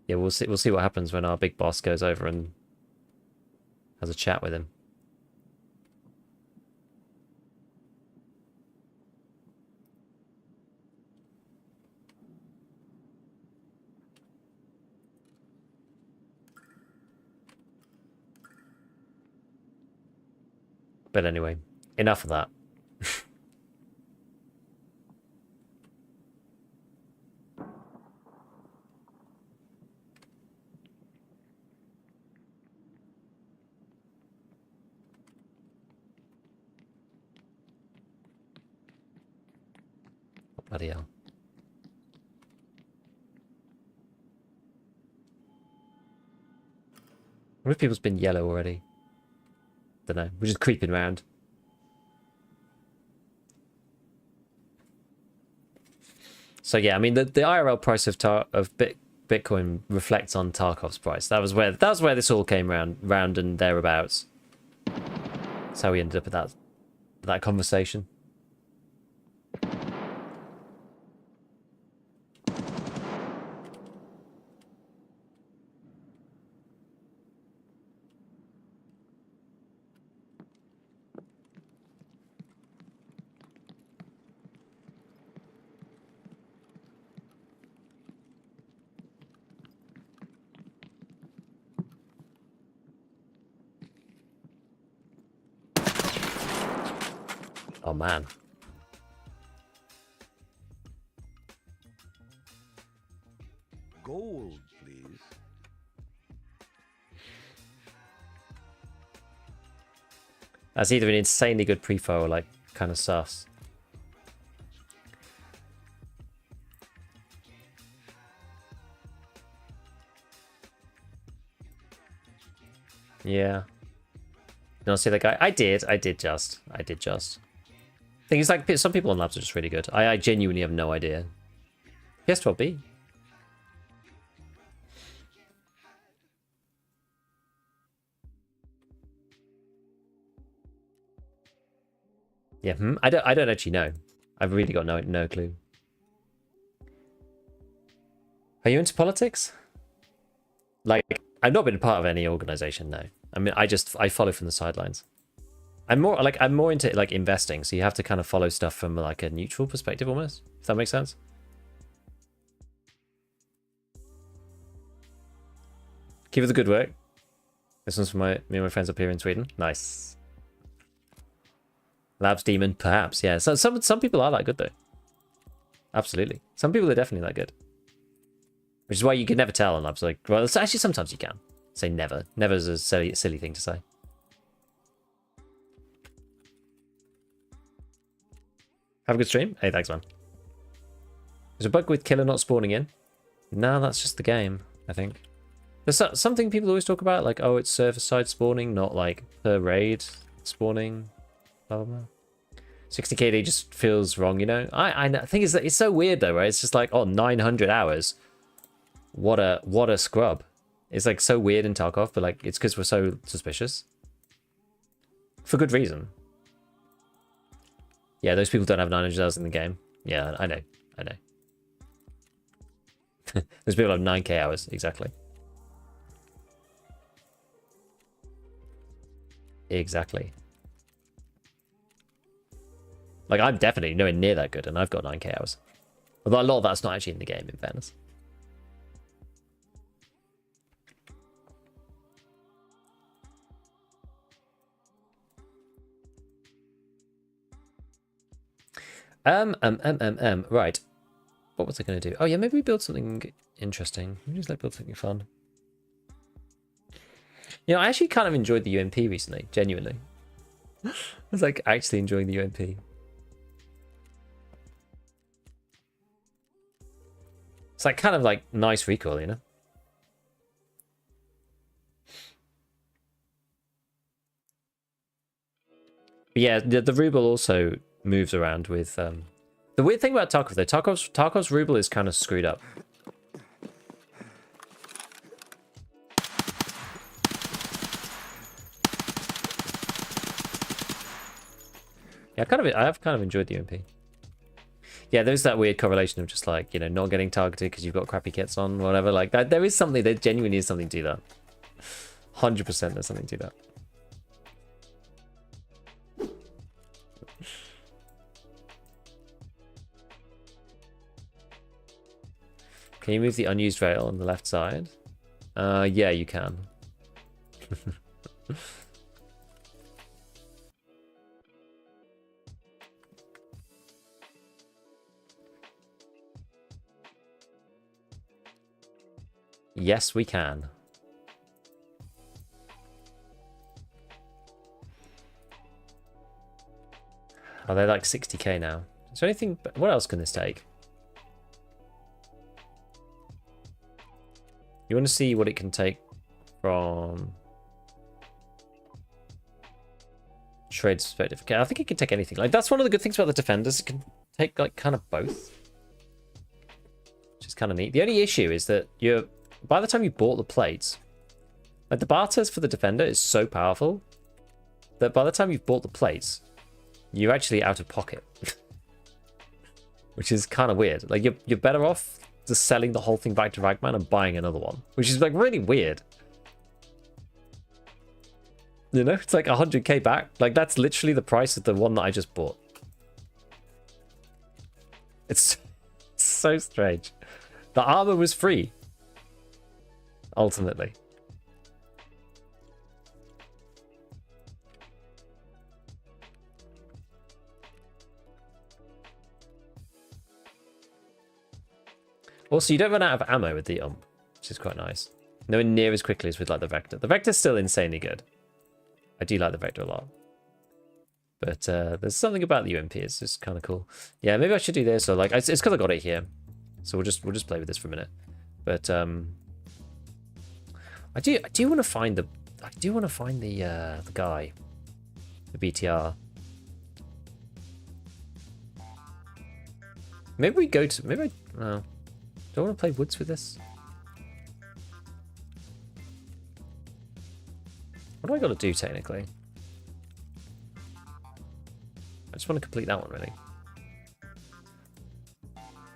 Yeah, we'll see. We'll see what happens when our big boss goes over and has a chat with him. But anyway, enough of that. Bloody hell. What if people's been yellow already? Don't know. We're just creeping around. So yeah, I mean the IRL price of Bitcoin reflects on Tarkov's price. That was where this all came round and thereabouts. That's how we ended up at that conversation. Oh man. Gold, please. That's either an insanely good pre-fire or like kind of sus. Yeah. You don't see that guy? I did just. Thing is, like, some people on labs are just really good. I genuinely have no idea. PS12B. Yeah, I don't actually know. I've really got no clue. Are you into politics? Like, I've not been a part of any organization, no. I mean, I follow from the sidelines. I'm more into like investing, so you have to kind of follow stuff from like a neutral perspective almost, if that makes sense. Keep up the good work. This one's from me and my friends up here in Sweden. Nice. Labs demon, perhaps, yeah. So some people are that good though. Absolutely. Some people are definitely that good. Which is why you can never tell on labs. Like, well, actually sometimes you can. Say never. Never is a silly thing to say. Have a good stream. Hey, thanks, man. There's a bug with killer not spawning in. No, that's just the game, I think. There's something people always talk about, like, oh, it's server-side spawning, not like per raid spawning. Blah, blah, blah. 60 KD just feels wrong, you know? I think it's so weird, though, right? It's just like, oh, 900 hours. What a scrub. It's like so weird in Tarkov, but like, it's because we're so suspicious. For good reason. Yeah, those people don't have 900 hours in the game. Yeah, I know. Those people have 9k hours, exactly. Exactly. Like, I'm definitely nowhere near that good, and I've got 9k hours. Although a lot of that's not actually in the game, in fairness. Right. What was I going to do? Oh, yeah, maybe we build something interesting. Maybe just like build something fun. You know, I actually kind of enjoyed the UMP recently, genuinely. I was like actually enjoying the UMP. It's like kind of like nice recoil, you know? But yeah, the ruble also moves around with the weird thing about Tarkov though, Tarkov's ruble is kind of screwed up. Yeah, I have kind of enjoyed the UMP. Yeah, there's that weird correlation of just like, you know, not getting targeted because you've got crappy kits on, whatever. Like that, there is something, there genuinely is something to that. 100% there's something to that. Can you move the unused rail on the left side? Yeah, you can. Yes, we can. Oh, they're like 60k now. Is there anything... What else can this take? You want to see what it can take from... Trade perspective. Okay, I think it can take anything. Like, that's one of the good things about the Defenders. It can take, like, kind of both. Which is kind of neat. The only issue is that you're... By the time you bought the plates... Like, the barters for the Defender is so powerful that by the time you've bought the plates, you're actually out of pocket. Which is kind of weird. Like, you're better off just selling the whole thing back to Ragman and buying another one. Which is, like, really weird. You know, it's like 100k back. Like, that's literally the price of the one that I just bought. It's so strange. The armor was free. Ultimately. Also, you don't run out of ammo with the which is quite nice. Nowhere near as quickly as with like the Vector. The Vector's still insanely good. I do like the Vector a lot. But there's something about the UMP. It's just kind of cool. Yeah, maybe I should do this. Or like, it's because I got it here. So we'll just play with this for a minute. But I do want to find the guy, the BTR. Maybe we go to do I want to play woods with this? What do I got to do technically? I just want to complete that one really.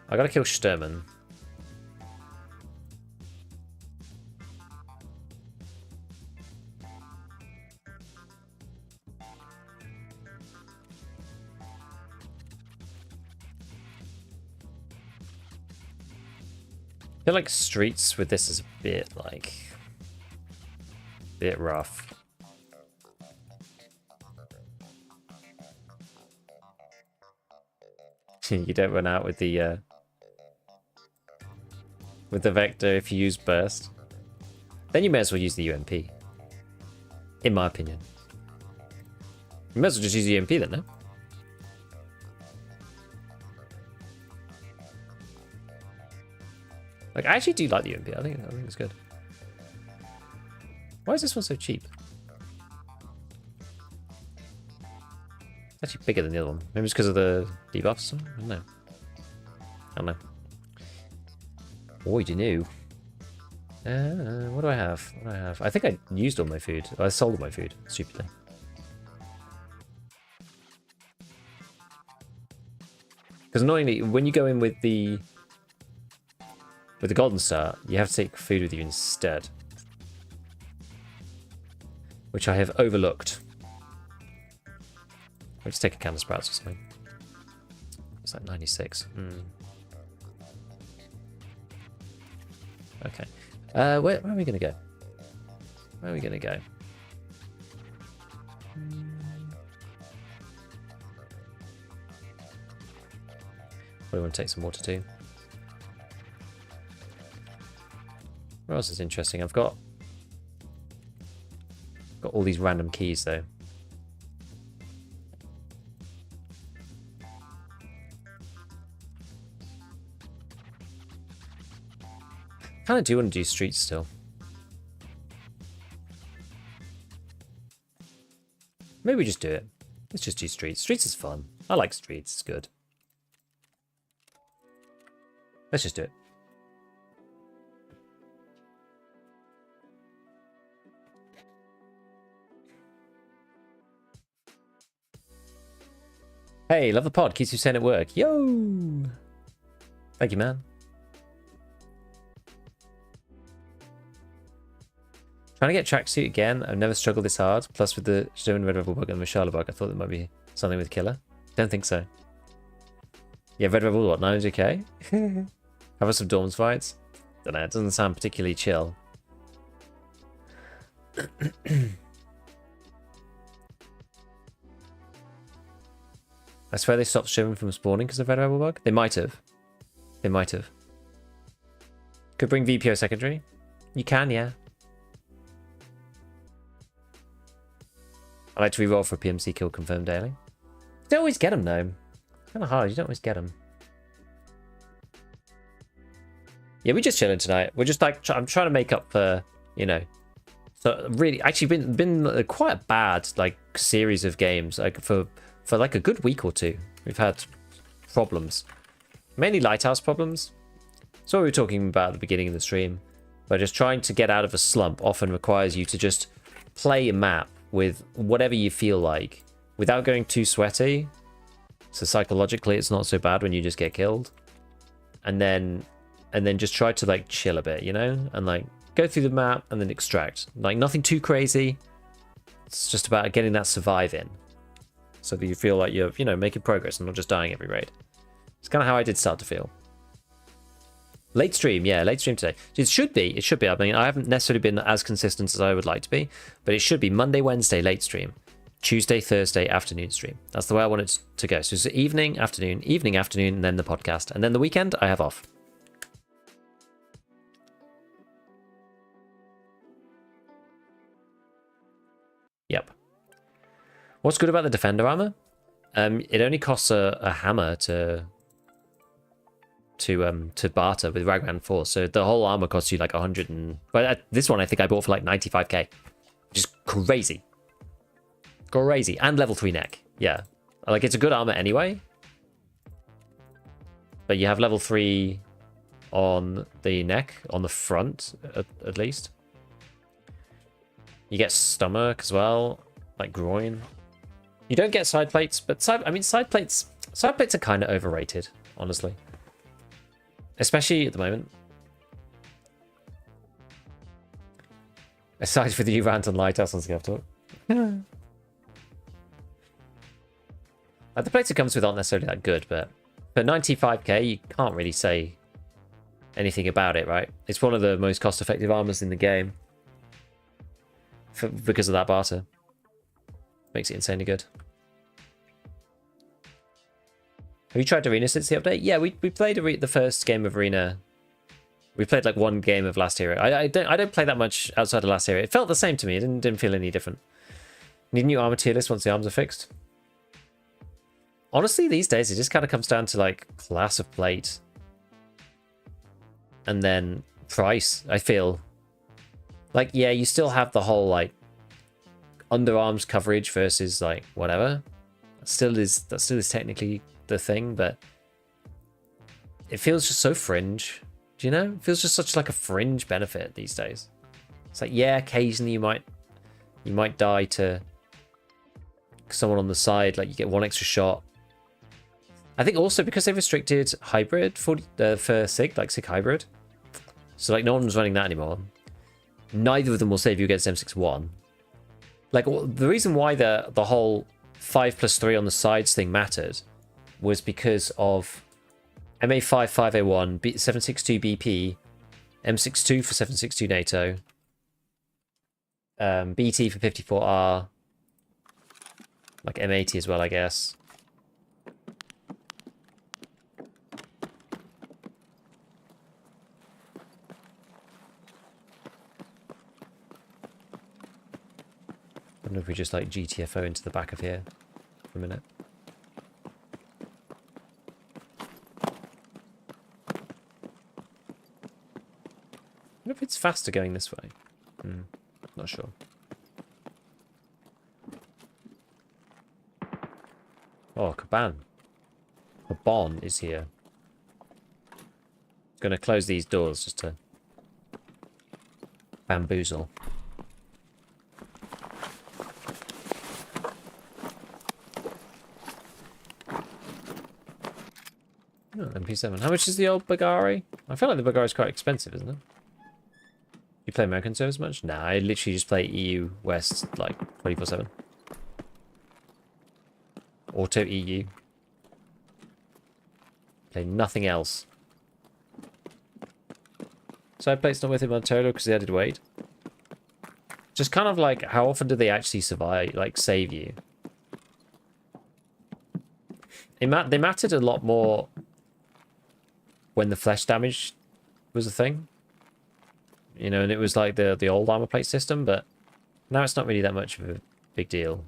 I gotta kill Sturman. I feel like streets with this is a bit rough. You don't run out with the Vector if you use burst. Then you may as well use the UMP. In my opinion. You may as well just use the UMP then, no? Like, I actually do like the UMP. I think it's good. Why is this one so cheap? It's actually bigger than the other one. Maybe it's because of the debuffs? I don't know. Oh, you knew. What do I have? I think I used all my food. I sold all my food, stupidly. Because annoyingly, when you go in with the Golden Star, you have to take food with you instead. Which I have overlooked. I'll just take a can of sprouts or something. It's like 96. Okay. Where are we going to go? Where are we going to go? Probably want to take some water too. What else is interesting? I've got all these random keys though. Kind of do want to do streets still. Maybe we just do it. Let's just do streets. Streets is fun. I like streets. It's good. Let's just do it. Hey, love the pod. Keeps you sane at work. Yo! Thank you, man. Trying to get tracksuit again. I've never struggled this hard. Plus, with the Stone Red Rebel bug and the Mashala bug, I thought there might be something with Killer. Don't think so. Yeah, Red Rebel, what, 900k? Have some Dorms fights? Don't know, it doesn't sound particularly chill. I swear they stopped streaming from spawning because of Red Rebel bug. They might have. They might have. Could bring VPO secondary. You can, yeah. I like to reroll for a PMC kill confirmed daily. You don't always get them though. It's kind of hard. You don't always get them. Yeah, we're just chilling tonight. We're just like I'm trying to make up for, you know. So really, actually, been quite a bad like series of games. Like for like a good week or two, we've had problems. Mainly lighthouse problems. That's what we were talking about at the beginning of the stream. But just trying to get out of a slump often requires you to just play a map with whatever you feel like without going too sweaty. So psychologically it's not so bad when you just get killed. And then just try to like chill a bit, you know? And like go through the map and then extract. Like nothing too crazy. It's just about getting that survive in. So that you feel like you're, you know, making progress and not just dying every raid. It's kind of how I did start to feel. Late stream, yeah, late stream today. It should be. I mean, I haven't necessarily been as consistent as I would like to be, but it should be Monday, Wednesday, late stream. Tuesday, Thursday, afternoon stream. That's the way I want it to go. So it's evening, afternoon, and then the podcast. And then the weekend, I have off. Yep. What's good about the Defender armor? It only costs a hammer to barter with Ragman 4, so the whole armor costs you like 100 and... But this one I think I bought for like 95k. Which is crazy. Crazy. And level 3 neck. Yeah. Like, it's a good armor anyway. But you have level 3 on the neck, on the front, at least. You get stomach as well, like groin. You don't get side plates, but side plates are kind of overrated, honestly. Especially at the moment. Aside for the new rant on Lighthouse on ScavTalk. Like, the plates it comes with aren't necessarily that good, but for 95k, you can't really say anything about it, right? It's one of the most cost-effective armors in the game. Because of that barter. Makes it insanely good. Have you tried Arena since the update? Yeah, we played the first game of Arena. We played like one game of Last Hero. I don't play that much outside of Last Hero. It felt the same to me. It didn't feel any different. Need a new armor tier list once the arms are fixed. Honestly, these days it just kind of comes down to like class of plate. And then price, I feel. Like, yeah, you still have the whole like underarms coverage versus like whatever. That still is technically the thing, but it feels just so fringe. Do you know? It feels just such like a fringe benefit these days. It's like, yeah, occasionally you might die to someone on the side, like you get one extra shot. I think also because they've restricted hybrid for SIG, like SIG hybrid. So like no one's running that anymore. Neither of them will save you against M61. Like the reason why the whole 5+3 on the sides thing mattered was because of MA5 5A1, 762 BP, M62 for 762 NATO, BT for 54R, like M80 as well, I guess. I wonder if we just like GTFO into the back of here for a minute. I wonder if it's faster going this way. Not sure. Oh, Kaban. Kaban is here. Gonna close these doors just to bamboozle. MP7. How much is the old Bagari? I feel like the Bagari is quite expensive, isn't it? You play American servers much? Nah, I literally just play EU West like 24/7. Auto EU. Play nothing else. Side plate's not with him on Tolo because he added weight. Just kind of like, how often do they actually survive, like save you? They mattered a lot more when the flesh damage was a thing. You know, and it was like the old armor plate system, but now it's not really that much of a big deal.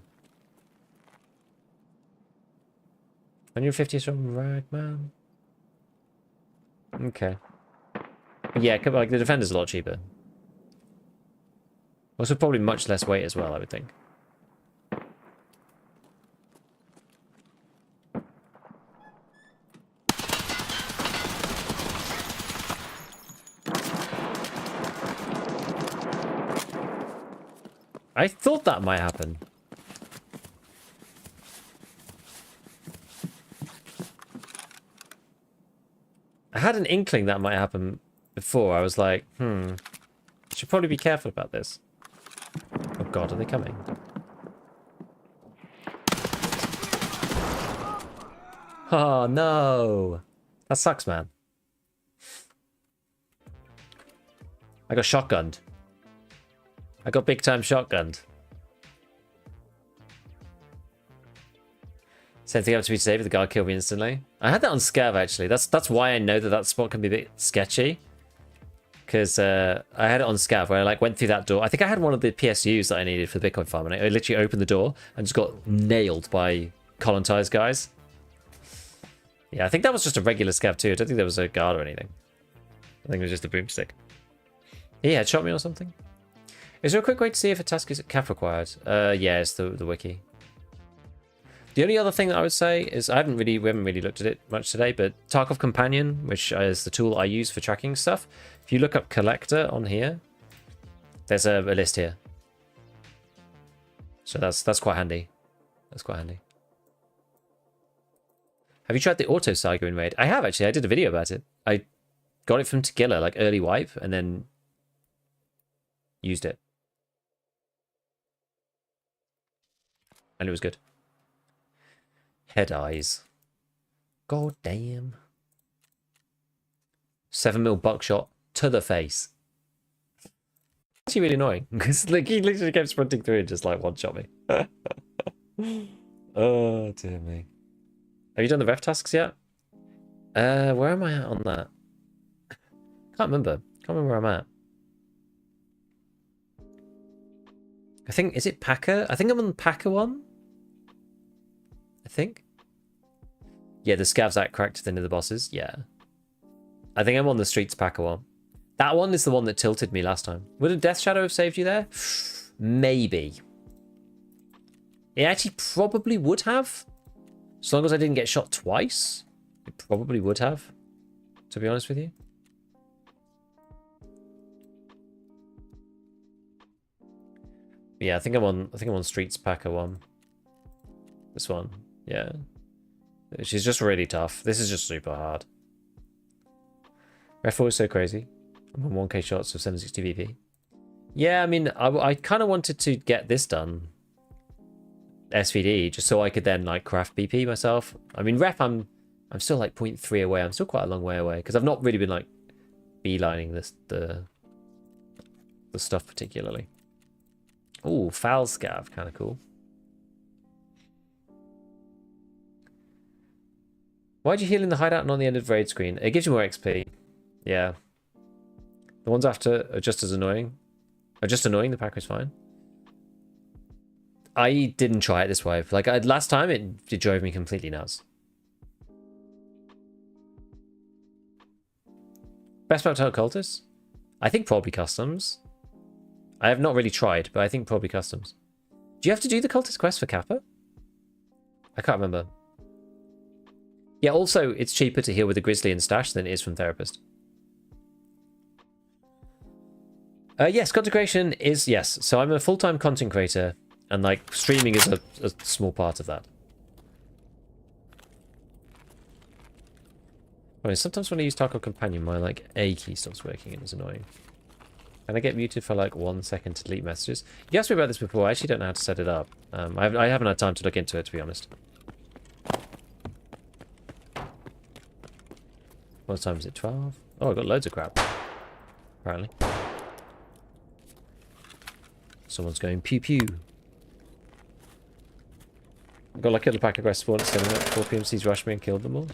150 is from Ragman. Okay. Yeah, like the Defender's a lot cheaper. Also probably much less weight as well, I would think. I thought that might happen. I had an inkling that might happen before. I was like, should probably be careful about this. Oh god, are they coming? Oh no! That sucks, man. I got shotgunned. I got big time shotgunned. Same thing happened to me today, but the guard killed me instantly. I had that on Scav actually. That's why I know that that spot can be a bit sketchy. Because I had it on Scav where I like went through that door. I think I had one of the PSUs that I needed for the Bitcoin farm, and I literally opened the door and just got nailed by colonized guys. Yeah, I think that was just a regular Scav too. I don't think there was a guard or anything. I think it was just a boomstick. He headshot me or something. Is there a quick way to see if a task is cap required? Yeah, it's the wiki. The only other thing that I would say is we haven't really looked at it much today, but Tarkov Companion, which is the tool I use for tracking stuff. If you look up collector on here, there's a list here. So that's quite handy. That's quite handy. Have you tried the auto Saiga in raid? I have actually. I did a video about it. I got it from Tagilla, like early wipe, and then used it. And it was good. Head eyes. God damn. 7mm buckshot to the face. Actually really annoying. Because like, he literally kept sprinting through and just like one-shot me. Oh dear me. Have you done the ref tasks yet? Where am I at on that? Can't remember. Can't remember where I'm at. I think, is it Packer? I think I'm on the Packer one. I think. Yeah, the Scavs act cracked than the bosses. Yeah. I think I'm on the Streets Packer one. That one is the one that tilted me last time. Would a Death Shadow have saved you there? Maybe. It actually probably would have. As long as I didn't get shot twice. It probably would have. To be honest with you. Yeah, I think I'm on Streets Packer one. This one. Yeah. She's just really tough. This is just super hard. Ref is so crazy. I'm on 1k shots of 760 VP. Yeah, I mean, I kind of wanted to get this done. SVD, just so I could then like craft BP myself. I mean, ref, I'm still like 0.3 away. I'm still quite a long way away because I've not really been like beelining the stuff particularly. Oh, foul scav, kind of cool. Why'd you heal in the hideout and on the end of raid screen? It gives you more XP. Yeah. The ones after are just as annoying. Are just annoying, the pack was fine. I didn't try it this way. Like, last time, it drove me completely nuts. Best map to cultists? I think probably customs. I have not really tried, but I think probably customs. Do you have to do the cultist quest for Kappa? I can't remember. Yeah, also, it's cheaper to heal with a Grizzly and Stash than it is from Therapist. Yes, content creation is, yes. So I'm a full-time content creator, and like streaming is a small part of that. Well, sometimes when I use Tarkov Companion, my like A key stops working and it's annoying. And I get muted for like 1 second to delete messages. You asked me about this before. I actually don't know how to set it up. I haven't had time to look into it, to be honest. What time is it? 12? Oh, I got loads of crap. Apparently. Someone's going pew pew. Got like a little pack of aggressive spawn at 7 at 4 PMCs rushed me and killed them all.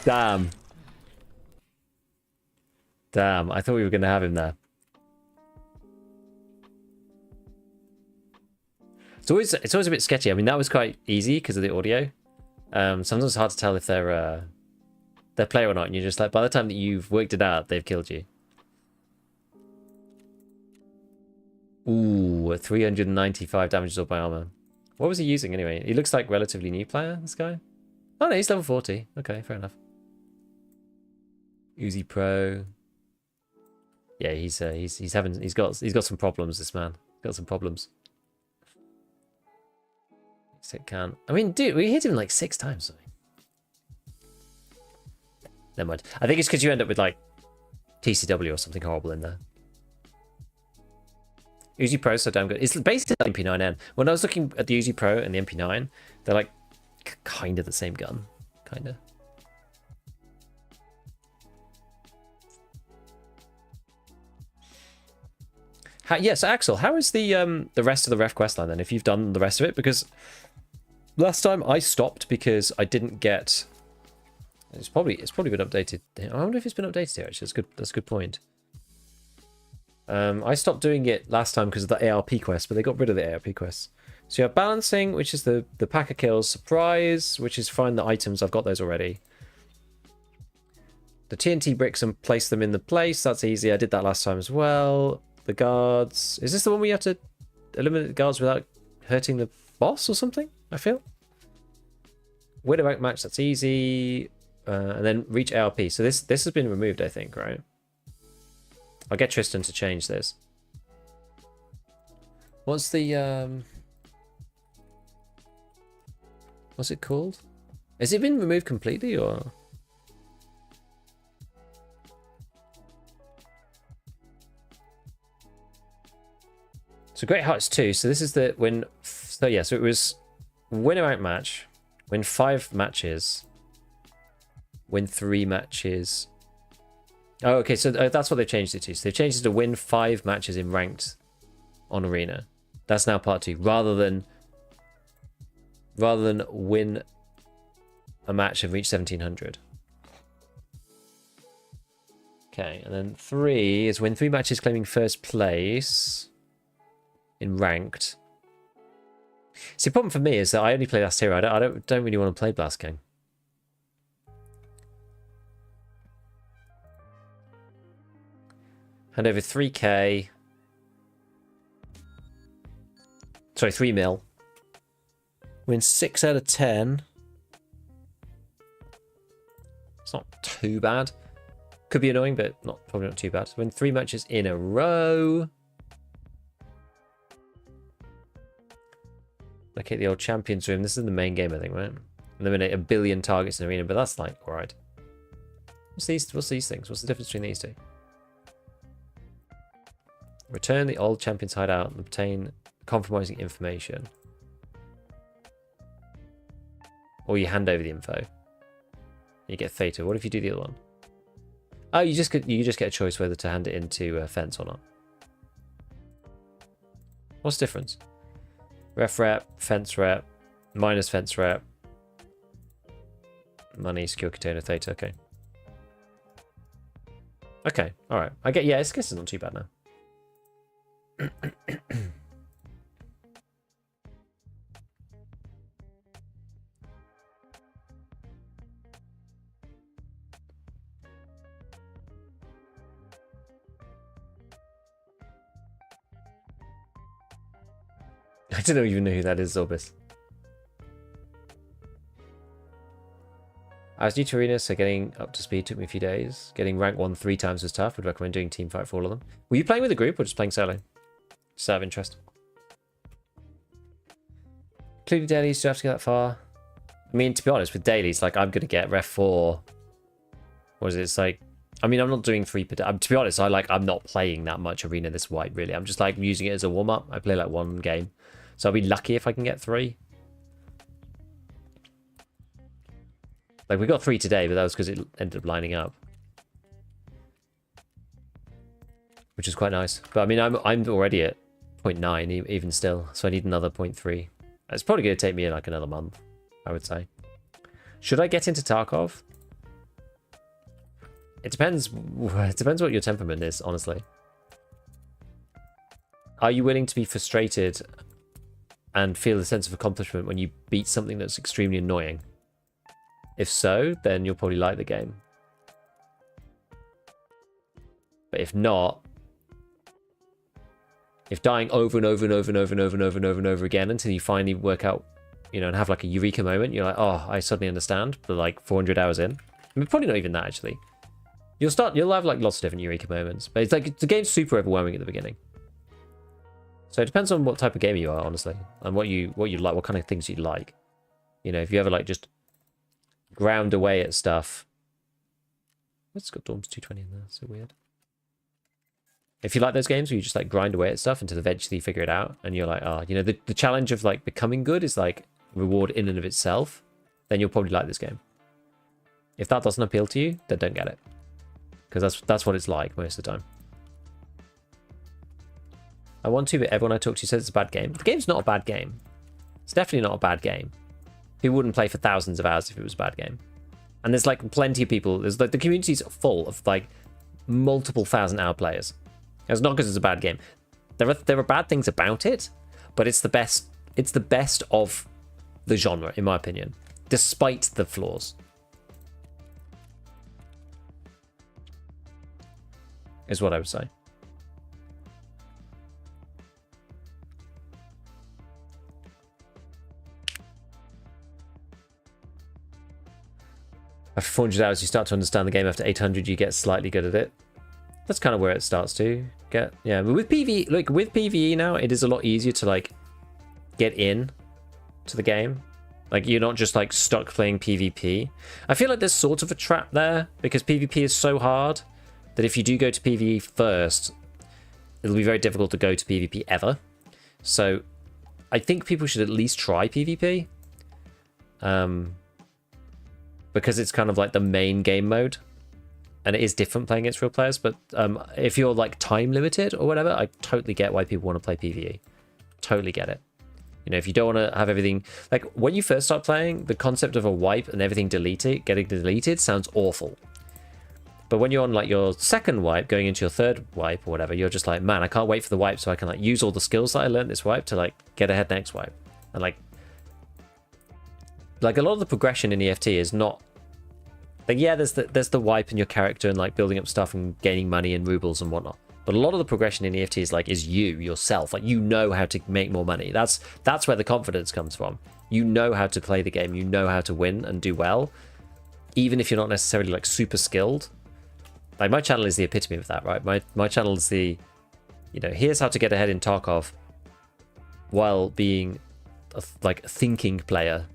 Damn. Damn, I thought we were going to have him there. It's always a bit sketchy. I mean, that was quite easy because of the audio. Sometimes it's hard to tell if they're player or not, and you're just like, by the time that you've worked it out, they've killed you. Ooh, 395 damage absorbed by armor. What was he using anyway? He looks like relatively new player, this guy. Oh no, he's level 40. Okay, fair enough. Uzi Pro. Yeah, he's got some problems, this man. Got some problems. It can. I mean, dude, we hit him like 6 times. Never mind. I think it's because you end up with like TCW or something horrible in there. Uzi Pro so damn good. It's basically the MP9N. When I was looking at the Uzi Pro and the MP9, they're like kind of the same gun, kind of. Yeah, so Axel, how is the rest of the ref quest line then? If you've done the rest of it, because last time I stopped because I didn't get. It's probably been updated. I wonder if it's been updated here. Actually, that's a good point. I stopped doing it last time because of the ARP quest, but they got rid of the ARP quests. So you have balancing, which is the packer kills, surprise, which is find the items. I've got those already. The TNT bricks and place them in the place. That's easy. I did that last time as well. The guards. Is this the one where you have to eliminate the guards without hurting the boss or something? I feel. Win a rank match. That's easy. And then reach ARP. So this has been removed, I think, right? I'll get Tristan to change this. What's the what's it called? Has it been removed completely or? So Great Hearts 2. So this is the win. So yeah, so it was win a rank match, win 5 matches, win 3 matches. Oh, okay, so that's what they've changed it to. So they've changed it to win 5 matches in ranked on Arena. That's now part 2, rather than win a match and reach 1700. Okay, and then 3 is win 3 matches claiming first place in ranked. See, the problem for me is that I only play Last Hero. I don't really want to play Blast King. Hand over 3k. Sorry, 3 mil. Win 6 out of 10. It's not too bad. Could be annoying, but probably not too bad. Win 3 matches in a row. Locate the old champions room. This is the main game, I think, right? Eliminate 1 billion targets in arena, but that's like alright. What's these things? What's the difference between these two? Return the old champion's hideout and obtain compromising information. Or you hand over the info. You get Theta. What if you do the other one? Oh, you just get a choice whether to hand it into Fence or not. What's the difference? Ref rep, Fence rep, minus Fence rep. Money, skill container, Theta. Okay. Okay, alright. I guess it's not too bad now. I don't even know who that is, Zorbis. I was new to Arena, so getting up to speed took me a few days. Getting rank 1 3 times was tough. Would recommend doing team fight for all of them. Were you playing with a group or just playing solo? Just out of interest. Including dailies, do you have to get that far? I mean, to be honest, with dailies, like, I'm going to get ref 4. What is it? It's like, I mean, I'm not doing 3 per day. To be honest, I'm not playing that much Arena this wipe, really. I'm just, like, using it as a warm-up. I play, like, 1 game. So I'll be lucky if I can get 3. Like, we got 3 today, but that was because it ended up lining up. Which is quite nice. But, I mean, I'm already at 0.9, even still. So I need another 0.3. It's probably going to take me, like, another month, I would say. Should I get into Tarkov? It depends. It depends what your temperament is, honestly. Are you willing to be frustrated and feel a sense of accomplishment when you beat something that's extremely annoying? If so, then you'll probably like the game. But if not, if dying over and over and over and over and over and over and over and over again until you finally work out, you know, and have like a eureka moment, you're like, oh, I suddenly understand. But like 400 hours in, I mean, probably not even that actually. You'll have like lots of different eureka moments, but it's like the game's super overwhelming at the beginning. So it depends on what type of game you are, honestly, and what you like, what kind of things you like. You know, if you ever like just ground away at stuff. It's got Dorms 220 in there, so weird. If you like those games where you just like grind away at stuff until eventually you figure it out, and you're like, oh, you know, the challenge of like becoming good is like reward in and of itself, then you'll probably like this game. If that doesn't appeal to you, then don't get it, because that's what it's like most of the time. I want to, but everyone I talk to says it's a bad game. The game's not a bad game. It's definitely not a bad game. People wouldn't play for thousands of hours if it was a bad game. And there's like plenty of people. There's like the community's full of like multiple 1,000-hour players. It's not because it's a bad game. There are bad things about it, but it's the best. It's the best of the genre, in my opinion, despite the flaws. Is what I would say. After 400 hours, you start to understand the game. After 800, you get slightly good at it. That's kind of where it starts to get. Yeah, but with PvE, like with PvE now, it is a lot easier to like get in to the game. Like you're not just like stuck playing PvP. I feel like there's sort of a trap there because PvP is so hard that if you do go to PvE first, it'll be very difficult to go to PvP ever. So I think people should at least try PvP. Because it's kind of like the main game mode, and it is different playing against real players. But if you're like time limited or whatever, I totally get why people want to play PvE. Totally get it. You know, if you don't want to have everything, like when you first start playing, the concept of a wipe and everything getting deleted sounds awful. But when you're on like your second wipe, going into your third wipe or whatever, you're just like, man, I can't wait for the wipe so I can like use all the skills that I learned this wipe to like get ahead next wipe. And like a lot of the progression in EFT is not like, yeah, there's the wipe in your character and like building up stuff and gaining money and rubles and whatnot. But a lot of the progression in EFT is like you yourself, like you know how to make more money. That's where the confidence comes from. You know how to play the game, you know how to win and do well, even if you're not necessarily like super skilled. Like my channel is the epitome of that, right? My channel is the, you know, here's how to get ahead in Tarkov while being like a thinking player,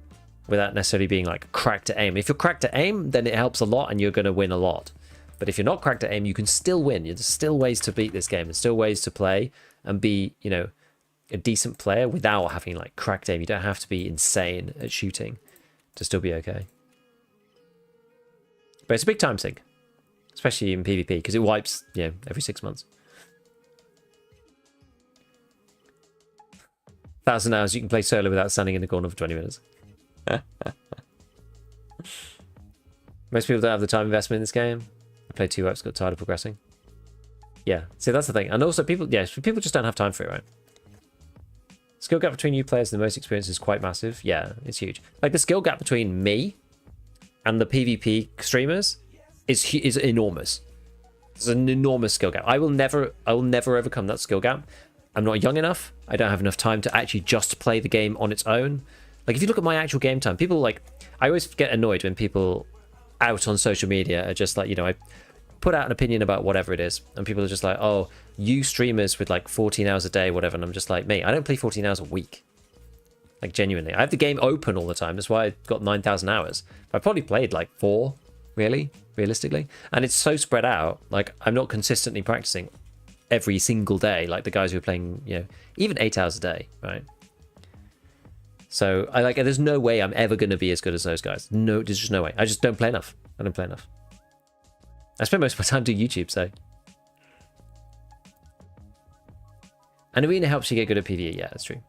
without necessarily being like cracked at aim. If you're cracked at aim, then it helps a lot and you're going to win a lot. But if you're not cracked at aim, you can still win. There's still ways to beat this game. There's still ways to play and be, you know, a decent player without having like cracked aim. You don't have to be insane at shooting to still be okay. But it's a big time sink, especially in PvP, because it wipes, you know, every 6 months. 1,000 hours, you can play solo without standing in the corner for 20 minutes. Most people don't have the time investment in this game. I played 2 wipes, got tired of progressing. Yeah, see, that's the thing. And also people just don't have time for it, right? Skill gap between you players and the most experienced is quite massive. Yeah, it's huge. Like the skill gap between me and the PvP streamers is enormous. There's an enormous skill gap. I will never overcome that skill gap. I'm not young enough. I don't have enough time to actually just play the game on its own. Like if you look at my actual game time, people like, I always get annoyed when people out on social media are just like, you know, I put out an opinion about whatever it is, and people are just like, oh, you streamers with like 14 hours a day, whatever, and I'm just like, mate, I don't play 14 hours a week. Like, genuinely. I have the game open all the time. That's why I got 9,000 hours. I probably played like 4, really, realistically. And it's so spread out. Like, I'm not consistently practicing every single day like the guys who are playing, you know, even 8 hours a day, right? So, there's no way I'm ever going to be as good as those guys. No, there's just no way. I just don't play enough. I don't play enough. I spend most of my time doing YouTube, so. And Arena helps you get good at PvE. Yeah, that's true.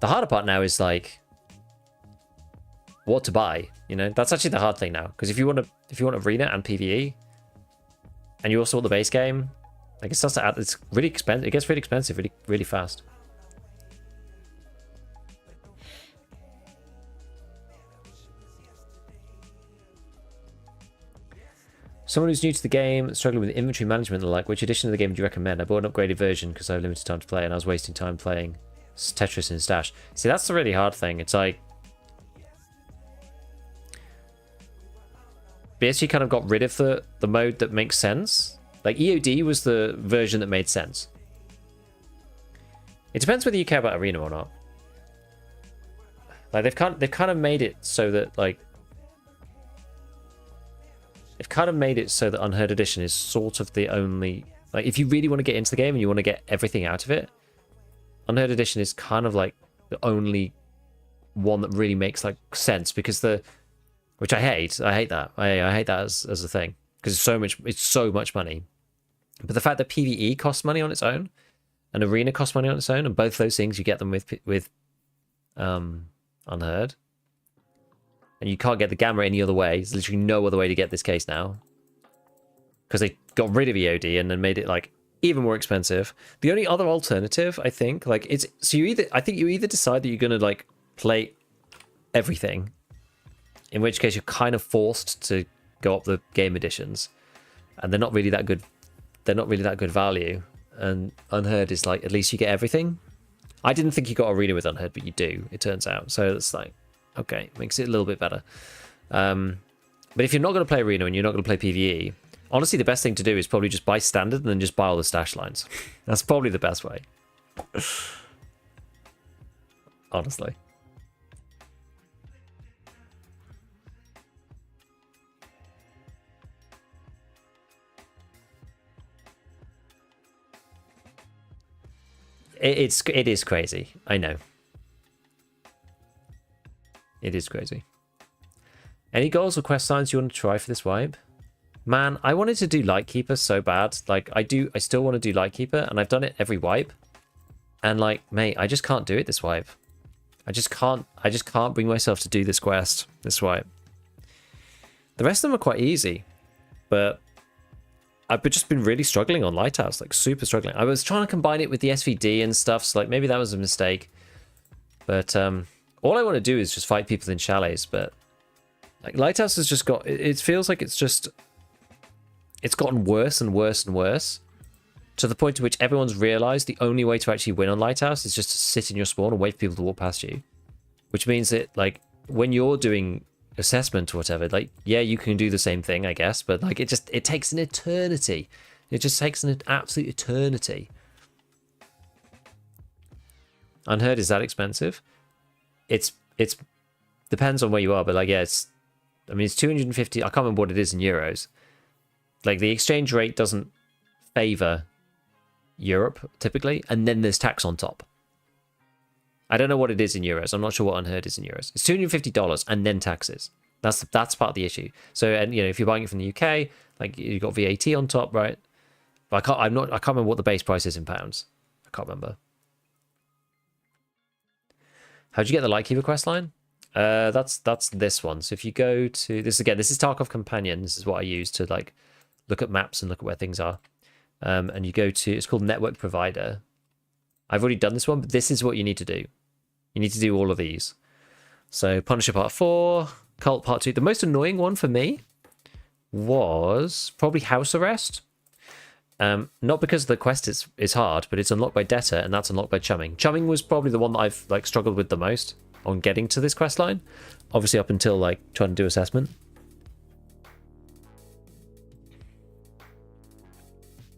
The harder part now is like what to buy, you know. That's actually the hard thing now, because if you want Arena and PvE, and you also want the base game, like it starts to add. It's really expensive. It gets really expensive really, really fast. Someone who's new to the game, struggling with inventory management, like, which edition of the game do you recommend? I bought an upgraded version because I have limited time to play, and I was wasting time playing Tetris and Stash. See, that's the really hard thing. It's like basically kind of got rid of the mode that makes sense. Like EOD was the version that made sense. It depends whether you care about Arena or not. Like they've kind of made it so that like they've kind of made it so that Unheard Edition is sort of the only, like, if you really want to get into the game and you want to get everything out of it, Unheard Edition is kind of like the only one that really makes like sense, because which I hate that. I hate that as a thing, because it's so much money. But the fact that PvE costs money on its own and Arena costs money on its own, and both those things you get them with Unheard, and you can't get the Gamma any other way. There's literally no other way to get this case now, because they got rid of EOD and then made it like even more expensive. The only other alternative, I think, like it's so you either decide that you're gonna like play everything, in which case you're kind of forced to go up the game editions, and they're not really that good. They're not really that good value. And Unheard is like, at least you get everything. I didn't think you got Arena with Unheard, but you do, it turns out. So it's like, okay, makes it a little bit better. But if you're not going to play Arena and you're not going to play PvE, honestly, the best thing to do is probably just buy Standard and then just buy all the stash lines. That's probably the best way. Honestly. It is crazy. I know. It is crazy. Any goals or quest lines you want to try for this wipe? Man, I wanted to do Lightkeeper so bad. Like, I still want to do Lightkeeper, and I've done it every wipe. And like, mate, I just can't do it this wipe. I just can't bring myself to do this quest this wipe. The rest of them are quite easy, but I've just been really struggling on Lighthouse, like super struggling. I was trying to combine it with the SVD and stuff, so like maybe that was a mistake. But all I want to do is just fight people in chalets, but like Lighthouse has just got, it feels like it's gotten worse and worse and worse, to the point to which everyone's realized the only way to actually win on Lighthouse is just to sit in your spawn and wait for people to walk past you. Which means that like when you're doing assessment or whatever, like, yeah, you can do the same thing, I guess, but like it takes an eternity. It just takes an absolute eternity. Unheard is that expensive? It's depends on where you are, but like, yeah, it's 250. I can't remember what it is in euros. Like the exchange rate doesn't favor Europe typically, and then there's tax on top. I don't know what it is in euros. I'm not sure what Unheard is in euros. It's $250 and then taxes. That's part of the issue. So, and you know, if you're buying it from the UK, like you've got VAT on top, right? But I can't remember what the base price is in pounds. I can't remember. How'd you get the Lightkeeper quest line? That's this one. So if you go to this again, this is Tarkov Companion. This is what I use to like look at maps and look at where things are. And you go to, it's called Network Provider. I've already done this one, but this is what you need to do. You need to do all of these. So Punisher Part 4, Cult Part 2. The most annoying one for me was probably House Arrest. Not because the quest is hard, but it's unlocked by Debtor, and that's unlocked by Chumming. Chumming was probably the one that I've like struggled with the most. on getting to this quest line. Obviously up until like trying to do assessment.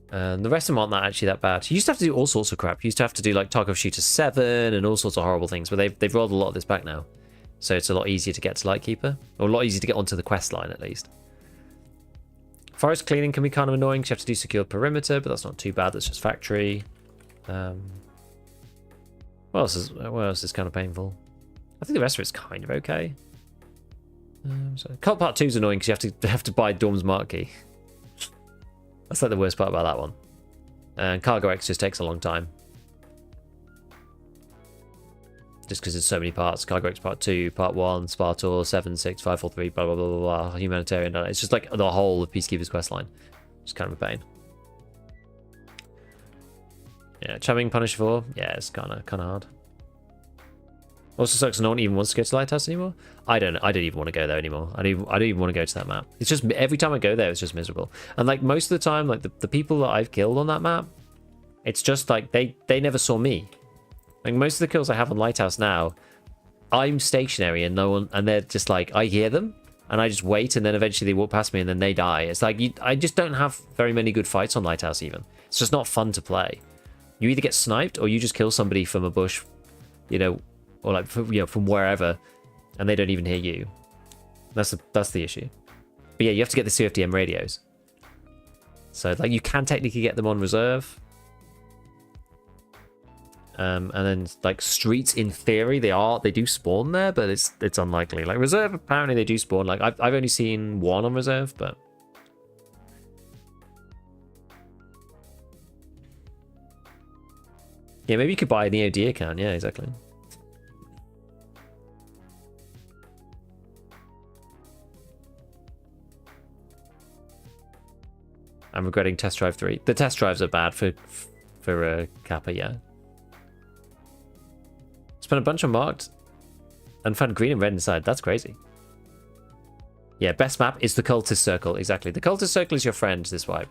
And the rest of them aren't actually that bad. You used to have to do all sorts of crap. You used to have to do like Tarkov Shooter 7 and all sorts of horrible things, but they've rolled a lot of this back now. So it's a lot easier to get to Lightkeeper, or a lot easier to get onto the quest line at least. Forest cleaning can be kind of annoying because you have to do secured perimeter, but that's not too bad. That's just factory. What else is kind of painful? I think the rest of it's kind of okay. So Cult Part 2 is annoying because you have to buy Dorm's Mark Key. That's like the worst part about that one. And Cargo X just takes a long time. Just because there's so many parts. Cargo X Part 2, Part 1, Spartor, 7, 6, 5, 4, 3, blah, blah, blah, blah, blah, Humanitarian. It's just like the whole of Peacekeeper's questline. It's kind of a pain. Yeah, Chumming Punish 4. Yeah, it's kind of hard. Also sucks no one even wants to go to Lighthouse anymore. I don't even want to go there anymore. I don't even want to go to that map. It's just every time I go there, it's just miserable. And like most of the time, like the people that I've killed on that map, it's just like they never saw me. Like most of the kills I have on Lighthouse now, I'm stationary and no one, and they're just like, I hear them and I just wait, and then eventually they walk past me and then they die. It's like I just don't have very many good fights on Lighthouse even. It's just not fun to play. You either get sniped or you just kill somebody from a bush, you know, or like from wherever, and they don't even hear you. That's the issue. But yeah, you have to get the CFDM radios. So like you can technically get them on reserve. And then like streets in theory they do spawn there, but it's unlikely. Like reserve apparently they do spawn. Like I've only seen one on reserve, but yeah, maybe you could buy an EOD account. Yeah, exactly. I'm regretting Test Drive 3. The test drives are bad for Kappa, yeah. Spent a bunch on marked and found green and red inside. That's crazy. Yeah, best map is the Cultist Circle. Exactly. The Cultist Circle is your friend, this wipe.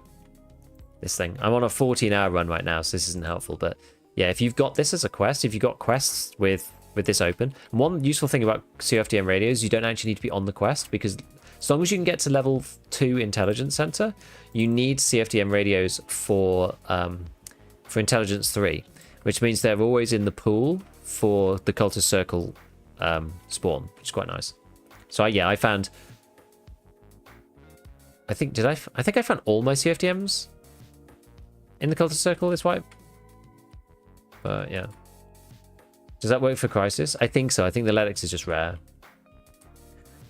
This thing. I'm on a 14-hour run right now, so this isn't helpful. But yeah, if you've got this as a quest, if you've got quests with this open, and one useful thing about CFDM radios, you don't actually need to be on the quest, because as long as you can get to level 2 intelligence center, you need CFDM radios for intelligence 3, which means they're always in the pool for the Cultist Circle spawn, which is quite nice. So yeah, I think I found all my CFDMs in the Cultist Circle this wipe. But yeah. Does that work for Crisis? I think so. I think the Ledix is just rare.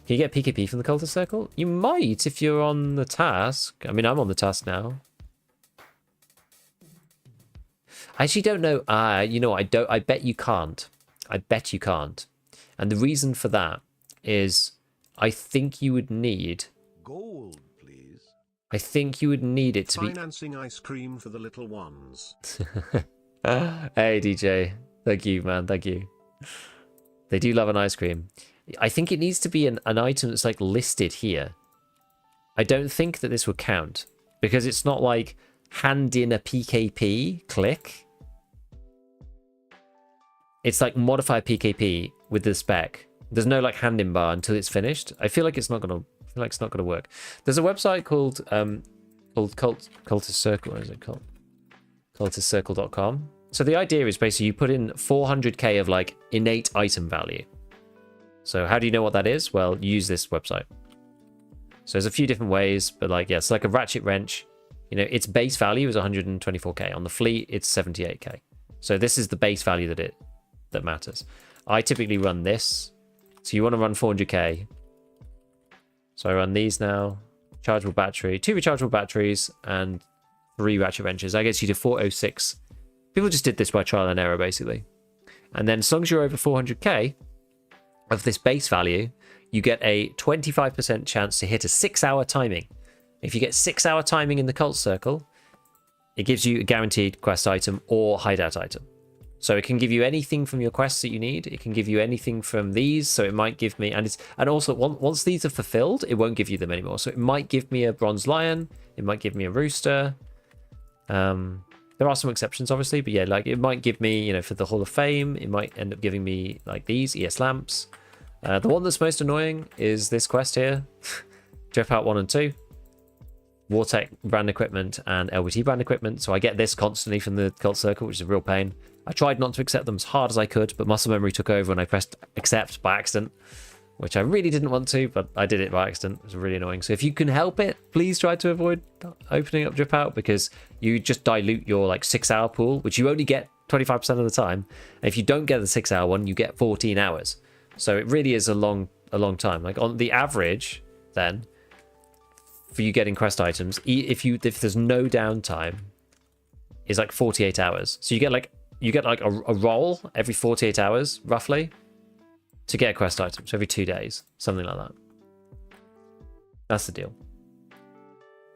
Can you get PKP from the Cultist Circle? You might if you're on the task. I mean, I'm on the task now. I actually don't know. You know, I bet you can't. I bet you can't. And the reason for that is I think you would need Gold, please. I think you would need it to be Financing ice cream for the little ones. Hey DJ. Thank you, man. Thank you. They do love an ice cream. I think it needs to be an item that's like listed here. I don't think that this would count because it's not like hand in a PKP, click. It's like modify PKP with the spec. There's no like hand in bar until it's finished. I feel like it's not gonna work. There's a website called Cultist Circle. What is it called? cultistcircle.com. So the idea is basically you put in 400k of like innate item value. So how do you know what that is? Well, you use this website. So there's a few different ways, but like, yeah, it's like a ratchet wrench. You know, its base value is 124k. On the fleet, it's 78k. So this is the base value that matters. I typically run this. So you want to run 400k. So I run these now. Chargeable battery, 2 rechargeable batteries, and 3 ratchet wrenches. I guess you do 406. People just did this by trial and error, basically. And then as long as you're over 400k of this base value, you get a 25% chance to hit a 6-hour timing. If you get 6-hour timing in the Cult Circle, it gives you a guaranteed quest item or hideout item. So it can give you anything from your quests that you need. It can give you anything from these. So it might give me, and also once these are fulfilled, it won't give you them anymore. So it might give me a bronze lion. It might give me a rooster. There are some exceptions, obviously, but yeah, like it might give me, you know, for the Hall of Fame, it might end up giving me like these ES lamps. The one that's most annoying is this quest here, Drip Out 1 and 2. Wartech brand equipment and LBT brand equipment, so I get this constantly from the Cult Circle, which is a real pain. I tried not to accept them as hard as I could, but muscle memory took over and I pressed accept by accident, which I really didn't want to, but I did it by accident. It was really annoying. So if you can help it, please try to avoid opening up Drip Out, because you just dilute your like 6-hour pool, which you only get 25% of the time. And if you don't get the 6-hour one, you get 14 hours. So it really is a long time. Like on the average, then, for you getting quest items, if there's no downtime, is like 48 hours. So you get like a roll every 48 hours roughly to get a quest item. So every 2 days, something like that. That's the deal.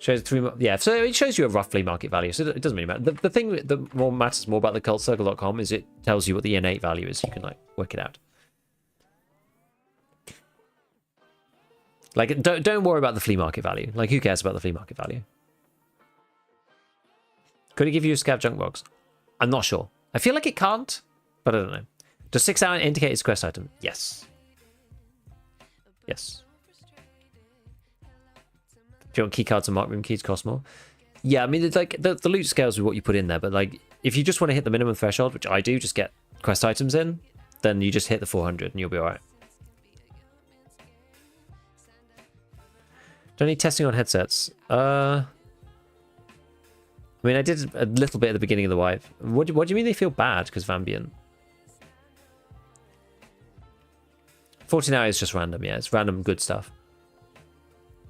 Shows 3, yeah. So it shows you a roughly market value. So it doesn't really matter. The thing that matters more about the cultcircle.com is it tells you what the innate value is. You can like work it out. Like, don't worry about the flea market value. Like, who cares about the flea market value? Could it give you a scav junk box? I'm not sure. I feel like it can't, but I don't know. Does 6-hour indicate it's a quest item? Yes. Yes. Do you want key cards and mark room keys cost more? Yeah, I mean, it's like the loot scales with what you put in there, but like, if you just want to hit the minimum threshold, which I do, just get quest items in, then you just hit the 400 and you'll be alright. Don't need testing on headsets. I mean, I did a little bit at the beginning of the wipe. What do you mean they feel bad because of ambient? 14 hours is just random, yeah. It's random good stuff.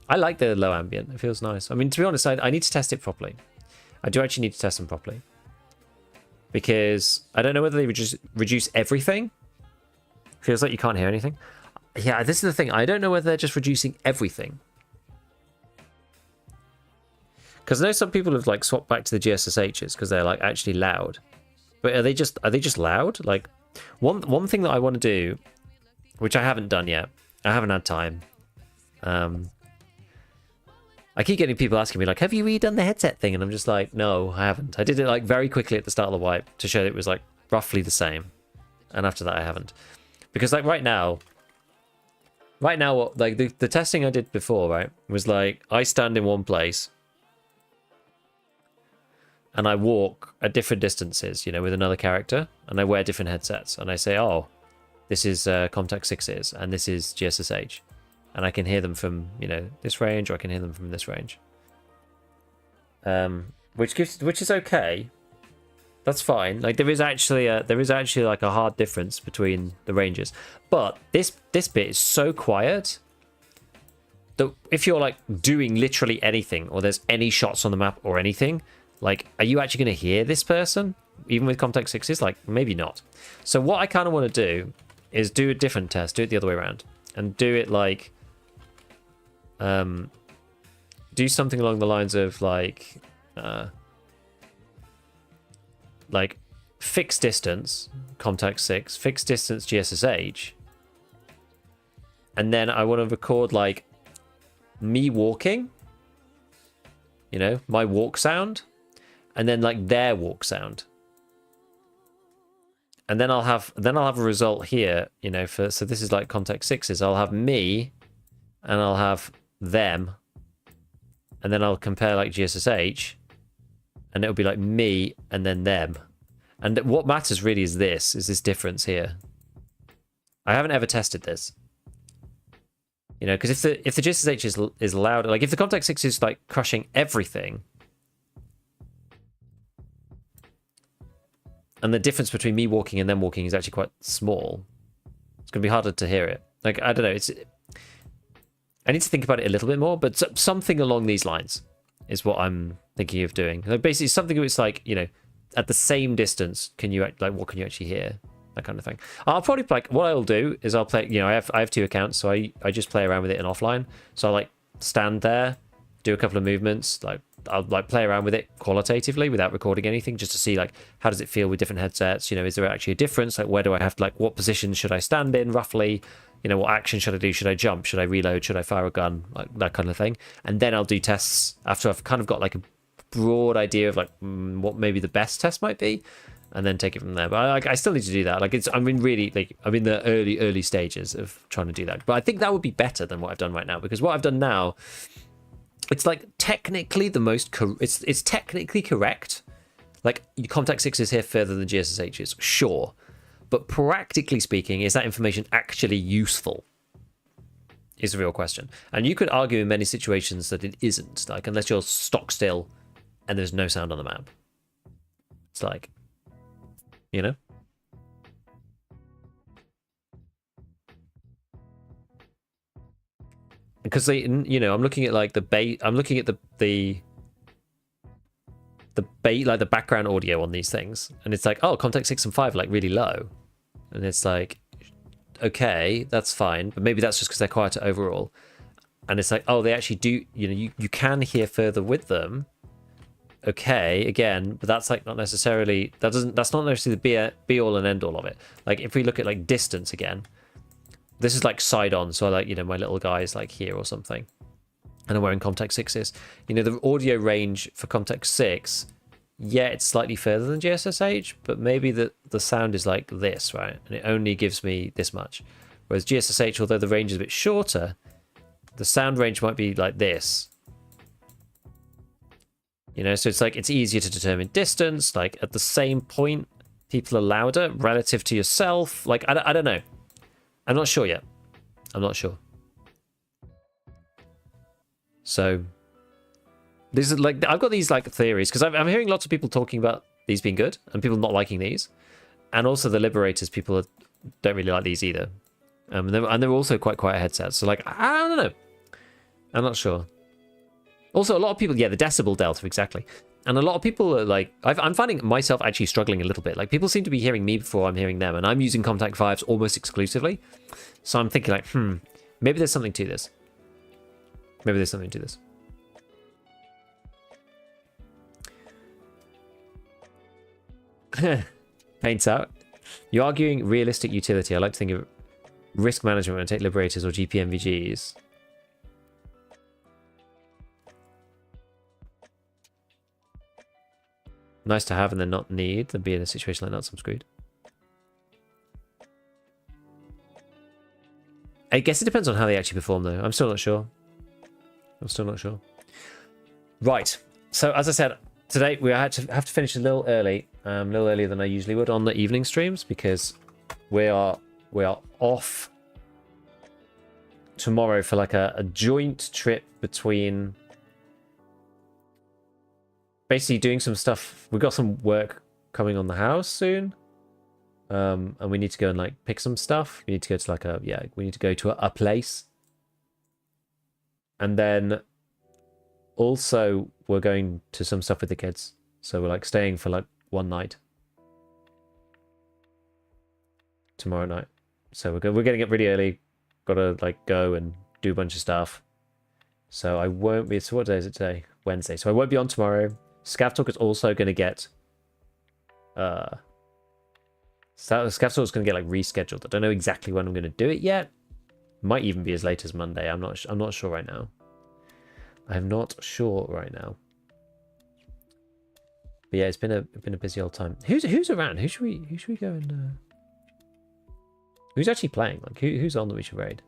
I like the low ambient. It feels nice. I mean, to be honest, I need to test it properly. I do actually need to test them properly. Because I don't know whether they reduce everything. Feels like you can't hear anything. Yeah, this is the thing. I don't know whether they're just reducing everything. Because I know some people have like swapped back to the GSSHs because they're like actually loud. But are they just loud? Like one thing that I want to do, which I haven't done yet. I haven't had time. I keep getting people asking me like, have you redone the headset thing? And I'm just like, no, I haven't. I did it like very quickly at the start of the wipe to show that it was like roughly the same. And after that I haven't. Because like right now, like the testing I did before, right, was like I stand in one place and I walk at different distances, you know, with another character, and I wear different headsets, and I say, oh, this is Contact 6's, and this is GSSH, and I can hear them from, you know, this range, or I can hear them from this range. Which is okay. That's fine. Like there is actually like a hard difference between the ranges, but this bit is so quiet that if you're like doing literally anything, or there's any shots on the map or anything, like, are you actually going to hear this person? Even with Contact 6s? Like, maybe not. So what I kind of want to do is do a different test. Do it the other way around. And do it like... do something along the lines of like fixed distance, Contact 6, fixed distance GSSH. And then I want to record like me walking. You know, my walk sound. And then like their walk sound, and then I'll have a result here, you know, for, so this is like Contact 6's. I'll have me and I'll have them, and then I'll compare like GSSH, and it'll be like me and then them. And what matters really is this difference here. I haven't ever tested this, you know, because if the GSSH is loud, like if the Contact 6 is like crushing everything, and the difference between me walking and them walking is actually quite small, it's going to be harder to hear it. Like, I don't know. I need to think about it a little bit more, but something along these lines is what I'm thinking of doing. Like, basically, something that's like, you know, at the same distance, can you like what can you actually hear? That kind of thing. I'll probably like what I'll do is I'll play. You know, I have 2 accounts, so I just play around with it in offline. So I'll like stand there, do a couple of movements, like I'll like play around with it qualitatively without recording anything, just to see like how does it feel with different headsets. You know, is there actually a difference? Like where do I have to, like what position should I stand in roughly? You know, what action should I do? Should I jump? Should I reload? Should I fire a gun? Like that kind of thing. And then I'll do tests after I've kind of got like broad idea of like what maybe the best test might be, and then take it from there. But I still need to do that. Like I'm in the early stages of trying to do that. But I think that would be better than what I've done right now, because what I've done now, it's like technically the most it's technically correct. Like Contact 6 is here further than GSSH is, sure, but practically speaking, is that information actually useful? Is the real question. And you could argue in many situations that it isn't, like unless you're stock still and there's no sound on the map. It's like, you know? Because they, you know, I'm looking at like I'm looking at the like the background audio on these things, and it's like, oh, Contact 6 and 5 are like really low, and it's like, okay, that's fine, but maybe that's just because they're quieter overall. And it's like, oh, they actually do, you know, you can hear further with them. Okay, again, but that's like not necessarily, that's not necessarily the be all and end all of it. Like if we look at like distance again, this is like side on, so I like, you know, my little guy is like here or something, and I'm wearing Contact 6s. You know, the audio range for Contact 6, yeah, it's slightly further than GSSH, but maybe the sound is like this, right? And it only gives me this much. Whereas GSSH, although the range is a bit shorter, the sound range might be like this. You know, so it's like it's easier to determine distance. Like at the same point, people are louder relative to yourself. Like, I don't know. I'm not sure yet. I'm not sure. So this is like, I've got these like theories because I'm hearing lots of people talking about these being good and people not liking these, and also the Liberators, people don't really like these either. And they're also quite quiet headsets. So like, I don't know. I'm not sure. Also, a lot of people, yeah, the decibel delta, exactly. And a lot of people are like, I'm finding myself actually struggling a little bit. Like people seem to be hearing me before I'm hearing them, and I'm using Contact 5s almost exclusively. So I'm thinking like, maybe there's something to this. Maybe there's something to this. Paints out. You're arguing realistic utility. I like to think of risk management when I take Liberators or GPMVGs. Nice to have and then not need, than be in a situation like that, so I'm screwed. I guess it depends on how they actually perform though. I'm still not sure. Right. So as I said, today we have to finish a little early. A little earlier than I usually would on the evening streams, because we are off tomorrow for like a joint trip between basically doing some stuff. We've got some work coming on the house soon, and we need to go and like pick some stuff. We need to go to like we need to go to a place, and then also we're going to some stuff with the kids. So we're like staying for like one night tomorrow night. So we're getting up really early. Gotta like go and do a bunch of stuff. So I won't be. So what day is it today? Wednesday. So I won't be on tomorrow. ScavTalk is also going to get ScavTalk is going to get like rescheduled. I don't know exactly when I'm going to do it yet. Might even be as late as Monday. I'm not sure right now. I'm not sure right now. But yeah, it's been a busy old time. Who's around? Who should we go and who's actually playing? Like who's on that we should raid?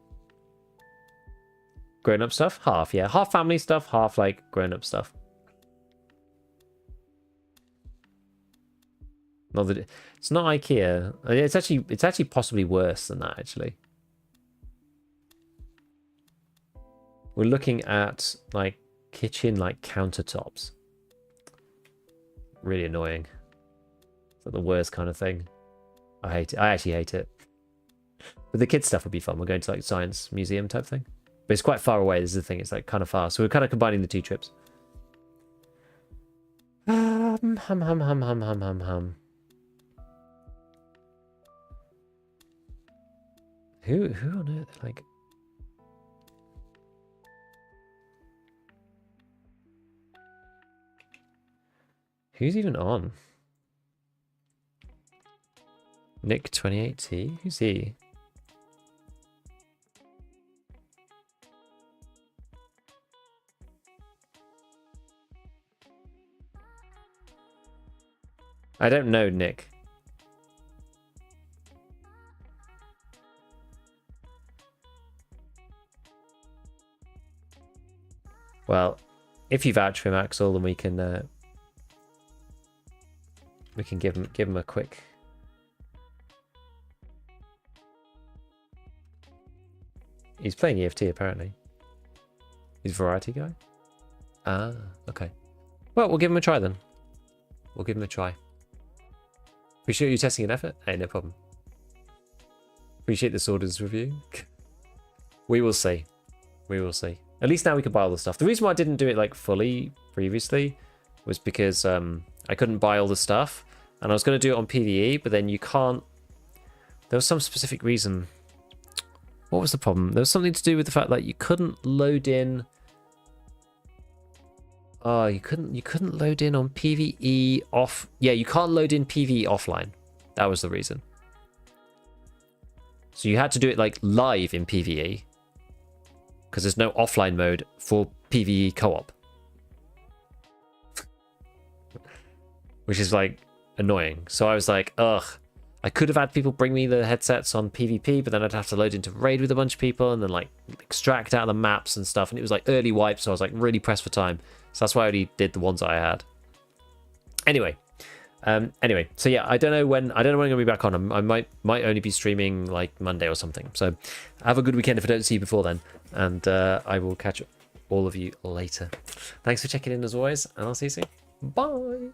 Grown up stuff? Half, yeah. Half family stuff, half like grown up stuff. Not that it's not IKEA. It's actually possibly worse than that, actually. We're looking at like kitchen like countertops. Really annoying. It's like the worst kind of thing. I hate it. I actually hate it. But the kids stuff would be fun. We're going to like science museum type thing. But it's quite far away. This is the thing. It's like kind of far. So we're kind of combining the two trips. Hum. Who on earth, like... Who's even on? Nick 28T? Who's he? I don't know, Nick. Well, if you vouch for him, Axel, then we can give him a quick. He's playing EFT apparently. He's a variety guy. Ah, okay. Well, we'll give him a try then. We'll give him a try. Appreciate you testing an effort. Hey, no problem. Appreciate the Sworder's review. We will see. We will see. At least now we can buy all the stuff. The reason why I didn't do it like fully previously was because I couldn't buy all the stuff, and I was going to do it on PvE, but then you can't. There was some specific reason. What was the problem? There was something to do with the fact that you couldn't load in. Oh, you couldn't load in on PvE off. Yeah, you can't load in PvE offline. That was the reason. So you had to do it like live in PvE. Because there's no offline mode for PvE co-op. Which is like annoying. So I was like, ugh. I could have had people bring me the headsets on PvP, but then I'd have to load into raid with a bunch of people and then like extract out of the maps and stuff. And it was like early wipe, so I was like really pressed for time. So that's why I only did the ones that I had. Anyway. So yeah, I don't know when I'm gonna be back on. I might only be streaming like Monday or something. So have a good weekend if I don't see you before then, and I will catch all of you later. Thanks for checking in as always, and I'll see you soon. Bye.